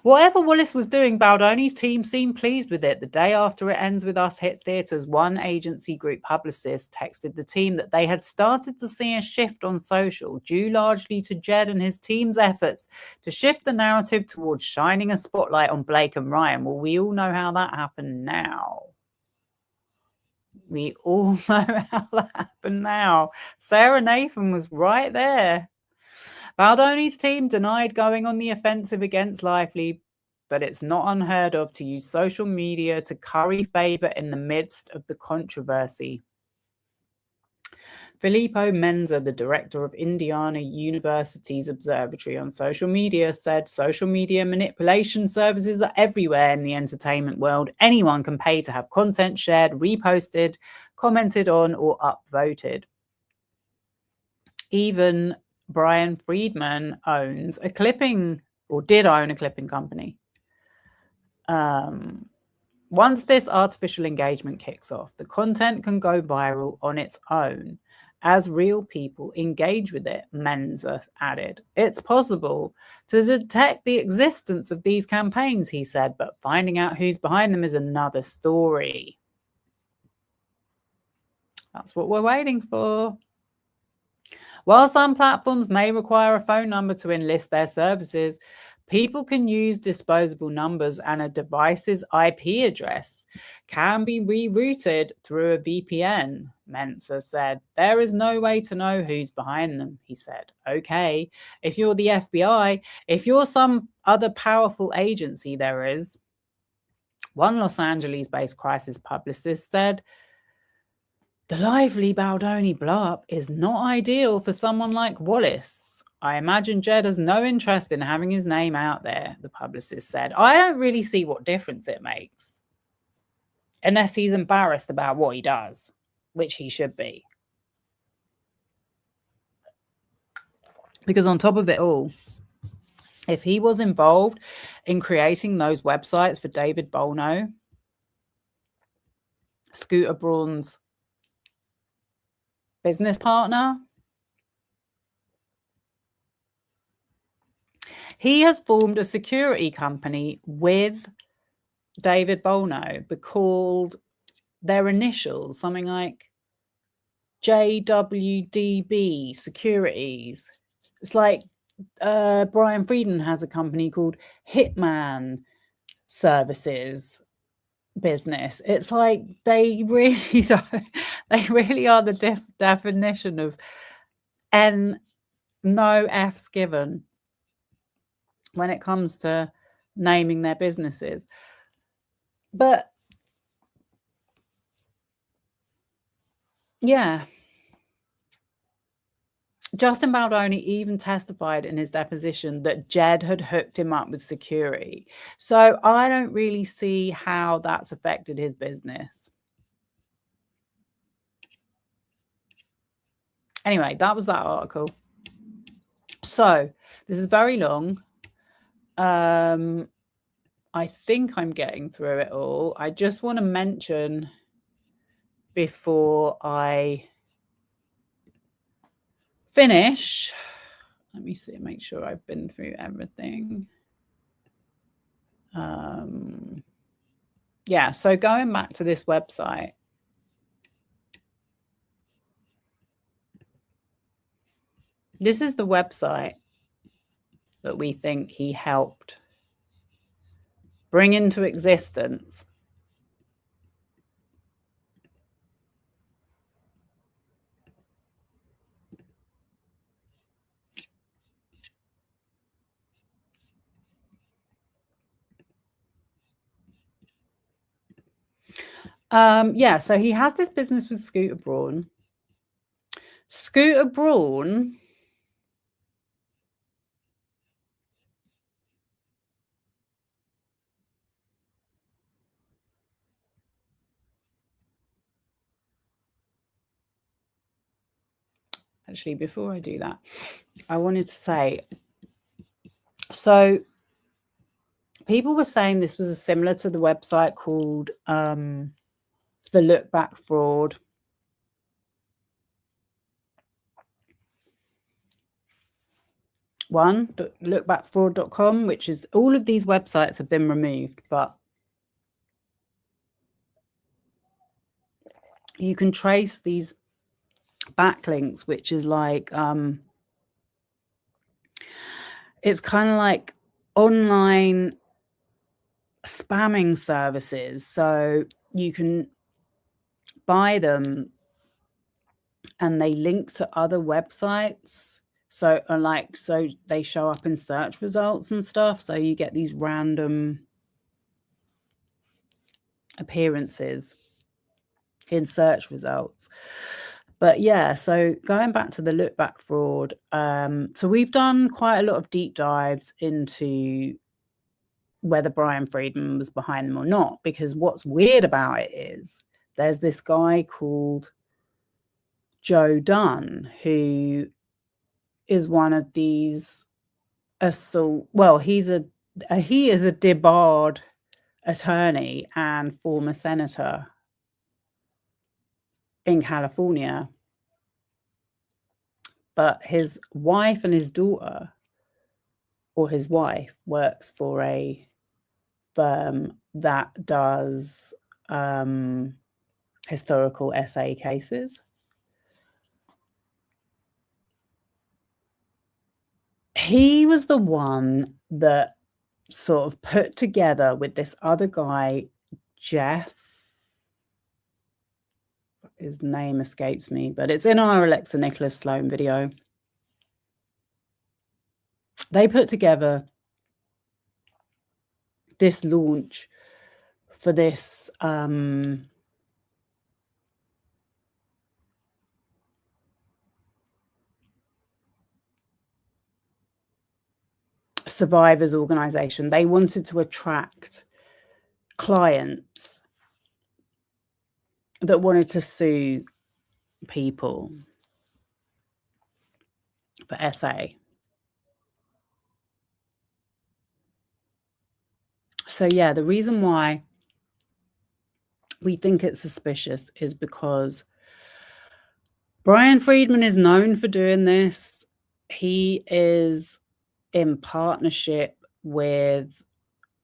Whatever Wallace was doing, Baldoni's team seemed pleased with it. The day after It Ends With Us hit theatres, one agency group publicist texted the team that they had started to see a shift on social, due largely to Jed and his team's efforts to shift the narrative towards shining a spotlight on Blake and Ryan. Well, we all know how that happened now. We all know how that happened now. Sarah Nathan was right there. Baldoni's team denied going on the offensive against Lively, but it's not unheard of to use social media to curry favor in the midst of the controversy. Filippo Menza, the director of Indiana University's Observatory on Social Media, said social media manipulation services are everywhere in the entertainment world. Anyone can pay to have content shared, reposted, commented on, or upvoted. Even Brian Friedman owns a clipping, or did own a clipping company. Once this artificial engagement kicks off, the content can go viral on its own as real people engage with it, Menza added. It's possible to detect the existence of these campaigns, he said, but finding out who's behind them is another story. That's what we're waiting for. While some platforms may require a phone number to enlist their services, people can use disposable numbers, and a device's IP address can be rerouted through a VPN, Menza said. There is no way to know who's behind them, he said. Okay, if you're the FBI, if you're some other powerful agency, there is. One Los Angeles-based crisis publicist said, the Lively Baldoni blow-up is not ideal for someone like Wallace. I imagine Jed has no interest in having his name out there, the publicist said. I don't really see what difference it makes. Unless he's embarrassed about what he does, which he should be. Because on top of it all, if he was involved in creating those websites for David Bono, Scooter Braun's business partner, he has formed a security company with David Bono, called their initials, something like JWDB Securities. It's like Brian Friedman has a company called Hitman Services Business. It's like they really are the definition of no F's given when it comes to naming their businesses. But yeah, Justin Baldoni even testified in his deposition that Jed had hooked him up with security. So I don't really see how that's affected his business. Anyway, that was that article. So this is very long. I think I'm getting through it all. I just want to mention before I finish, let me see, make sure I've been through everything. Yeah, so going back to this website, this is the website that we think he helped bring into existence. Yeah, so he has this business with Scooter Braun. Scooter Braun actually, before I do that, I wanted to say, so people were saying this was similar to the website called the Look Back Fraud. Lookbackfraud.com, which is, all of these websites have been removed, but you can trace these backlinks, which is like it's kind of like online spamming services. So you can buy them and they link to other websites. So so they show up in search results and stuff. So you get these random appearances in search results. But yeah, so going back to the look back fraud, so we've done quite a lot of deep dives into whether Brian Friedman was behind them or not, because what's weird about it is there's this guy called Joe Dunn, who is one of these he is a debarred attorney and former senator in California, but his wife and his daughter, or his wife, works for a firm that does historical essay cases. He was the one that sort of put together with this other guy, Jeff, his name escapes me, but it's in our Alexa Nicholas Sloan video. They put together this launch for this survivors organization. They wanted to attract clients that wanted to sue people for SA. So yeah, the reason why we think it's suspicious is because Brian Friedman is known for doing this. He is in partnership with,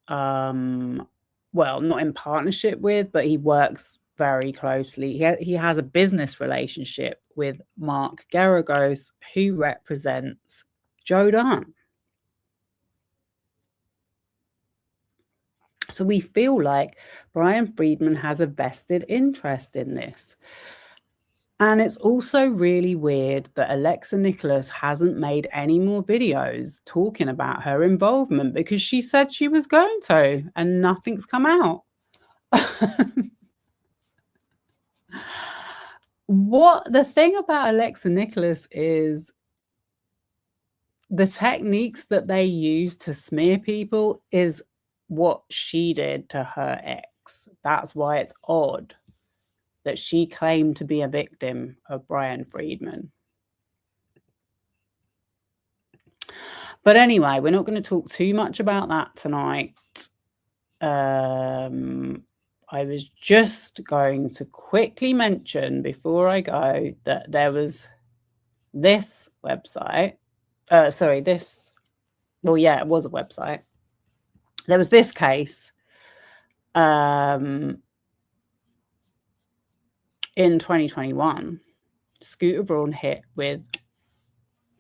well, not in partnership with, but he works very closely. He has a business relationship with Mark Geragos, who represents Joe Dunn. So we feel like Brian Friedman has a vested interest in this. And it's also really weird that Alexa Nicholas hasn't made any more videos talking about her involvement, because she said she was going to, and nothing's come out. The thing about Alexa Nicholas is the techniques that they use to smear people is what she did to her ex. That's why it's odd that she claimed to be a victim of Brian Friedman. But anyway, we're not going to talk too much about that tonight. I was just going to quickly mention before I go that there was this website. Well, yeah, it was a website. There was this case in 2021. Scooter Braun hit with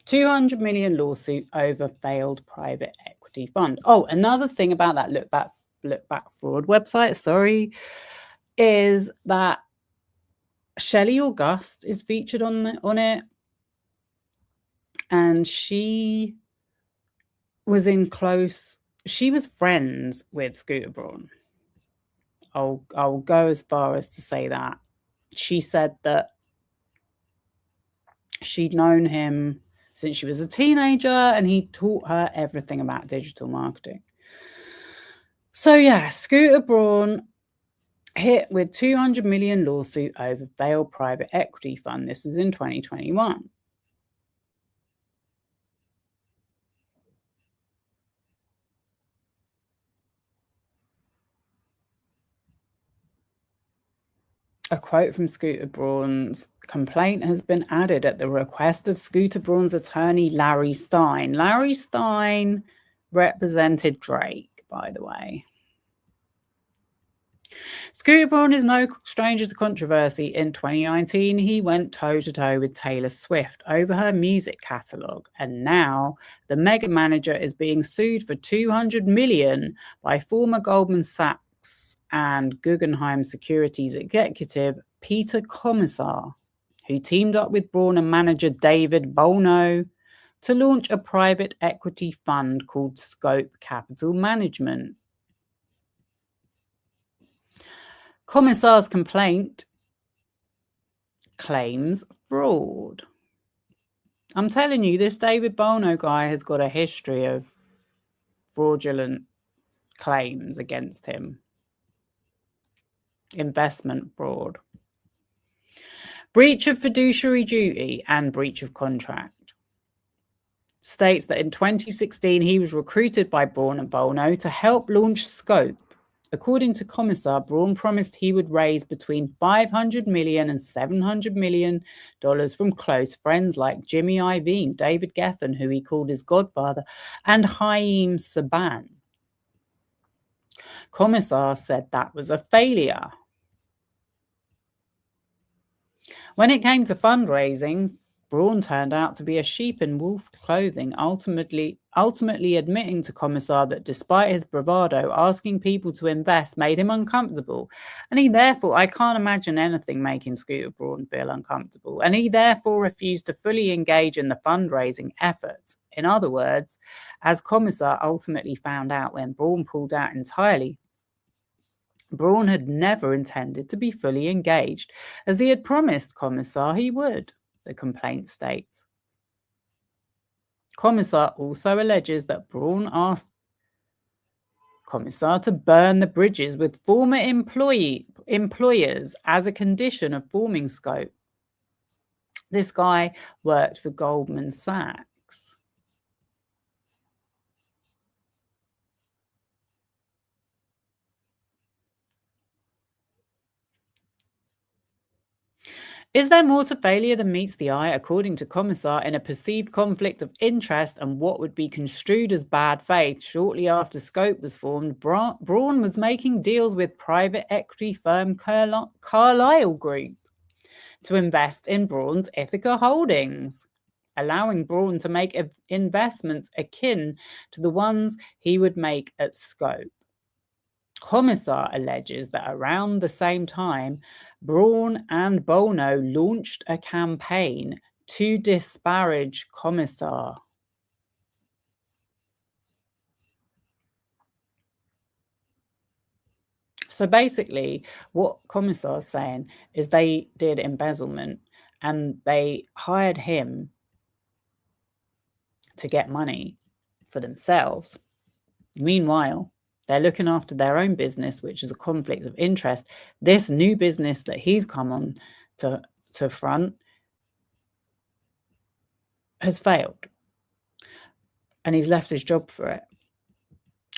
$200 million lawsuit over failed private equity fund. Oh, another thing about that look back fraud website, is that Shelley August is featured on it, and she was friends with Scooter Braun. I'll go as far as to say that. She said that she'd known him since she was a teenager, and he taught her everything about digital marketing. So yeah, Scooter Braun hit with $200 million lawsuit over failed private equity fund. This is in 2021. A quote from Scooter Braun's complaint has been added at the request of Scooter Braun's attorney, Larry Stein. Larry Stein represented Drake, by the way. Scooter Braun is no stranger to controversy. In 2019, he went toe-to-toe with Taylor Swift over her music catalogue, and now the mega manager is being sued for $200 million by former Goldman Sachs and Guggenheim Securities executive Peter Commissar, who teamed up with Braun and manager David Bono to launch a private equity fund called Scope Capital Management. Commissar's complaint claims fraud. I'm telling you, this David Bono guy has got a history of fraudulent claims against him. Investment fraud. Breach of fiduciary duty and breach of contract. States that in 2016 he was recruited by Braun and Bono to help launch Scope. According to Commissar, Braun promised he would raise between $500 million and $700 million from close friends like Jimmy Iovine, David Geffen, who he called his godfather, and Haim Saban. Commissar said that was a failure. When it came to fundraising, Braun turned out to be a sheep in wolf clothing, ultimately admitting to Commissar that despite his bravado, asking people to invest made him uncomfortable. And he therefore, I can't imagine anything making Scooter Braun feel uncomfortable. And he therefore refused to fully engage in the fundraising efforts. In other words, as Commissar ultimately found out when Braun pulled out entirely, Braun had never intended to be fully engaged, as he had promised Commissar he would, the complaint states. Commissar also alleges that Braun asked Commissar to burn the bridges with former employers as a condition of forming Scope. This guy worked for Goldman Sachs. Is there more to failure than meets the eye, according to Commissar, in a perceived conflict of interest and what would be construed as bad faith? Shortly after Scope was formed, Braun was making deals with private equity firm Carlyle Group to invest in Braun's Ithaca holdings, allowing Braun to make investments akin to the ones he would make at Scope. Commissar alleges that around the same time, Braun and Bono launched a campaign to disparage Commissar. So basically, what Commissar is saying is they did embezzlement and they hired him to get money for themselves. Meanwhile, they're looking after their own business, which is a conflict of interest. This new business that he's come on to front has failed. And he's left his job for it.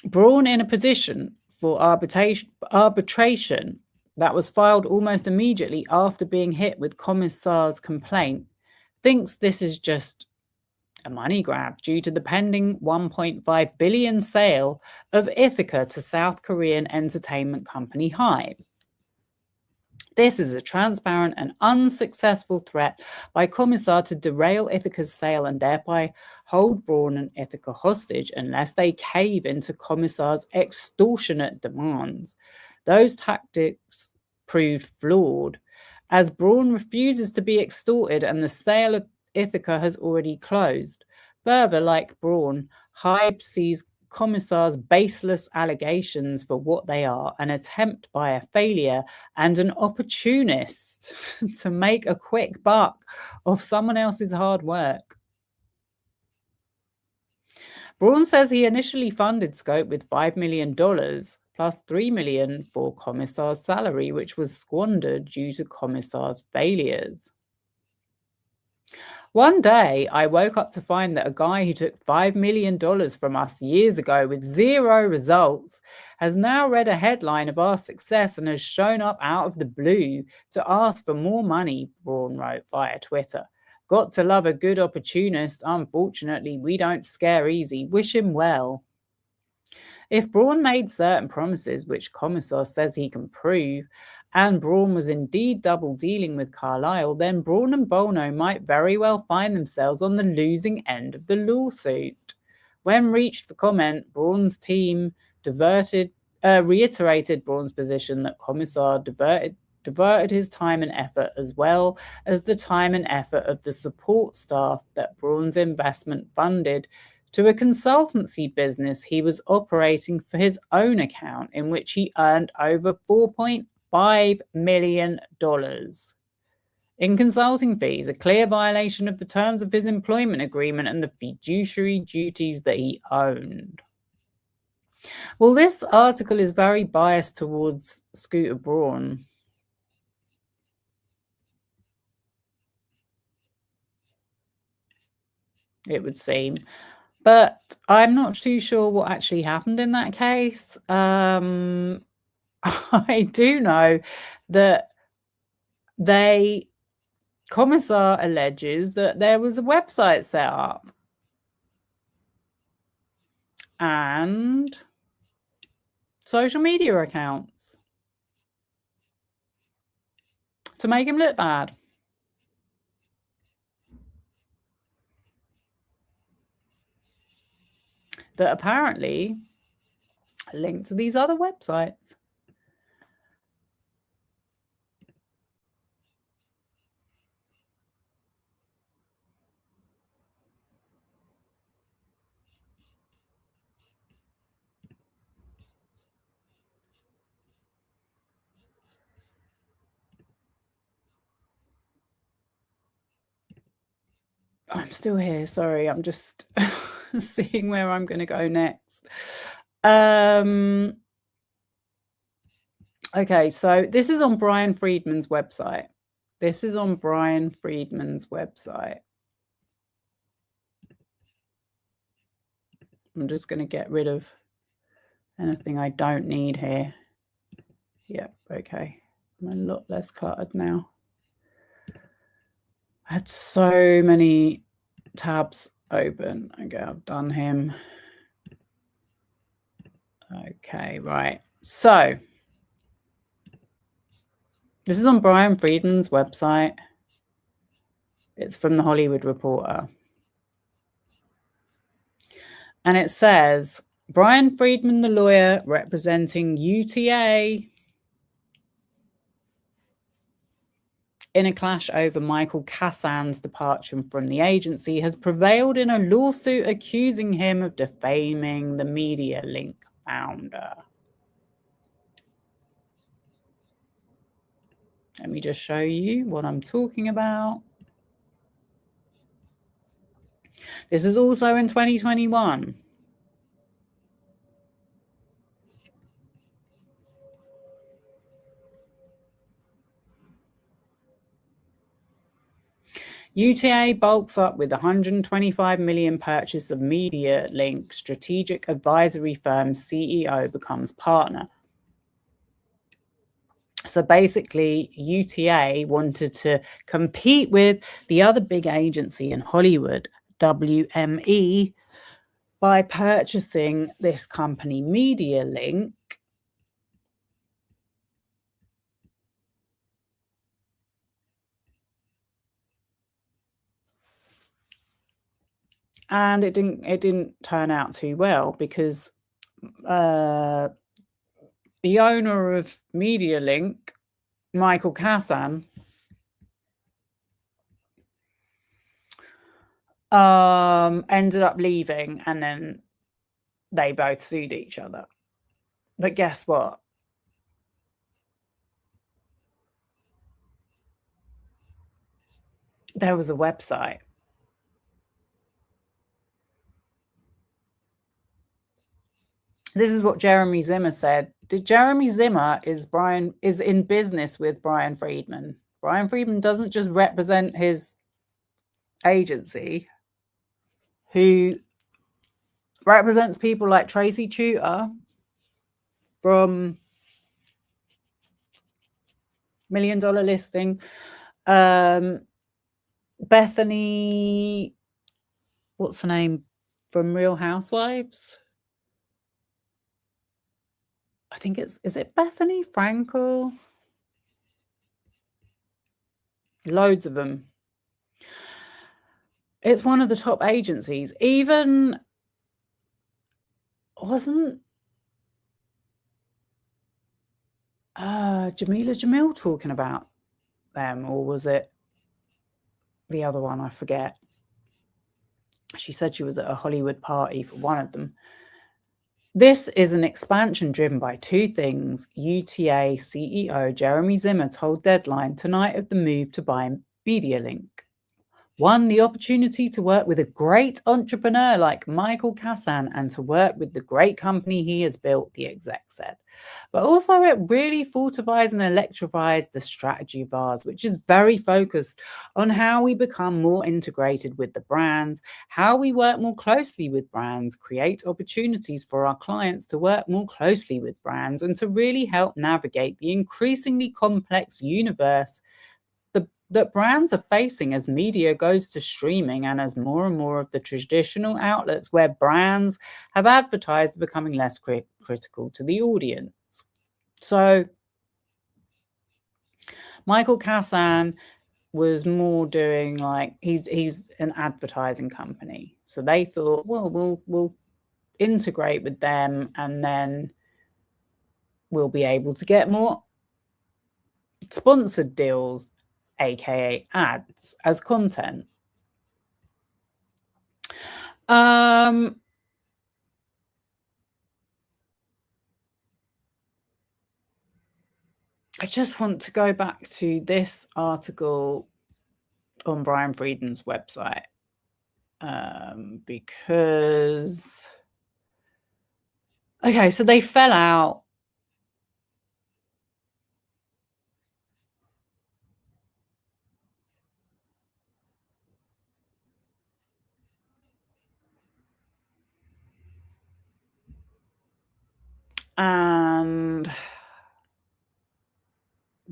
Braun in a petition for arbitration that was filed almost immediately after being hit with Commissar's complaint thinks this is just a money grab due to the pending $1.5 billion sale of Ithaca to South Korean entertainment company HYBE. This is a transparent and unsuccessful threat by Commissar to derail Ithaca's sale and thereby hold Braun and Ithaca hostage unless they cave into Commissar's extortionate demands. Those tactics proved flawed, as Braun refuses to be extorted and the sale of Ithaca has already closed. Further, like Braun, HYBE sees Commissar's baseless allegations for what they are, an attempt by a failure and an opportunist to make a quick buck off someone else's hard work. Braun says he initially funded Scope with $5 million plus $3 million for Commissar's salary, which was squandered due to Commissar's failures. One day, I woke up to find that a guy who took $5 million from us years ago with zero results has now read a headline of our success and has shown up out of the blue to ask for more money, Braun wrote via Twitter. Got to love a good opportunist. Unfortunately, we don't scare easy. Wish him well. If Braun made certain promises, which Commissar says he can prove, and Braun was indeed double dealing with Carlyle, then Braun and Bono might very well find themselves on the losing end of the lawsuit. When reached for comment, Braun's team reiterated Braun's position that Commissar diverted his time and effort as well as the time and effort of the support staff that Braun's investment funded to a consultancy business he was operating for his own account, in which he earned over $4.5 million in consulting fees, a clear violation of the terms of his employment agreement and the fiduciary duties that he owned. Well, this article is very biased towards Scooter Braun. It would seem. But I'm not too sure what actually happened in that case. I do know that Commissar alleges that there was a website set up and social media accounts to make him look bad. That apparently link to these other websites. I'm still here. Sorry, I'm just seeing where I'm going to go next. Okay, so this is on Brian Friedman's website. This is on Brian Friedman's website. I'm just going to get rid of anything I don't need here. Yep, okay. I'm a lot less cluttered now. I had so many tabs open. Okay, I've done him. Okay, right. So this is on Brian Friedman's website. It's from the Hollywood Reporter. And it says, Brian Friedman, the lawyer representing UTA in a clash over Michael Kassan's departure from the agency, has prevailed in a lawsuit accusing him of defaming the Media Link founder. Let me just show you what I'm talking about. This is also in 2021. UTA bulks up with 125 million purchase of Media Link. Strategic advisory firm CEO becomes partner. So basically, UTA wanted to compete with the other big agency in Hollywood, WME, by purchasing this company, Media Link. And it didn't turn out too well because the owner of Media Link, Michael Kassan, ended up leaving, and then they both sued each other. But guess what? There was a website. This is what Jeremy Zimmer said. Jeremy Zimmer is in business with Brian Friedman. Brian Friedman doesn't just represent his agency, who represents people like Tracy Tutor from $1 Million Listing, Bethany, what's her name, from Real Housewives? I think is it Bethany Frankel? Loads of them. It's one of the top agencies. Even wasn't Jamila Jamil talking about them, or was it the other one? I forget. She said she was at a Hollywood party for one of them. This is an expansion driven by two things. UTA CEO Jeremy Zimmer told Deadline tonight of the move to buy MediaLink. One, the opportunity to work with a great entrepreneur like Michael Kassan and to work with the great company he has built, the exec said. But also it really fortifies and electrifies the strategy of ours, which is very focused on how we become more integrated with the brands, how we work more closely with brands, create opportunities for our clients to work more closely with brands, and to really help navigate the increasingly complex universe that brands are facing as media goes to streaming and as more and more of the traditional outlets where brands have advertised are becoming less critical to the audience. So Michael Kassan was more doing like he's an advertising company, so they thought, well, we'll integrate with them and then we'll be able to get more sponsored deals, aka ads, as content. I just want to go back to this article on Brian Friedman's website because, okay, so they fell out. And I'm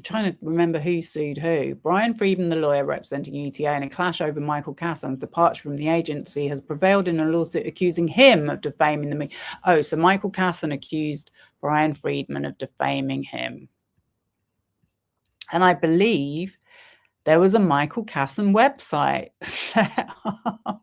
trying to remember who sued who. Brian Friedman, the lawyer representing UTA, in a clash over Michael Kassan's departure from the agency, has prevailed in a lawsuit accusing him of defaming the media. Oh, so Michael Kassan accused Brian Friedman of defaming him. And I believe there was a Michael Kassan website set up.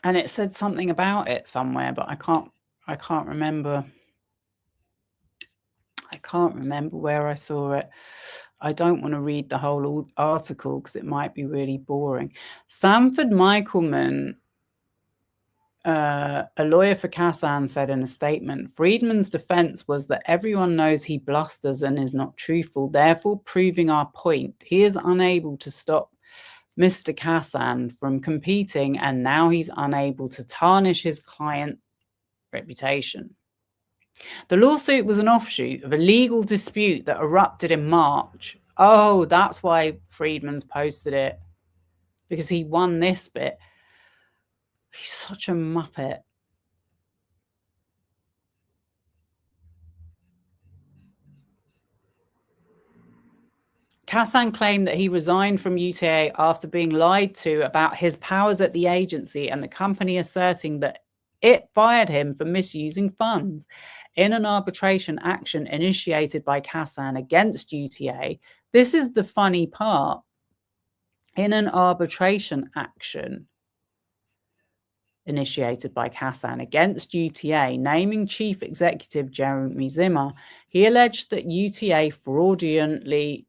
And it said something about it somewhere, but I can't remember. I can't remember where I saw it. I don't want to read the whole article because it might be really boring. Sanford Michaelman, a lawyer for Kassan, said in a statement, Friedman's defense was that everyone knows he blusters and is not truthful, therefore proving our point. He is unable to stop Mr. Kassan from competing, and now he's unable to tarnish his client reputation. The lawsuit was an offshoot of a legal dispute that erupted in March. Oh, that's why Friedman's posted it, because he won this bit. He's such a muppet. Kassan claimed that he resigned from UTA after being lied to about his powers at the agency and the company asserting that it fired him for misusing funds. In an arbitration action initiated by Kassan against UTA, this is the funny part. In an arbitration action initiated by Kassan against UTA, naming Chief Executive Jeremy Zimmer, he alleged that UTA fraudulently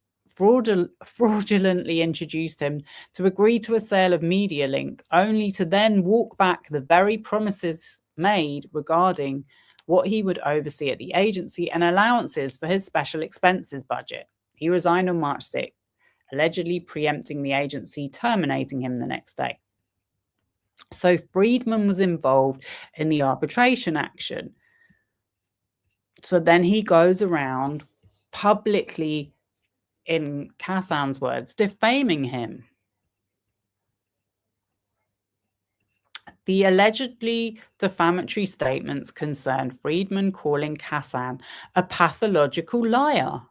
introduced him to agree to a sale of MediaLink, only to then walk back the very promises made regarding what he would oversee at the agency and allowances for his special expenses budget. He resigned on March 6th, allegedly preempting the agency, terminating him the next day. So Friedman was involved in the arbitration action. So then he goes around publicly, in Kassan's words, defaming him. The allegedly defamatory statements concern Friedman calling Kassan a pathological liar.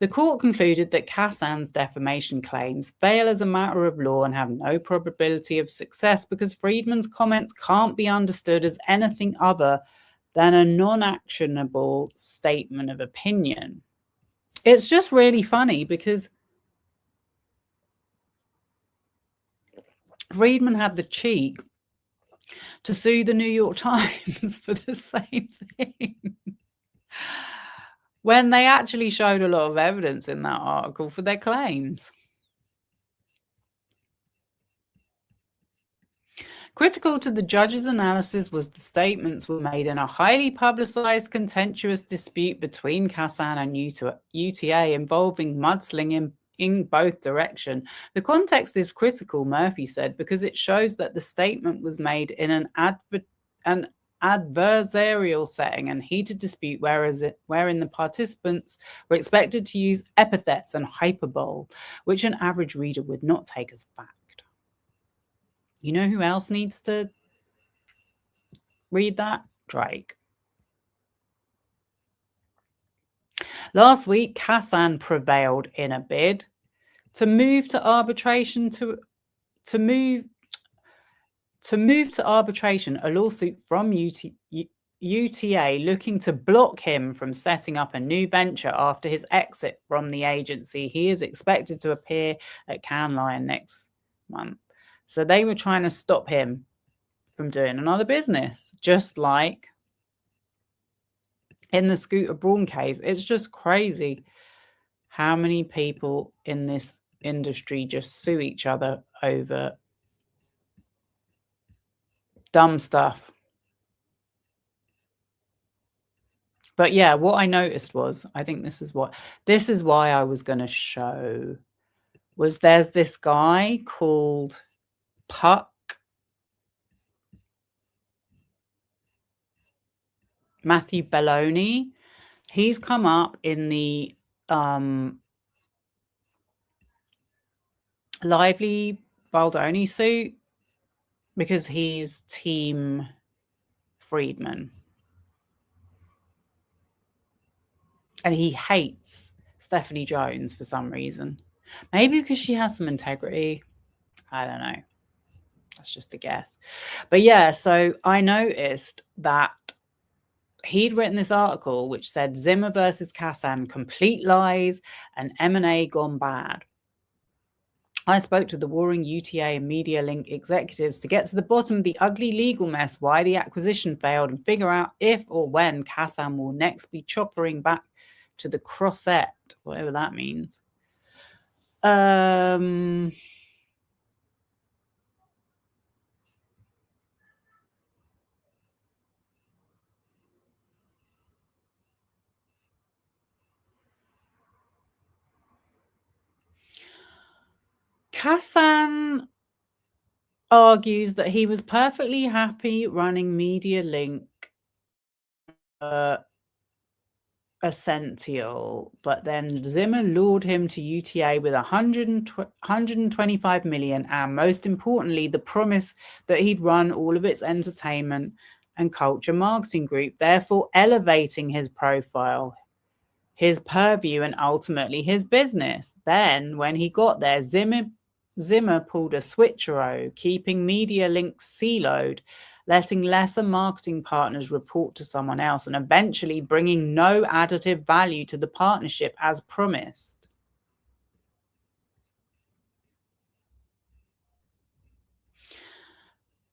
The court concluded that Kassan's defamation claims fail as a matter of law and have no probability of success because Friedman's comments can't be understood as anything other than a non-actionable statement of opinion. It's just really funny because Friedman had the cheek to sue the New York Times for the same thing when they actually showed a lot of evidence in that article for their claims. Critical to the judge's analysis was the statements were made in a highly publicized, contentious dispute between Kassan and UTA involving mudslinging in both directions. The context is critical, Murphy said, because it shows that the statement was made in an adversarial setting and heated dispute, wherein the participants were expected to use epithets and hyperbole, which an average reader would not take as fact. You know who else needs to read that? Drake. Last week, Kassan prevailed in a bid to move to arbitration a lawsuit from UTA looking to block him from setting up a new venture after his exit from the agency. He is expected to appear at Cannes Lion next month. So they were trying to stop him from doing another business, just like in the Scooter Braun case. It's just crazy how many people in this industry just sue each other over dumb stuff. But yeah, what I noticed was, I think this is why I was going to show, was there's this guy called Puck Matthew Belloni. He's come up in the Lively Baldoni suit because he's Team Friedman. And he hates Stephanie Jones for some reason. Maybe because she has some integrity. I don't know. That's just a guess. But yeah, so I noticed that he'd written this article which said Zimmer versus Kassan, complete lies and M&A gone bad. I spoke to the warring UTA and Media Link executives to get to the bottom of the ugly legal mess, why the acquisition failed, and figure out if or when Kassan will next be choppering back to the Crossette, whatever that means. Kassan argues that he was perfectly happy running Media Link Essential, but then Zimmer lured him to UTA with 125 million, and most importantly, the promise that he'd run all of its entertainment and culture marketing group, therefore elevating his profile, his purview, and ultimately his business. Then, when he got there, Zimmer pulled a switcheroo, keeping Media Link siloed, letting lesser marketing partners report to someone else, and eventually bringing no additive value to the partnership as promised.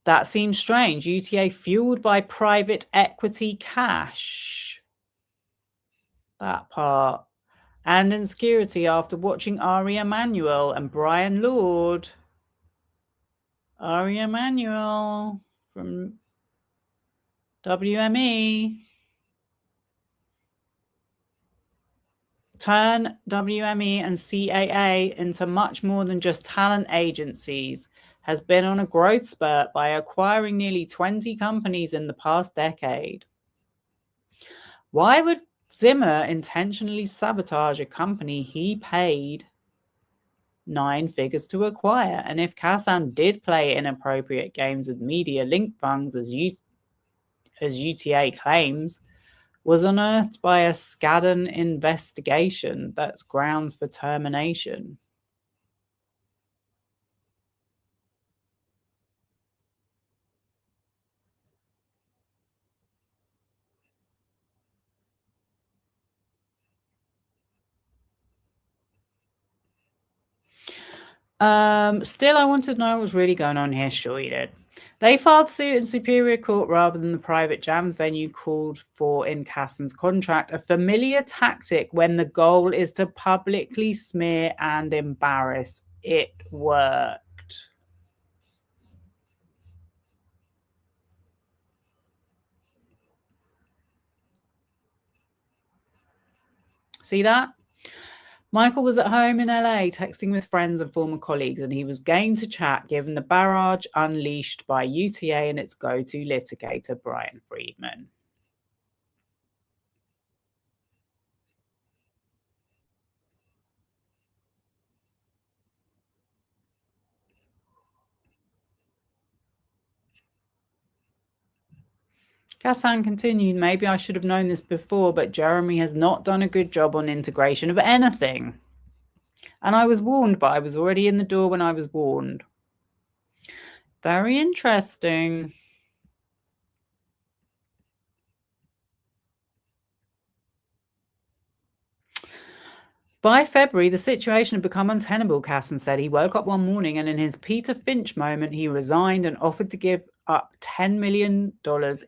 That seems strange. UTA fueled by private equity cash. That part. And insecurity after watching Ari Emanuel and Brian Lord. Ari Emanuel from WME. Turn WME and CAA into much more than just talent agencies, has been on a growth spurt by acquiring nearly 20 companies in the past decade. Why would Zimmer intentionally sabotage a company he paid 9 figures to acquire? And if Kassan did play inappropriate games with Media Link funds, as UTA claims, was unearthed by a Skadden investigation, that's grounds for termination. Still, I wanted to know what was really going on here. Sure you did. They filed suit in Superior Court rather than the private jams venue called for in Cassan's contract, a familiar tactic when the goal is to publicly smear and embarrass. It worked. See that? Michael was at home in LA texting with friends and former colleagues, and he was game to chat given the barrage unleashed by UTA and its go-to litigator, Brian Friedman. Kassan continued, maybe I should have known this before, but Jeremy has not done a good job on integration of anything. And I was warned, but I was already in the door when I was warned. Very interesting. By February, the situation had become untenable, Casson said. He woke up one morning and in his Peter Finch moment, he resigned and offered to give up $10 million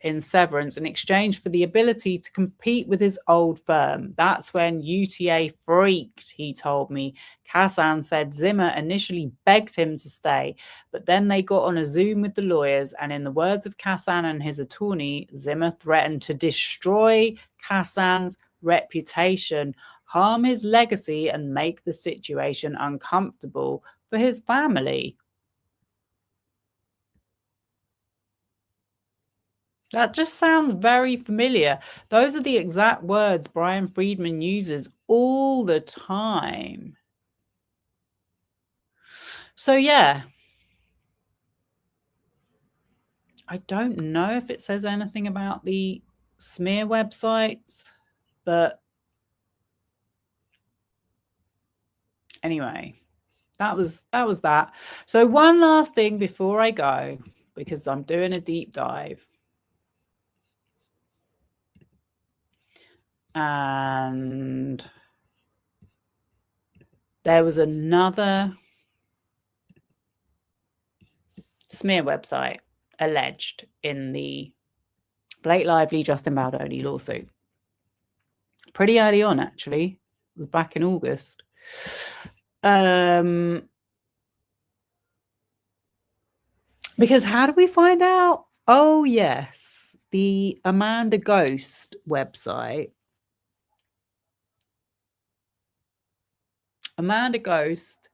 in severance in exchange for the ability to compete with his old firm. That's when UTA freaked, he told me. Kassan said Zimmer initially begged him to stay, but then they got on a Zoom with the lawyers, and in the words of Kassan and his attorney, Zimmer threatened to destroy Kassan's reputation, harm his legacy, and make the situation uncomfortable for his family. That just sounds very familiar. Those are the exact words Brian Friedman uses all the time. So, yeah. I don't know if it says anything about the smear websites, but anyway, that was that. So one last thing before I go, because I'm doing a deep dive. And there was another smear website alleged in the Blake Lively, Justin Baldoni lawsuit. Pretty early on, actually. It was back in August. Because how do we find out? Oh, yes. The Amanda Ghost website. Amanda Ghost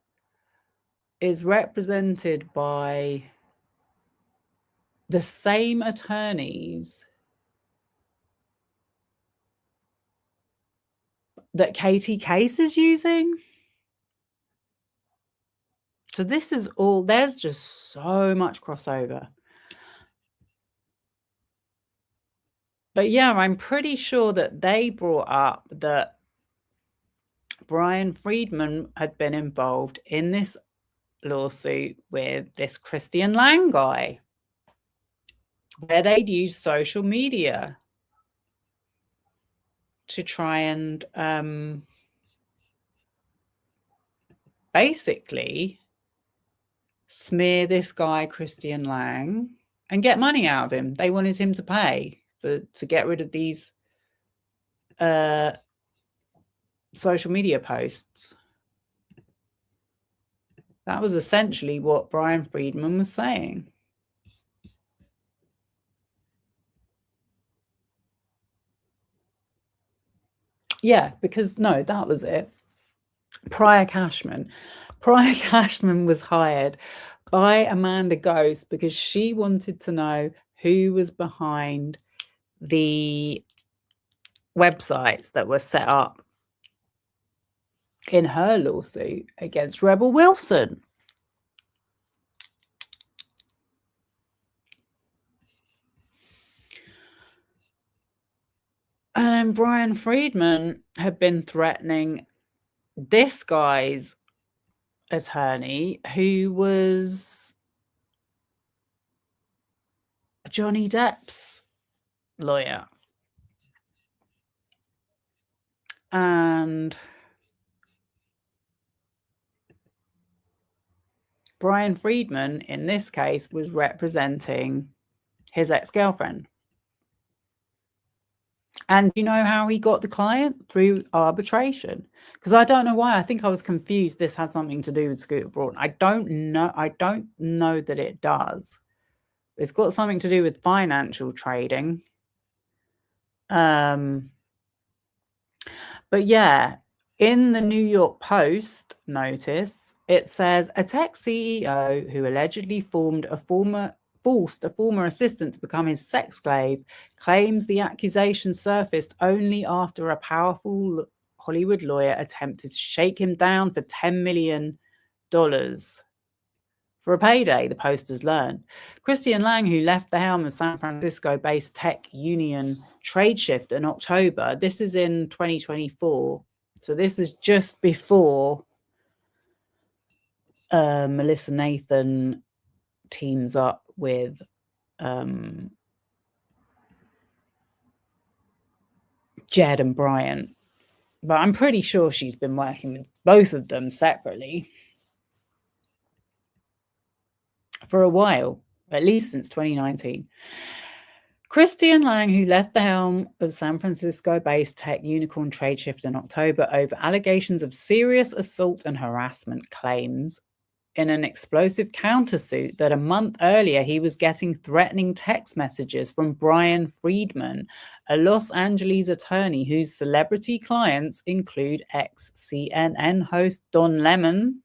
is represented by the same attorneys that Katie Case is using. So this is all, there's just so much crossover. But yeah, I'm pretty sure that they brought up that Brian Friedman had been involved in this lawsuit with this Christian Lang guy, where they'd used social media to try and basically smear this guy, Christian Lang, and get money out of him. They wanted him to pay to get rid of these social media posts. That was essentially what Brian Friedman was saying. Yeah, because no, that was it. Prior Cashman. Prior Cashman was hired by Amanda Ghost because she wanted to know who was behind the websites that were set up in her lawsuit against Rebel Wilson. And then Brian Friedman had been threatening this guy's attorney, who was Johnny Depp's lawyer. And Brian Friedman, in this case, was representing his ex-girlfriend. And you know how he got the client? Through arbitration. Because I don't know why. I think I was confused this had something to do with Scooter Braun. I don't know that it does. It's got something to do with financial trading. But yeah, in the New York Post notice, it says a tech CEO who allegedly forced a former assistant to become his sex slave claims the accusation surfaced only after a powerful Hollywood lawyer attempted to shake him down for $10 million for a payday, the Post has learned. Christian Lang, who left the helm of San Francisco-based tech union Tradeshift in October, this is in 2024, so this is just before Melissa Nathan teams up with Jed and Brian. But I'm pretty sure she's been working with both of them separately for a while, at least since 2019. Christian Lang, who left the helm of San Francisco-based tech unicorn Tradeshift in October over allegations of serious assault and harassment, claims in an explosive countersuit that a month earlier he was getting threatening text messages from Brian Friedman, a Los Angeles attorney whose celebrity clients include ex-CNN host Don Lemon,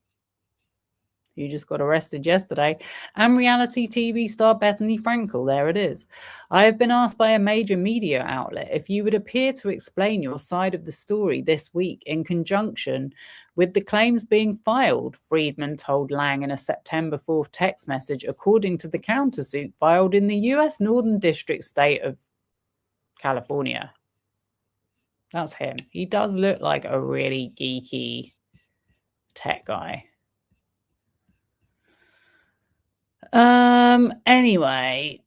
who just got arrested yesterday, and reality TV star Bethany Frankel. There it is. I have been asked by a major media outlet if you would appear to explain your side of the story this week in conjunction with the claims being filed, Friedman told Lang in a September 4th text message, according to the countersuit filed in the U.S. Northern District state of California. That's him. He does look like a really geeky tech guy. Anyway,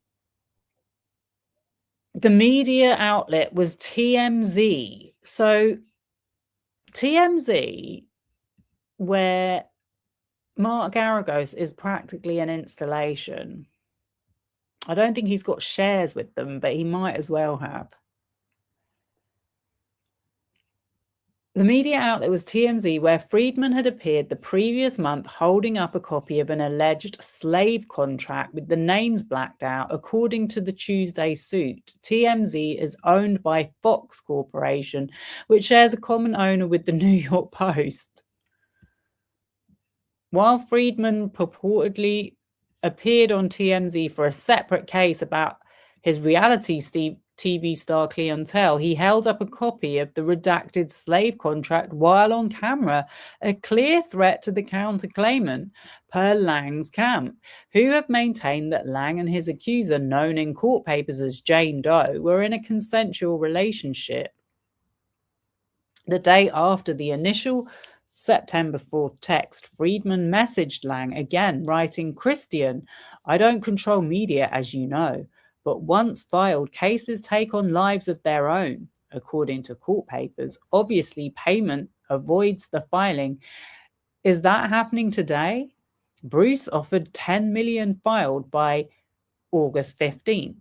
the media outlet was TMZ. So TMZ, where Mark Garagos is practically an installation. I don't think he's got shares with them, but he might as well have. The media outlet was TMZ, where Friedman had appeared the previous month holding up a copy of an alleged slave contract with the names blacked out, according to the Tuesday suit. TMZ is owned by Fox Corporation, which shares a common owner with the New York Post. While Friedman purportedly appeared on TMZ for a separate case about his reality TV star clientele, he held up a copy of the redacted slave contract while on camera, a clear threat to the counterclaimant, per Lang's camp, who have maintained that Lang and his accuser, known in court papers as Jane Doe, were in a consensual relationship. The day after the initial September 4th text, Friedman messaged Lang again, writing, "Christian, I don't control media, as you know, but once filed, cases take on lives of their own, according to court papers. Obviously, payment avoids the filing. Is that happening today? Bruce offered $10 million filed by August 15th.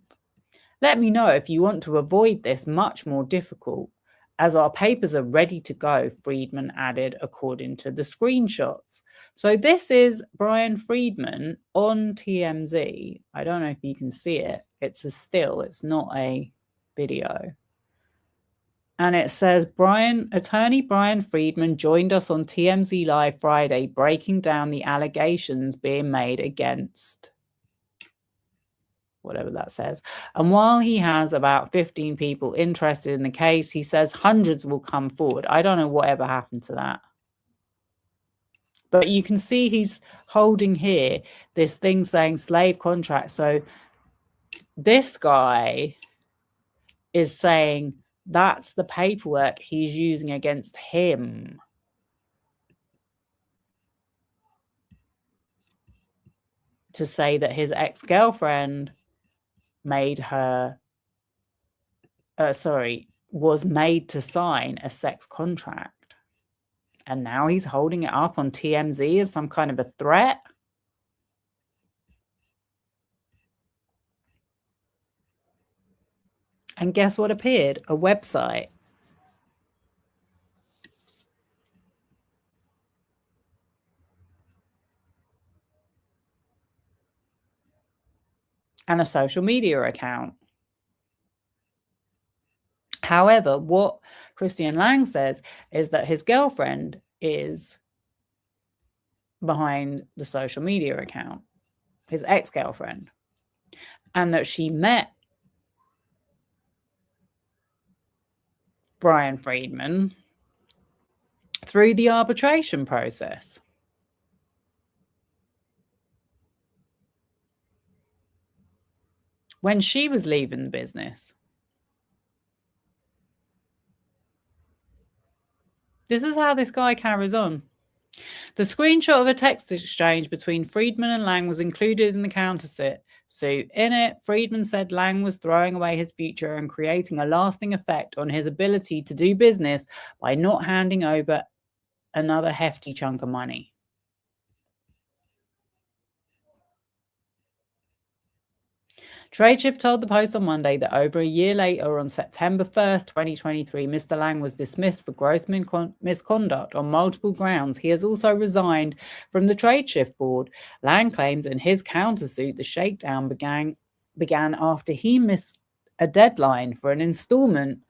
Let me know if you want to avoid this much more difficult, as our papers are ready to go," Friedman added, according to the screenshots. So this is Brian Friedman on TMZ. I don't know if you can see it. It's a still. It's not a video. And it says, attorney Brian Friedman joined us on TMZ Live Friday, breaking down the allegations being made against whatever that says. And while he has about 15 people interested in the case, he says hundreds will come forward. I don't know whatever happened to that. But you can see he's holding here this thing saying slave contract. So this guy is saying that's the paperwork he's using against him. To say that his ex-girlfriend was made to sign a sex contract. And now he's holding it up on TMZ as some kind of a threat. And guess what appeared? A website. And a social media account. However, what Christian Lang says is that his girlfriend is behind the social media account, his ex-girlfriend, and that she met Brian Friedman through the arbitration process. When she was leaving the business. This is how this guy carries on. The screenshot of a text exchange between Friedman and Lang was included in the countersuit. In it, Friedman said Lang was throwing away his future and creating a lasting effect on his ability to do business by not handing over another hefty chunk of money. Tradeshift told the Post on Monday that over a year later, on September 1st, 2023, Mr. Lang was dismissed for gross misconduct on multiple grounds. He has also resigned from the Tradeshift board. Lang claims in his countersuit the shakedown began after he missed a deadline for an installment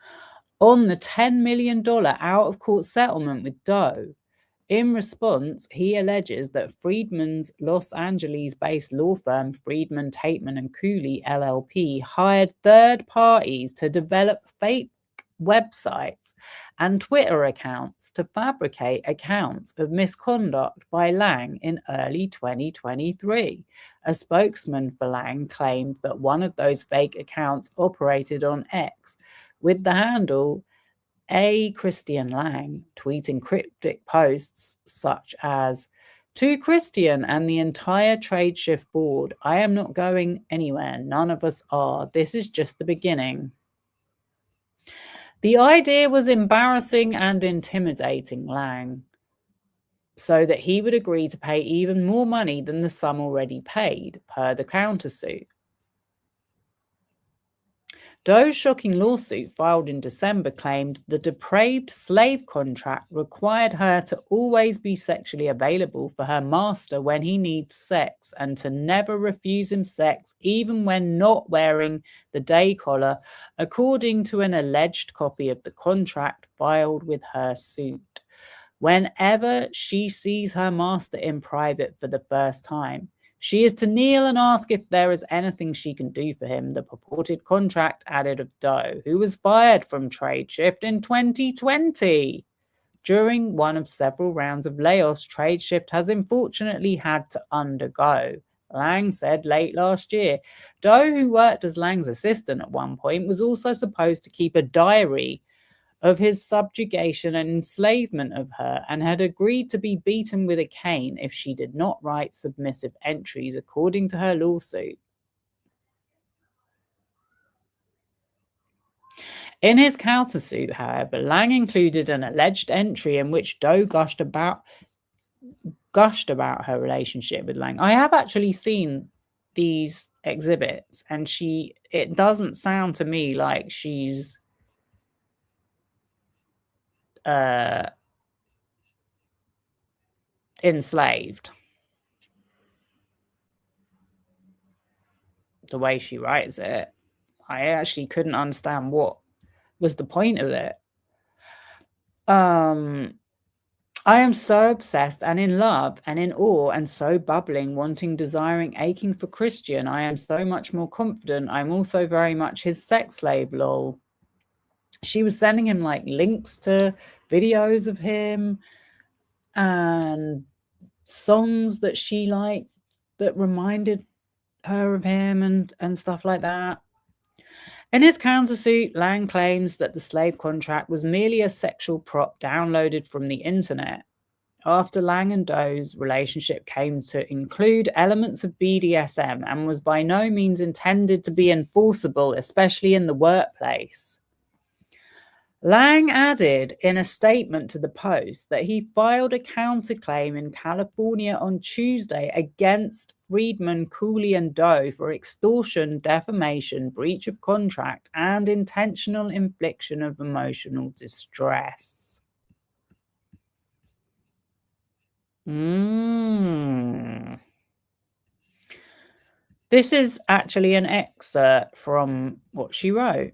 on the $10 million out-of-court settlement with Doe. In response, he alleges that Friedman's Los Angeles-based law firm, Friedman, Tateman and Cooley, LLP, hired third parties to develop fake websites and Twitter accounts to fabricate accounts of misconduct by Lang in early 2023. A spokesman for Lang claimed that one of those fake accounts operated on X with the handle A. Christian Lang, tweeting cryptic posts such as, "To Christian and the entire Tradeshift board, I am not going anywhere. None of us are. This is just the beginning." The idea was embarrassing and intimidating Lang, so that he would agree to pay even more money than the sum already paid, per the countersuit. Doe's shocking lawsuit filed in December claimed the depraved slave contract required her to always be sexually available for her master when he needs sex and to never refuse him sex even when not wearing the day collar, according to an alleged copy of the contract filed with her suit. Whenever she sees her master in private for the first time, she is to kneel and ask if there is anything she can do for him, the purported contract added of Doe, who was fired from Tradeshift in 2020. During one of several rounds of layoffs Tradeshift has unfortunately had to undergo, Lang said late last year. Doe, who worked as Lang's assistant at one point, was also supposed to keep a diary of his subjugation and enslavement of her, and had agreed to be beaten with a cane if she did not write submissive entries, according to her lawsuit. In his countersuit, however, Lang included an alleged entry in which Doe gushed about her relationship with Lang. I have actually seen these exhibits, and it doesn't sound to me like she's enslaved. The way she writes it, I actually couldn't understand what was the point of it. I am so obsessed and in love and in awe and so bubbling, wanting, desiring, aching for Christian. I am so much more confident. I'm also very much his sex slave, lol. She was sending him like links to videos of him and songs that she liked that reminded her of him and stuff like that. In his countersuit, Lang claims that the slave contract was merely a sexual prop downloaded from the internet. After Lang and Doe's relationship came to include elements of BDSM and was by no means intended to be enforceable, especially in the workplace. Lang added in a statement to the Post that he filed a counterclaim in California on Tuesday against Friedman, Cooley, and Doe for extortion, defamation, breach of contract, and intentional infliction of emotional distress. This is actually an excerpt from what she wrote.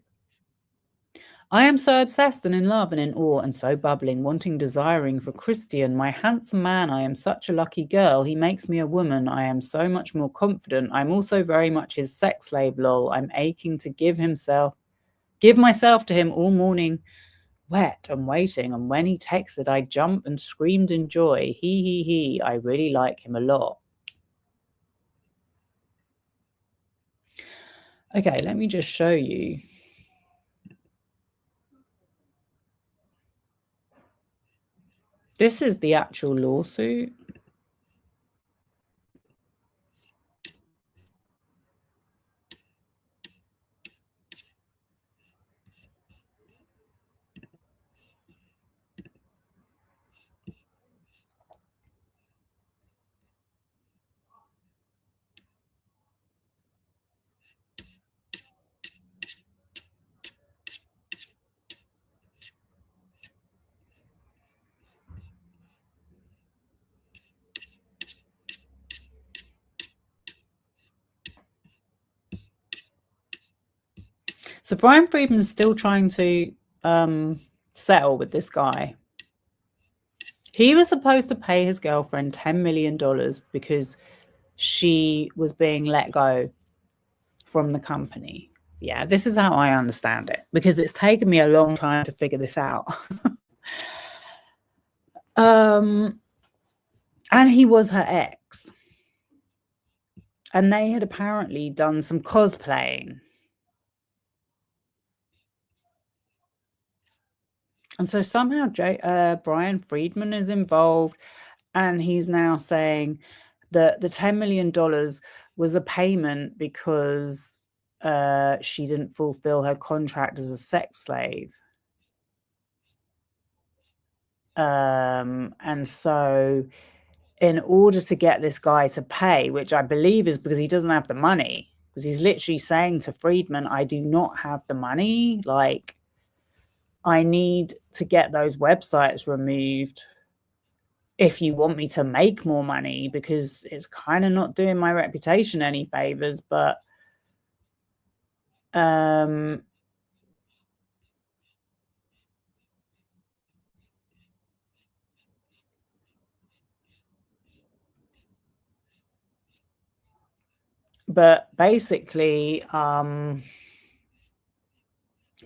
I am so obsessed and in love and in awe and so bubbling, wanting, desiring for Christian, my handsome man. I am such a lucky girl. He makes me a woman. I am so much more confident. I'm also very much his sex slave, lol. I'm aching to give myself to him all morning, wet and waiting. And when he texted, I jumped and screamed in joy. He. I really like him a lot. Okay, let me just show you. This is the actual lawsuit. So Brian Friedman's still trying to settle with this guy. He was supposed to pay his girlfriend $10 million because she was being let go from the company. Yeah, this is how I understand it, because it's taken me a long time to figure this out. And he was her ex. And they had apparently done some cosplaying. And so somehow Brian Friedman is involved, and he's now saying that the $10 million was a payment because she didn't fulfill her contract as a sex slave. And so in order to get this guy to pay, which I believe is because he doesn't have the money, because he's literally saying to Friedman, I do not have the money. Like, I need to get those websites removed if you want me to make more money, because it's kind of not doing my reputation any favors. But basically,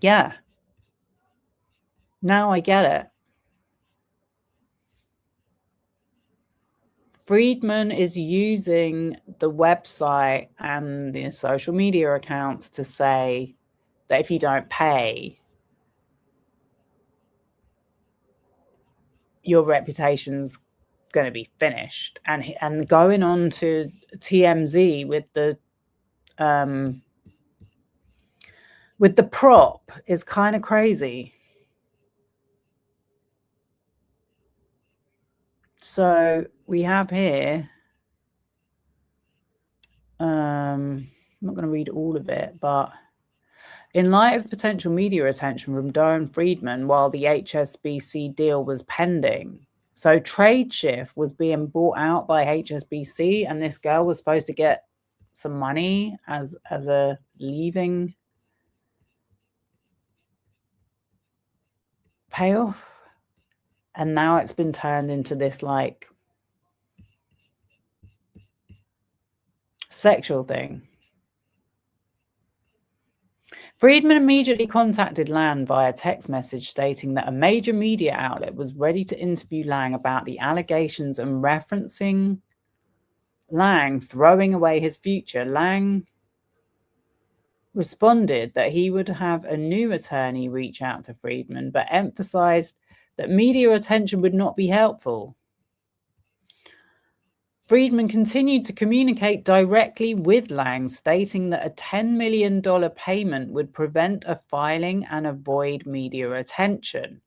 yeah, now I get it. Friedman is using the website and the social media accounts to say that if you don't pay, your reputation's going to be finished. And going on to TMZ with the prop is kind of crazy. So we have here, I'm not going to read all of it, but in light of potential media attention from Doe and Friedman while the HSBC deal was pending, so TradeShift was being bought out by HSBC, and this girl was supposed to get some money as a leaving payoff. And now it's been turned into this like sexual thing. Friedman immediately contacted Lang via text message stating that a major media outlet was ready to interview Lang about the allegations and referencing Lang throwing away his future. Lang responded that he would have a new attorney reach out to Friedman, but emphasized that media attention would not be helpful. Friedman continued to communicate directly with Lang, stating that a $10 million payment would prevent a filing and avoid media attention.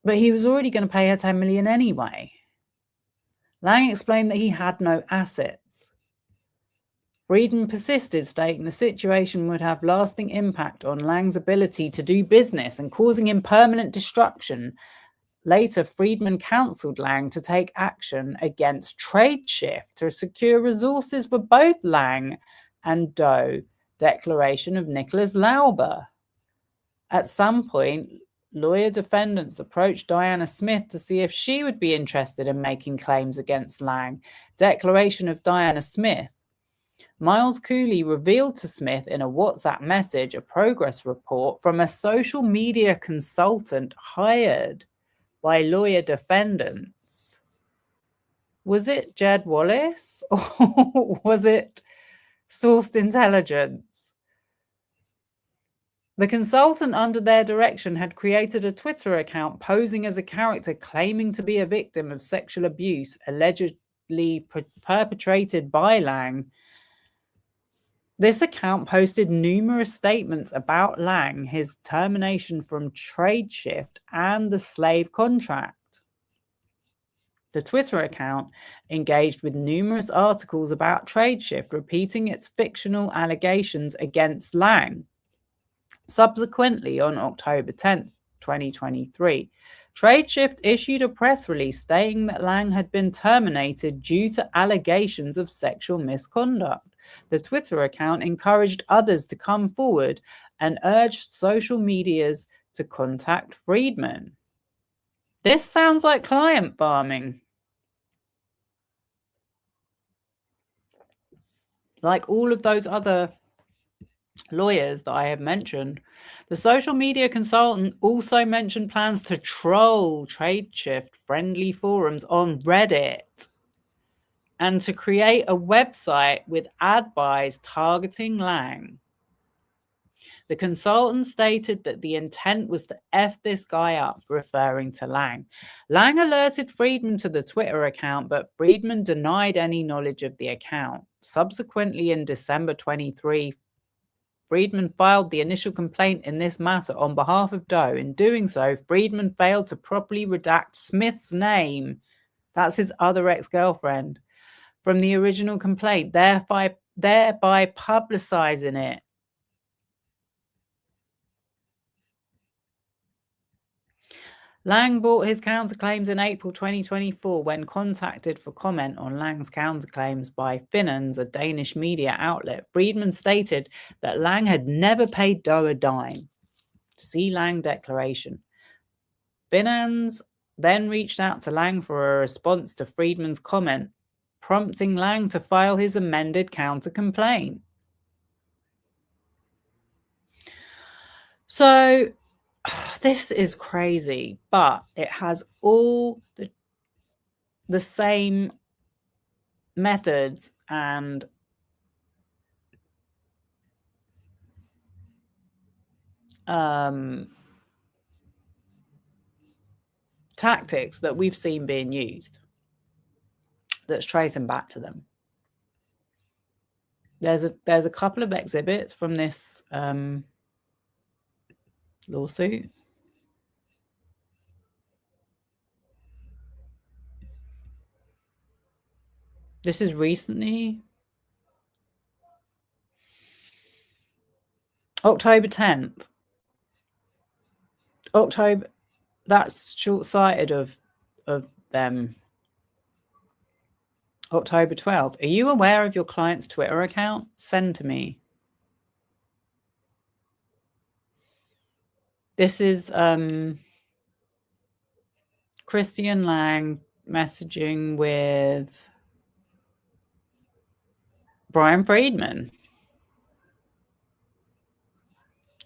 But he was already going to pay her $10 million anyway. Lang explained that he had no assets. Friedman persisted, stating the situation would have lasting impact on Lang's ability to do business and causing him permanent destruction. Later, Friedman counseled Lang to take action against TradeShift to secure resources for both Lang and Doe declaration of Nicholas Lauber. At some point, lawyer defendants approached Diana Smith to see if she would be interested in making claims against Lang. Declaration of Diana Smith. Miles Cooley revealed to Smith in a WhatsApp message a progress report from a social media consultant hired by lawyer defendants. Was it Jed Wallace or was it sourced intelligence? The consultant under their direction had created a Twitter account posing as a character claiming to be a victim of sexual abuse allegedly perpetrated by Lang. This account posted numerous statements about Lang, his termination from TradeShift, and the slave contract. The Twitter account engaged with numerous articles about TradeShift, repeating its fictional allegations against Lang. Subsequently, on October 10th, 2023, TradeShift issued a press release stating that Lang had been terminated due to allegations of sexual misconduct. The Twitter account encouraged others to come forward and urged social medias to contact Friedman. This sounds like client farming. Like all of those other lawyers that I have mentioned, the social media consultant also mentioned plans to troll TradeShift friendly forums on Reddit and to create a website with ad buys targeting Lang. The consultant stated that the intent was to F this guy up, referring to Lang. Lang alerted Friedman to the Twitter account, but Friedman denied any knowledge of the account. Subsequently, in December 23, Friedman filed the initial complaint in this matter on behalf of Doe. In doing so, Friedman failed to properly redact Smith's name, that's his other ex-girlfriend, from the original complaint, thereby publicizing it. Lang brought his counterclaims in April 2024 when contacted for comment on Lang's counterclaims by Finans, a Danish media outlet. Friedman stated that Lang had never paid Doe a dime. See Lang declaration. Finans then reached out to Lang for a response to Friedman's comment, prompting Lang to file his amended counter-complaint. So this is crazy, but it has all the same methods and tactics that we've seen being used that's tracing back to them. There's a couple of exhibits from this lawsuit. This is recently October 10th. October, that's short-sighted of them. October 12th. Are you aware of your client's Twitter account? Send to me. This is Christian Lang messaging with Brian Friedman.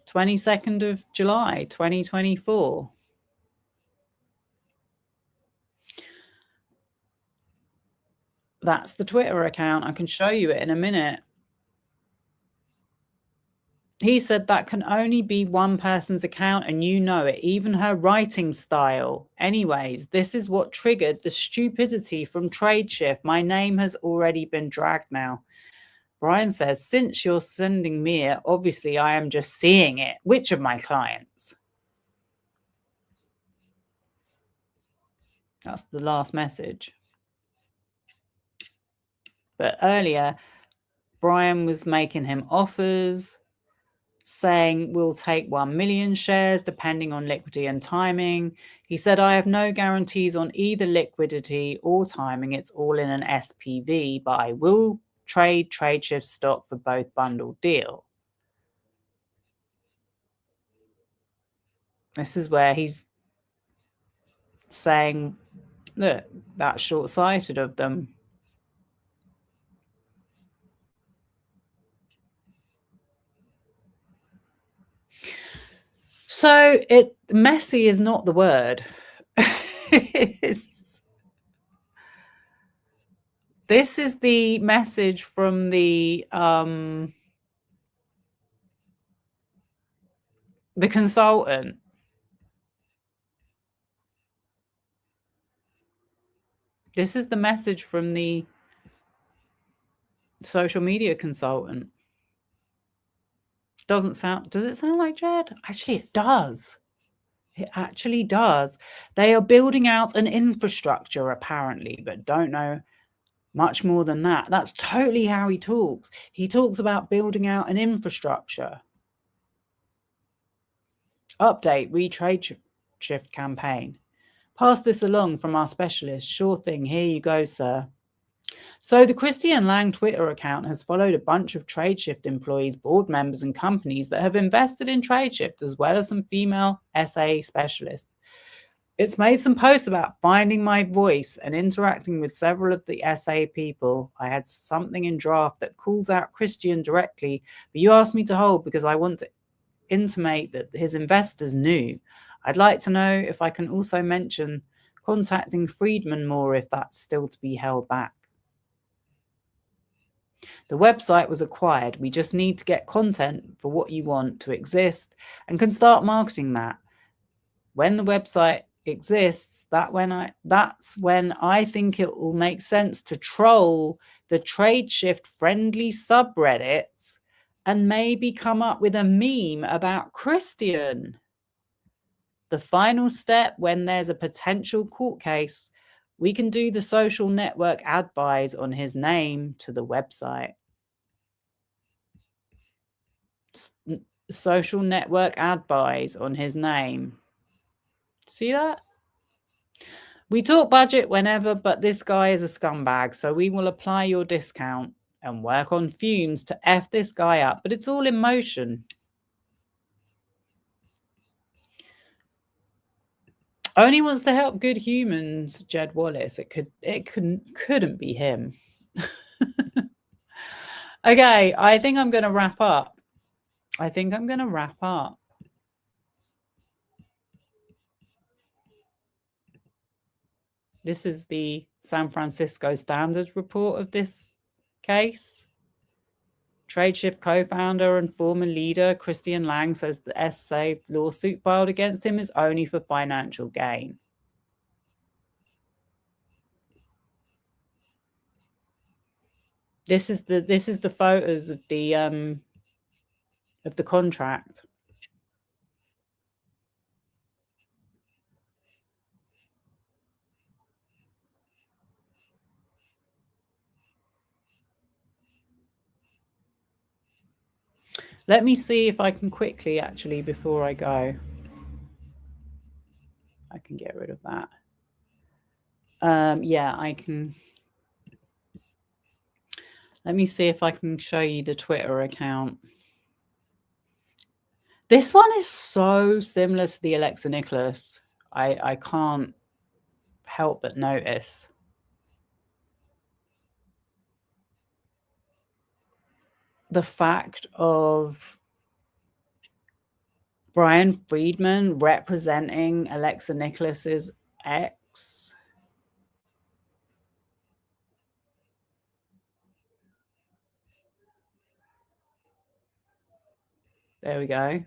22nd of July, 2024. That's the Twitter account. I can show you it in a minute. He said that can only be one person's account, and you know it, even her writing style. Anyways, this is what triggered the stupidity from TradeShift. My name has already been dragged now. Brian says, since you're sending me it, obviously I am just seeing it. Which of my clients? That's the last message. But earlier, Brian was making him offers, saying we'll take 1 million shares depending on liquidity and timing. He said, I have no guarantees on either liquidity or timing. It's all in an SPV, but I will trade TradeShift stock for both bundle deal. This is where he's saying, look, that's short-sighted of them. So messy is not the word. This is the message from the consultant. This is the message from the social media consultant. Does it sound like Jed? Actually, it does. It actually does. They are building out an infrastructure, apparently, but don't know much more than that. That's totally how he talks. He talks about building out an infrastructure. Update, retrade shift campaign. Pass this along from our specialist. Sure thing. Here you go, sir. So the Christian Lang Twitter account has followed a bunch of TradeShift employees, board members, and companies that have invested in TradeShift, as well as some female SA specialists. It's made some posts about finding my voice and interacting with several of the SA people. I had something in draft that calls out Christian directly, but you asked me to hold because I want to intimate that his investors knew. I'd like to know if I can also mention contacting Friedman more if that's still to be held back. The website was acquired. We just need to get content for what you want to exist and can start marketing that. When the website exists, that's when I think it will make sense to troll the TradeShift friendly subreddits and maybe come up with a meme about Christian. The final step, when there's a potential court case, we can do the social network ad buys on his name to the website. Social network ad buys on his name. See that? We talk budget whenever, but this guy is a scumbag, so we will apply your discount and work on fumes to F this guy up, but it's all in motion. Only wants to help good humans, Jed Wallace. It couldn't be him. Okay, I think I'm going to wrap up. This is the San Francisco Standards report of this case. TradeShift co-founder and former leader Christian Lang says the SA lawsuit filed against him is only for financial gain. This is the photos of the contract. Let me see if I can quickly, actually, before I go, I can get rid of that. Yeah, I can. Let me see if I can show you the Twitter account. This one is so similar to the Alexa Nicholas. I can't help but notice. The fact of Brian Friedman representing Alexa Nicholas's ex. There we go.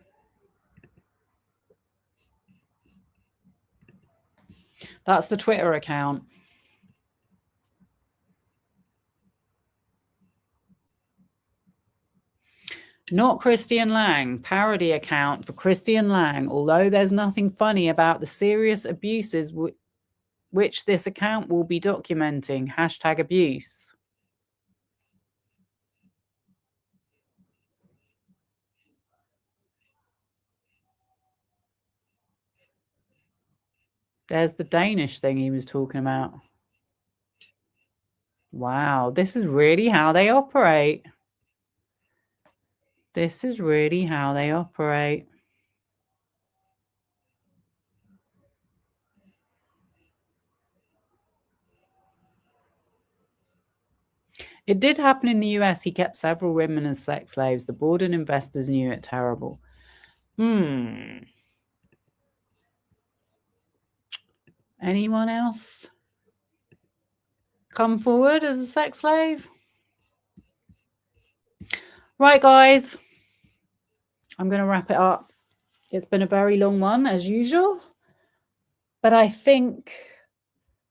That's the Twitter account. Not Christian Lang, parody account for Christian Lang, although there's nothing funny about the serious abuses which this account will be documenting. #abuse. There's the Danish thing he was talking about. Wow, this is really how they operate. This is really how they operate. It did happen in the US. He kept several women as sex slaves. The board and investors knew it. Terrible. Anyone else come forward as a sex slave? Right, guys. I'm going to wrap it up. It's been a very long one, as usual. But I think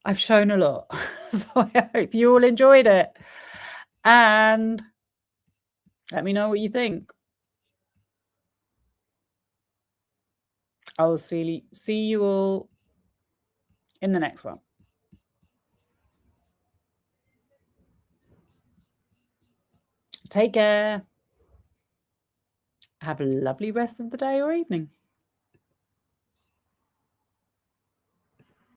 I've shown a lot. So I hope you all enjoyed it. And let me know what you think. I will see you all in the next one. Take care. Have a lovely rest of the day or evening.